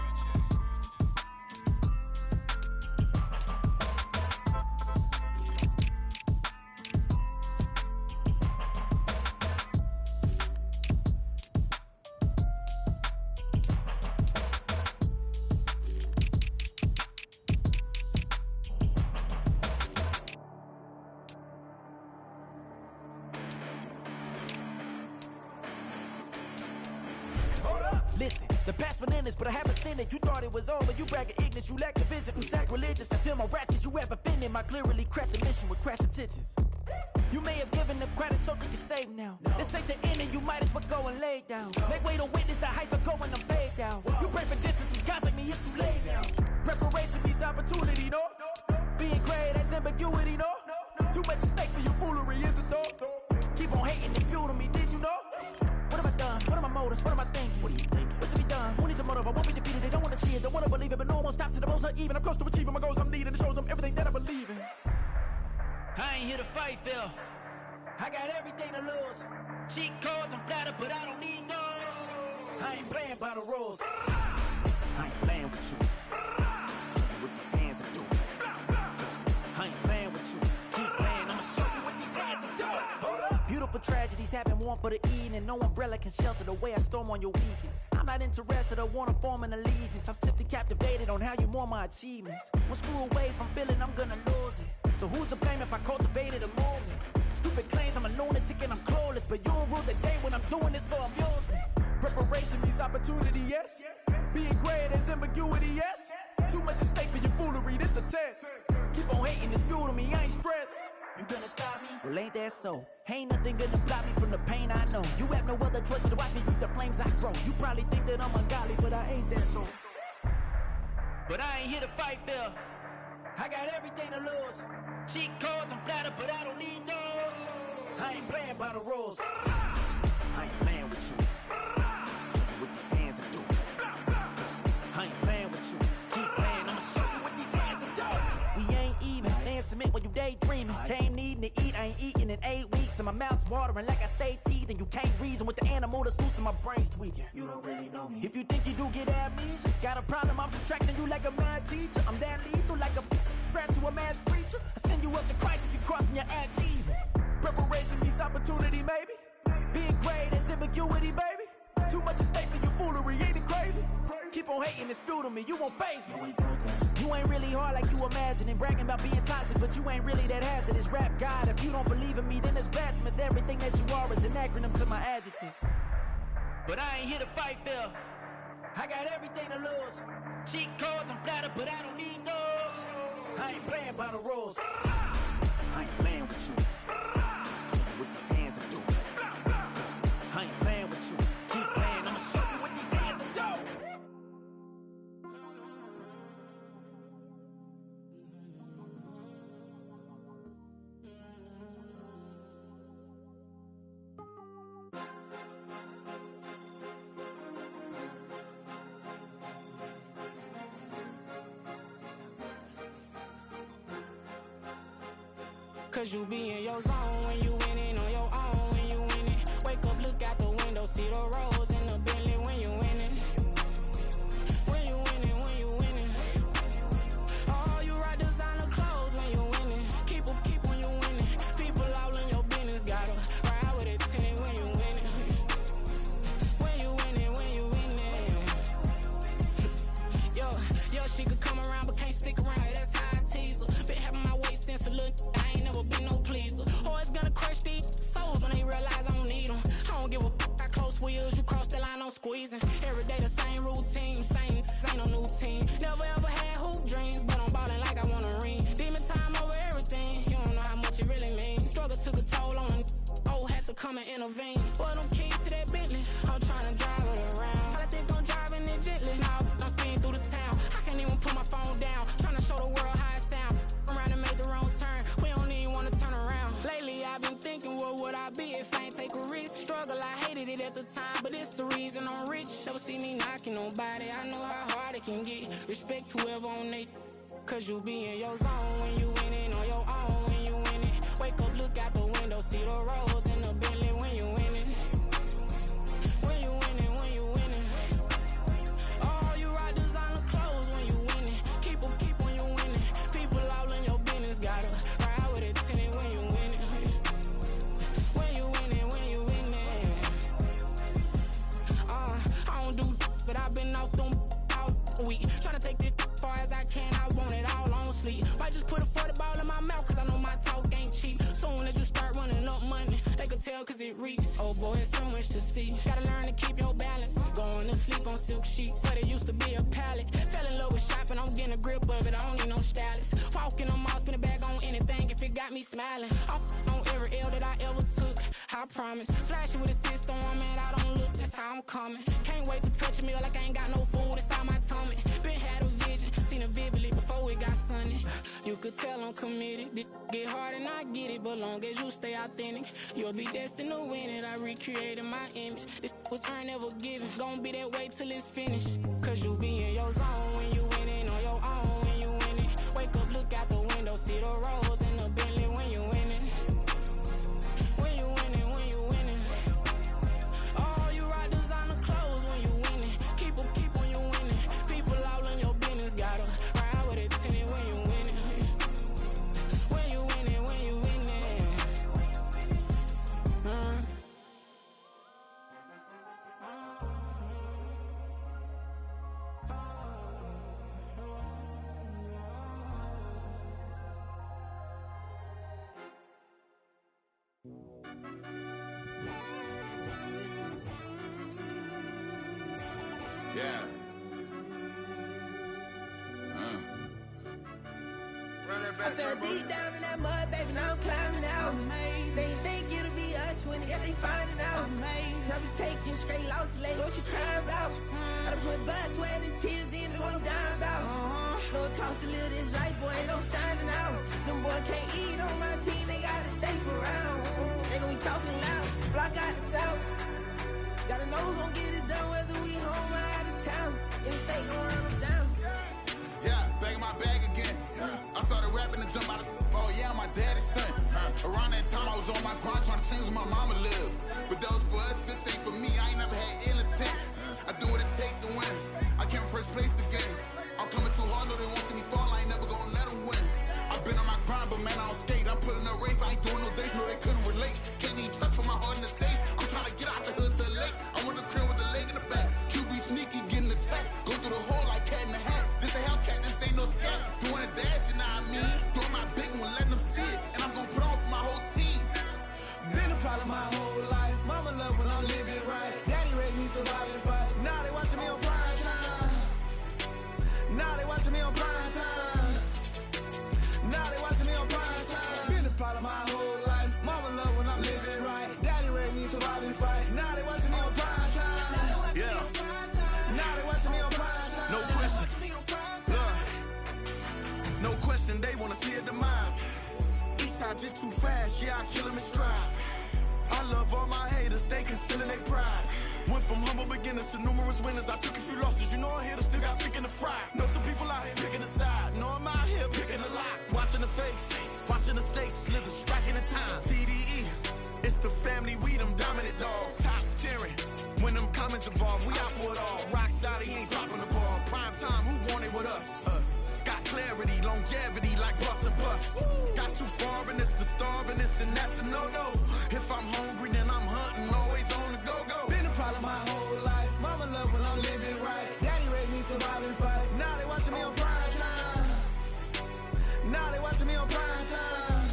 Listen, The past bananas, but I haven't seen it. You thought it was over, you bragging ignorance, you lack the vision. I'm sacrilegious, I feel my ratchets, you have offended my clearly crafted mission with crass intentions. You may have given them credit so they can save now. This ain't the ending, you might as well go and lay down. Make way to witness the heights are going, I'm fade down. You pray for distance with guys like me, it's too late now. Preparation means opportunity, no? Being great, that's ambiguity, no? Too much at stake for your foolery, is it though? Keep on hating, it's fuel to me, did you know? What have I done? What are my motives? What am I thinking? What are you thinking? What's to be done? Who needs a motive? I won't be defeated, they don't want to see it, don't want to believe it, but no one won't stop to the most even. I'm close to achieving my goals, I'm needing to show them everything that I believe in. I ain't here to fight, Phil. I got everything to lose. Cheat codes, I'm flattered, but I don't need those. I ain't playing by the rules. I ain't playing with you. Show you what these hands are doing. I ain't playing with you. Keep playing, I'ma show you what these hands are doing. Hold up. Beautiful tragedies happen, one for the evening. No umbrella can shelter the way I storm on your weekends. I'm not interested or wanna form an allegiance. I'm simply captivated on how you mourn my achievements. One screw away from feeling I'm gonna lose it. So who's to blame if I cultivated a moment? Stupid claims I'm a lunatic and I'm clueless, but you'll rule the day when I'm doing this for amusement. Preparation means opportunity, yes. Being great is ambiguity, yes. Too much at stake for your foolery, this a test. Keep on hating, it's fuel to me, I ain't stressed. You gonna stop me? Well, ain't that so? Ain't nothing gonna block me from the pain I know. You have no other choice but to watch me reap the flames I grow. You probably think that I'm ungodly, but I ain't that though. But I ain't here to fight, Phil. I got everything to lose. Cheat codes, I'm flattered, but I don't need those. I ain't playing by the rules. I ain't playing with you. Show you what these hands are doing. I ain't playing with you. Keep playing, I'ma show you what these hands are doing. We ain't even. Man, submit when you daydreaming. Came needing to eat, I ain't eating in 8 weeks. And my mouth's watering like I stay teeth. And you can't reason with the animal that's loose and my brain's tweaking. You don't really know me. If you think you do get amnesia, got a problem, I'm subtracting you like a mad teacher. I'm that lethal like a threat to a mass preacher. I send you up to Christ if you crossing your act evil. Preparation means opportunity, maybe. Being great is ambiguity, baby. Too much at stake for your foolery, ain't it crazy? Keep on hating, it's fuel to me, you won't faze me. You ain't really hard like you imagining. Bragging about being toxic, but you ain't really that hazardous. Rap God, if you don't believe in me, then it's blasphemous. Everything that you are is an acronym to my adjectives. But I ain't here to fight, Phil. I got everything to lose. Cheat codes, I'm flattered, but I don't need those. I ain't playing by the rules. I ain't playing with you. Show you what these hands are doing. I ain't playing with you. Keep playing, I'ma show you what these hands are doing. Cause you be in your zone when you winning on your own when you winning. Wake up, look out the window, see the rose in the Bentley when you winning. When you winning, when you winning. Oh, you right designer clothes when you winning. Keep when you winning. People all in your business, gotta ride with it tinted when you winning. When you winning, when you winning. Yo, she could come around but can't stick around, that's how I tease her. Been having my waist since a little, I ain't never been no pleaser. Always gonna crush these souls when they realize I don't need them. I don't give a how close we is, you cross the line, I'm squeezing. Every day the same routine, same, ain't no new team. Never ever had hoop dreams, but I'm ballin' like I want a ring. Demon time over everything, you don't know how much it really means. Struggle took a toll on them, oh, had to come and intervene. Boy, them keys to that Bentley, I'm tryna drive it around. I think I'm driving it gently, now I'm speeding through the town. I can't even put my phone down, tryna show the world how it sound. Around and made the wrong turn, we don't even wanna turn around. Lately I've been thinking, what would I be if I ain't take a risk? Struggle, I hated it at the time, but it's the reason I'm rich. Never see me knocking nobody, I know how hard it can get. Respect whoever on they, cause you be in your zone when you winning on your own when you winning. Wake up, look out the window, see the rose in the Bentley when you winning. When you winning, when you winning. Oh, you right designer clothes when you winning. Keep when you winning. People all in your business, gotta ride with it tinted when you winning. When you winning, when you winning. I don't do but I've been off them all week. Tryna take this far as I can, I want it all on sleep. Might just put a 40 ball in my mouth, cause I know my talk ain't cheap. Soon as you start running up money, they could tell cause it reeks. Oh boy, it's so much to see. Gotta learn to keep your balance. Going to sleep on silk sheets. But it used to be a pallet. Fell in love with shopping, I'm getting a grip of it. I don't need no stylist. Walking on mouth, spin a bag on anything if it got me smiling. I'm on every L that I ever took. I promise. Flashing with a system on, man, I don't look. That's how I'm coming. Can't wait to touch a meal like I ain't got no food inside my tummy. Been had a vision, seen it vividly before it got sunny. You could tell I'm committed. This get hard and I get it, but long as you stay authentic, you'll be destined to win it. I recreated my image. This was earned, never given. Gonna be that way till it's finished. Cause you be in your zone when you winning on your own when you winning. Wake up, look out the window, see the rose and the Bentley when you winning. When you winning, when you winning. Oh, you rock designer clothes when you winning. Keep when you winning. People all in your business, gotta ride with it tinted when you winning. When you winning, when you winning. Yeah. Run that I back, fell turbo. deep down in that mud, baby, now I'm climbing out. They think it'll be us when they finding out. I be taking straight losses lately, what you crying about? I done put blood, sweat, and tears in, that's what I'm dying about. Know it costs to live this life, boy, ain't no signing out. Them boy can't eat on my team, they gotta stay for round. They gon' be talking loud, block out the south. Gotta know who gon' get it done, whether we home or out of town. In the state gon' run them down. Yeah, back in my bag again. I started rapping to jump out of. Oh yeah, my daddy's son. Around that time I was on my grind trying to change where my mama lived. But that was for us, this ain't for me. I ain't never had ill intent. I do what it take to win. I came in first place again. I'm coming too hard, no they won't see me fall. I ain't never gonna let them win. I've been on my grind, but man I don't skate. I'm putting up race, I ain't doing no dates, no they couldn't relate. Can't even touch for my heart in the safe. I'm trying to get out the hood to the lake. I want the crib with the leg in the back. QB sneaky, getting attacked. Go through the hole like cat in the hat. This a Hellcat, this ain't no scat. Doing a dash, you know what I mean? Doing my big one, letting them see it. And I'm gonna put on for my whole team. Been a problem my whole life. Mama love when I'm living right. Daddy raised me survive and fight. Now they watching me on prime time. Now they watching me on prime time. Now they watching me on prime time. Been a problem my whole life. Mama love when I'm living right. Daddy raised me survive and fight. Now they watching me on prime time. Yeah. Now they watching me on prime time. No question. Look. No question, they wanna see a demise. Eastside just too fast, yeah, I kill them in stride. I love all my haters, they concealing their pride. Went from humble beginners to numerous winners. I took a few losses, you know I'm here to still got chicken to fry. Know some people out here picking a side, know I'm out here picking a lot. Watching the face, watching the stakes, slither, striking the time. TDE, it's the family, we them dominant dogs. Top tiering, when them comments involved, we out for it all. Rock side, he ain't dropping the ball. Prime time, who want it with us? Us. Got clarity, longevity like bus and bus. Got too far and it's the starving, this and that's a no-no. If I'm hungry, then I'm hunting, always on the go-go. Been a problem my whole life. Mama love when I'm living right. Daddy raised me survive and fight. Now they watching me on prime time. Now they watching me on prime time.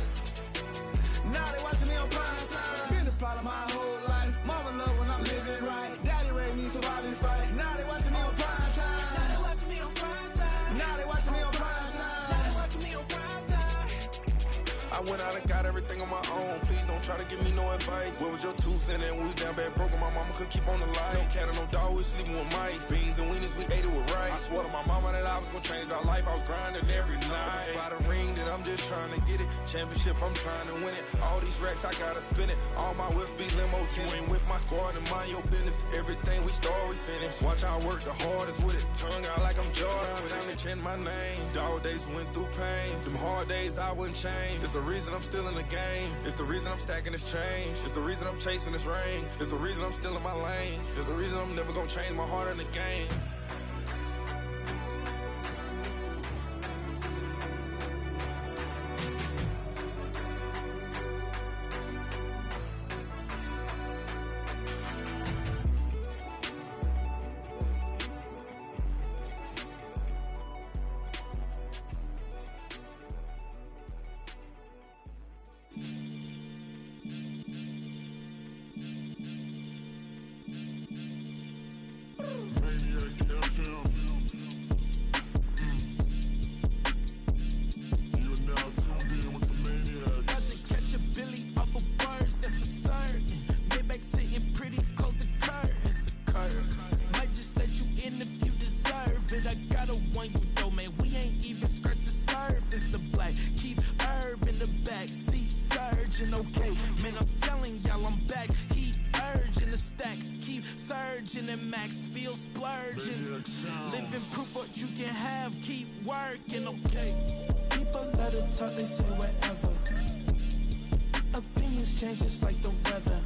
Now they watching me on prime time. Been a problem my whole life. Mama love when I'm living right. Daddy raised me survive and fight. Now they watching me on prime time. Now they watching me on prime time. Now they watching me on prime time. Now they watching me on prime time. I went out and got everything on my own. Please don't try to give me no advice. What was your 2 cents and we was down bad broke and my mama couldn't keep on the light. No cat and no dog, we sleeping with mice. Beans and weenies, we ate it with rice. I swore to my mama that I was gonna change our life. I was grinding every night. By the ring that I'm just trying to get it. Championship, I'm trying to win it. All these racks, I gotta spin it. All my whips be limo tinted. Ain't with my squad and mind your business. Everything we start, we finish. Watch I work the hardest with it. Tongue out like I'm Jordan. Without me chanting my name. Dog days went through pain. Them hard days I wouldn't change. It's the reason I'm still in the game. It's the reason I'm stacking this change. It's the reason I'm chasing this ring. It's the reason I'm still in my lane. It's the reason I'm never gonna change my heart in the game. I'm back. Heat urging the stacks, keep surging and max feel splurging. Living proof what you can have, keep working, okay. People let it talk, they say whatever. Opinions change just like the weather.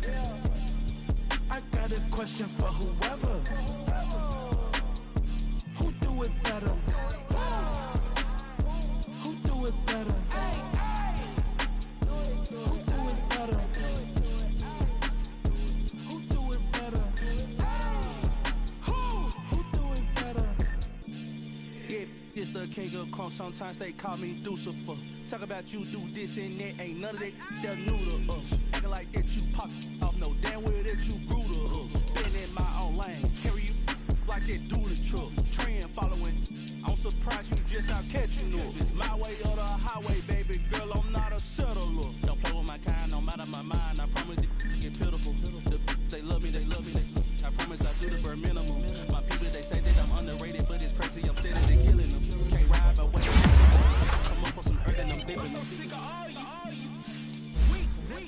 I got a question for whoever. Who do it better? Who do it better? Who do it better? Who do it better? Who do it better? Yeah, it's the king of crunk. Sometimes they call me Lucifer. Talk about you do this and that. Ain't none of that they're new to us. Acting like that you pop off. No damn well that you grew to us. Been in my own lane. Carry you like that do the truck. Trend following. I'm surprised you just not catching up. It's my way or the highway, baby girl. I'm not a settler. Don't play with my kind, no matter my mind. I promise it get pitiful. They love me, they love me. I promise I do the bare minimum. My people, they say that I'm underrated, but it's crazy. I'm steady, they killing them. Can't ride my way. Come up for some earth and I'm dipping. I'm so sick of all you. Weak, lame.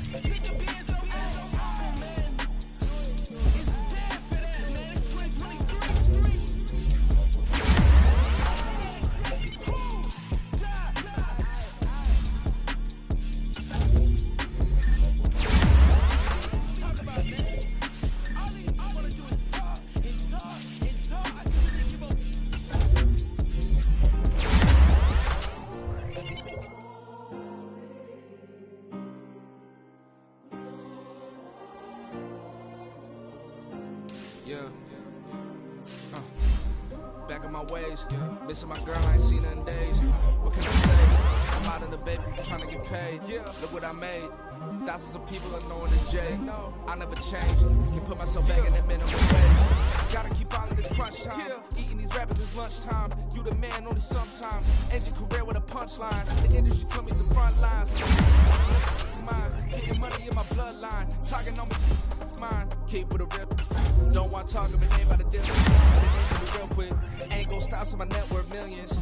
Sick of being so open, man. It's dead for that, man. It's 2023. Talk about that. All I wanna do is talk and talk and talk. I can't really give up. Yeah. Back in my ways. Missing my girl, I ain't seen her in days. What can I say? I'm out in the baby, trying to get paid. Look what I made. Thousands of people are knowing the J. I never change. Can put myself back in the minimum wage. Gotta keep all of this crunch time. Eating these rappers is lunchtime. You the man only sometimes. End your career with a punchline. The industry told me the front lines. Mine. Getting money in my bloodline. Talking on me. Mine. Keep with a real. Don't want to talk of a name by the difference. But it ain't real quick. Ain't gon' stop till my net worth millions.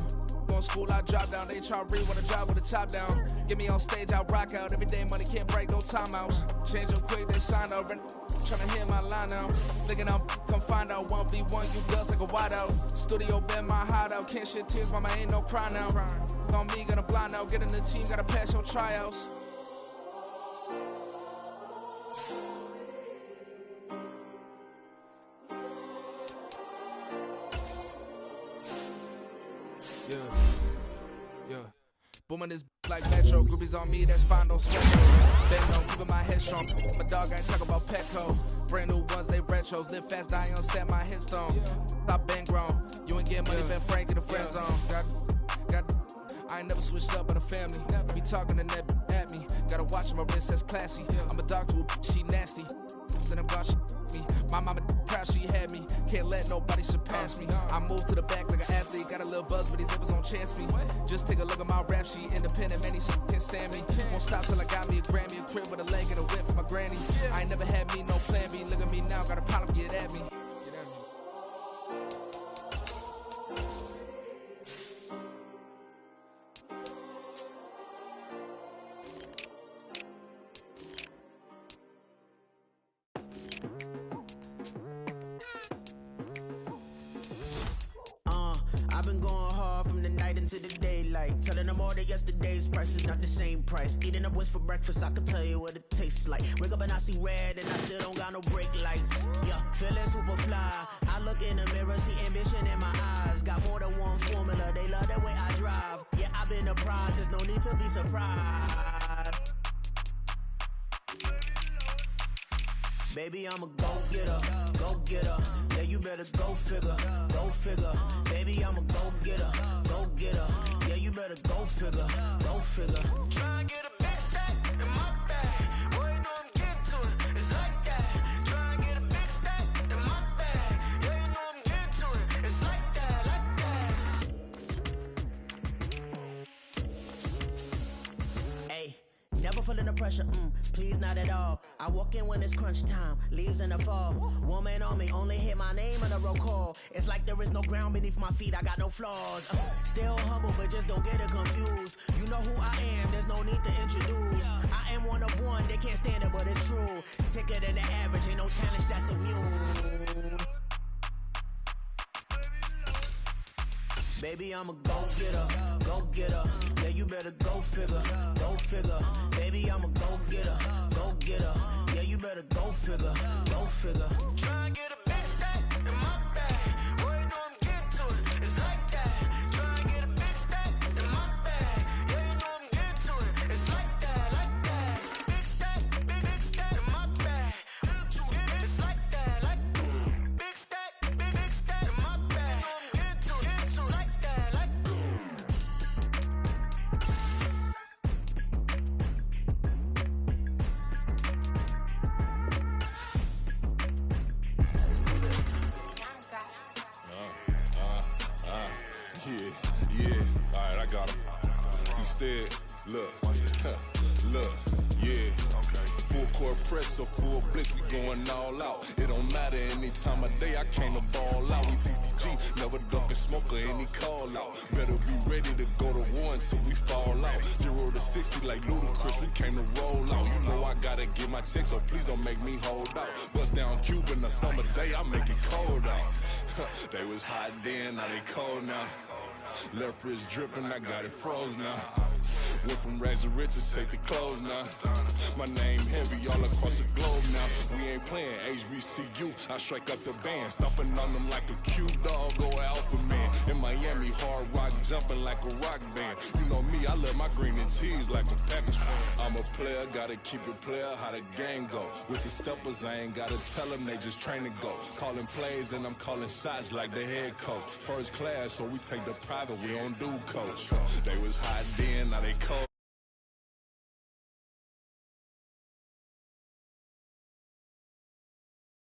Going school, I drop down. They try to read when I drop with the top down. Get me on stage, I rock out. Every day money can't break, no timeouts. Change up quick, they sign up. Tryna hear my line now. Thinking I'm come find out 1v1, you dust like a wideout. Studio been my hideout. Can't shed tears, mama ain't no cry now. On me, gonna blind out. Get in the team, gotta pass your tryouts. Yeah. Booming this like Metro. Groupies on me, that's fine, don't sweat those. Bang on, keeping my head strong. My dog ain't talking about Petco. Brand new ones, they retros. Live fast, die on set, my headstone. Stop been grown. You ain't getting money, been frank in the friend zone. I ain't never switched up on the family. Be talking to that at me. Gotta watch my wrist, that's classy. I'm a dog to a she nasty. Then I'm gone, she me. My mama proud she had me. Can't let nobody surpass me. I moved to the back like an athlete. Got a little buzz, but these zippers on chance me. Just take a look at my rap sheet. Independent, man, these can't stand me. Won't stop till I got me a Grammy, a crib with a leg and a whip for my granny. I ain't never had me no plan B. Look at me now, got a problem, get at me. I've been going hard from the night into the daylight. Telling them all that yesterday's price is not the same price. Eating up what's for breakfast, I can tell you what it tastes like. Wake up and I see red and I still don't got no brake lights. Yeah, feeling super fly. I look in the mirror, see ambition in my eyes. Got more than one formula, they love the way I drive. Yeah, I've been a prize, there's no need to be surprised. Baby, I'm a go-getter, go-getter. Yeah, you better go figure, go figure. Baby, I'm a go-getter, go-getter. Yeah, you better go figure, go figure. Try and get a big stack in my bag. Boy, you know I'm getting to it, it's like that. Try and get a big stack in my bag. Yeah, you know I'm getting to it, it's like that, like that. Hey, never feeling the pressure, please not at all. I walk in when it's crunch time, leaves in the fall. Woman on me, only hit my name on the roll call. It's like there is no ground beneath my feet, I got no flaws. Still humble, but just don't get it confused. Baby, I'm a go-getter, go-getter. Yeah, you better go figure, go figure. Baby, I'm a go-getter, go-getter. Yeah, you better go figure, go figure. Try and get a big stack in my bag. Boy, you know I'm getting to it. It's like that. Try and get a big stack in my bag. Yeah, you know I'm getting to it. It's like that, like that. Big stack in my bag. It's like that, like big stack in my bag. You know I'm getting to it, like that, like. Yeah, alright, I got him. T-Stead, look, look, yeah. Full court press, so full blitz, we going all out. It don't matter any time of day, I came to ball out. We TCG, never ducking smoke or any call out. Better be ready to go to war until we fall out. 0 to 60 like Ludacris, we came to roll out. You know I gotta get my check, so please don't make me hold out. Bust down Cuban a summer day, I make it cold out. They was hot then, now they cold now. Left wrist dripping, I got it froze now. Went from rags to riches, take the clothes now. My name heavy all across the globe now. We ain't playing HBCU, I strike up the band. Stomping on them like a cute dog or alpha man. In Miami, hard rock jumping like a rock band. You know me, I love my green and cheese like a Packers fan. I'm a player, gotta keep it player, how the game go. With the steppers, I ain't gotta tell them, they just train to go. Calling plays and I'm calling shots like the head coach. First class, so we take the private, we don't do coach. They was hot then, now they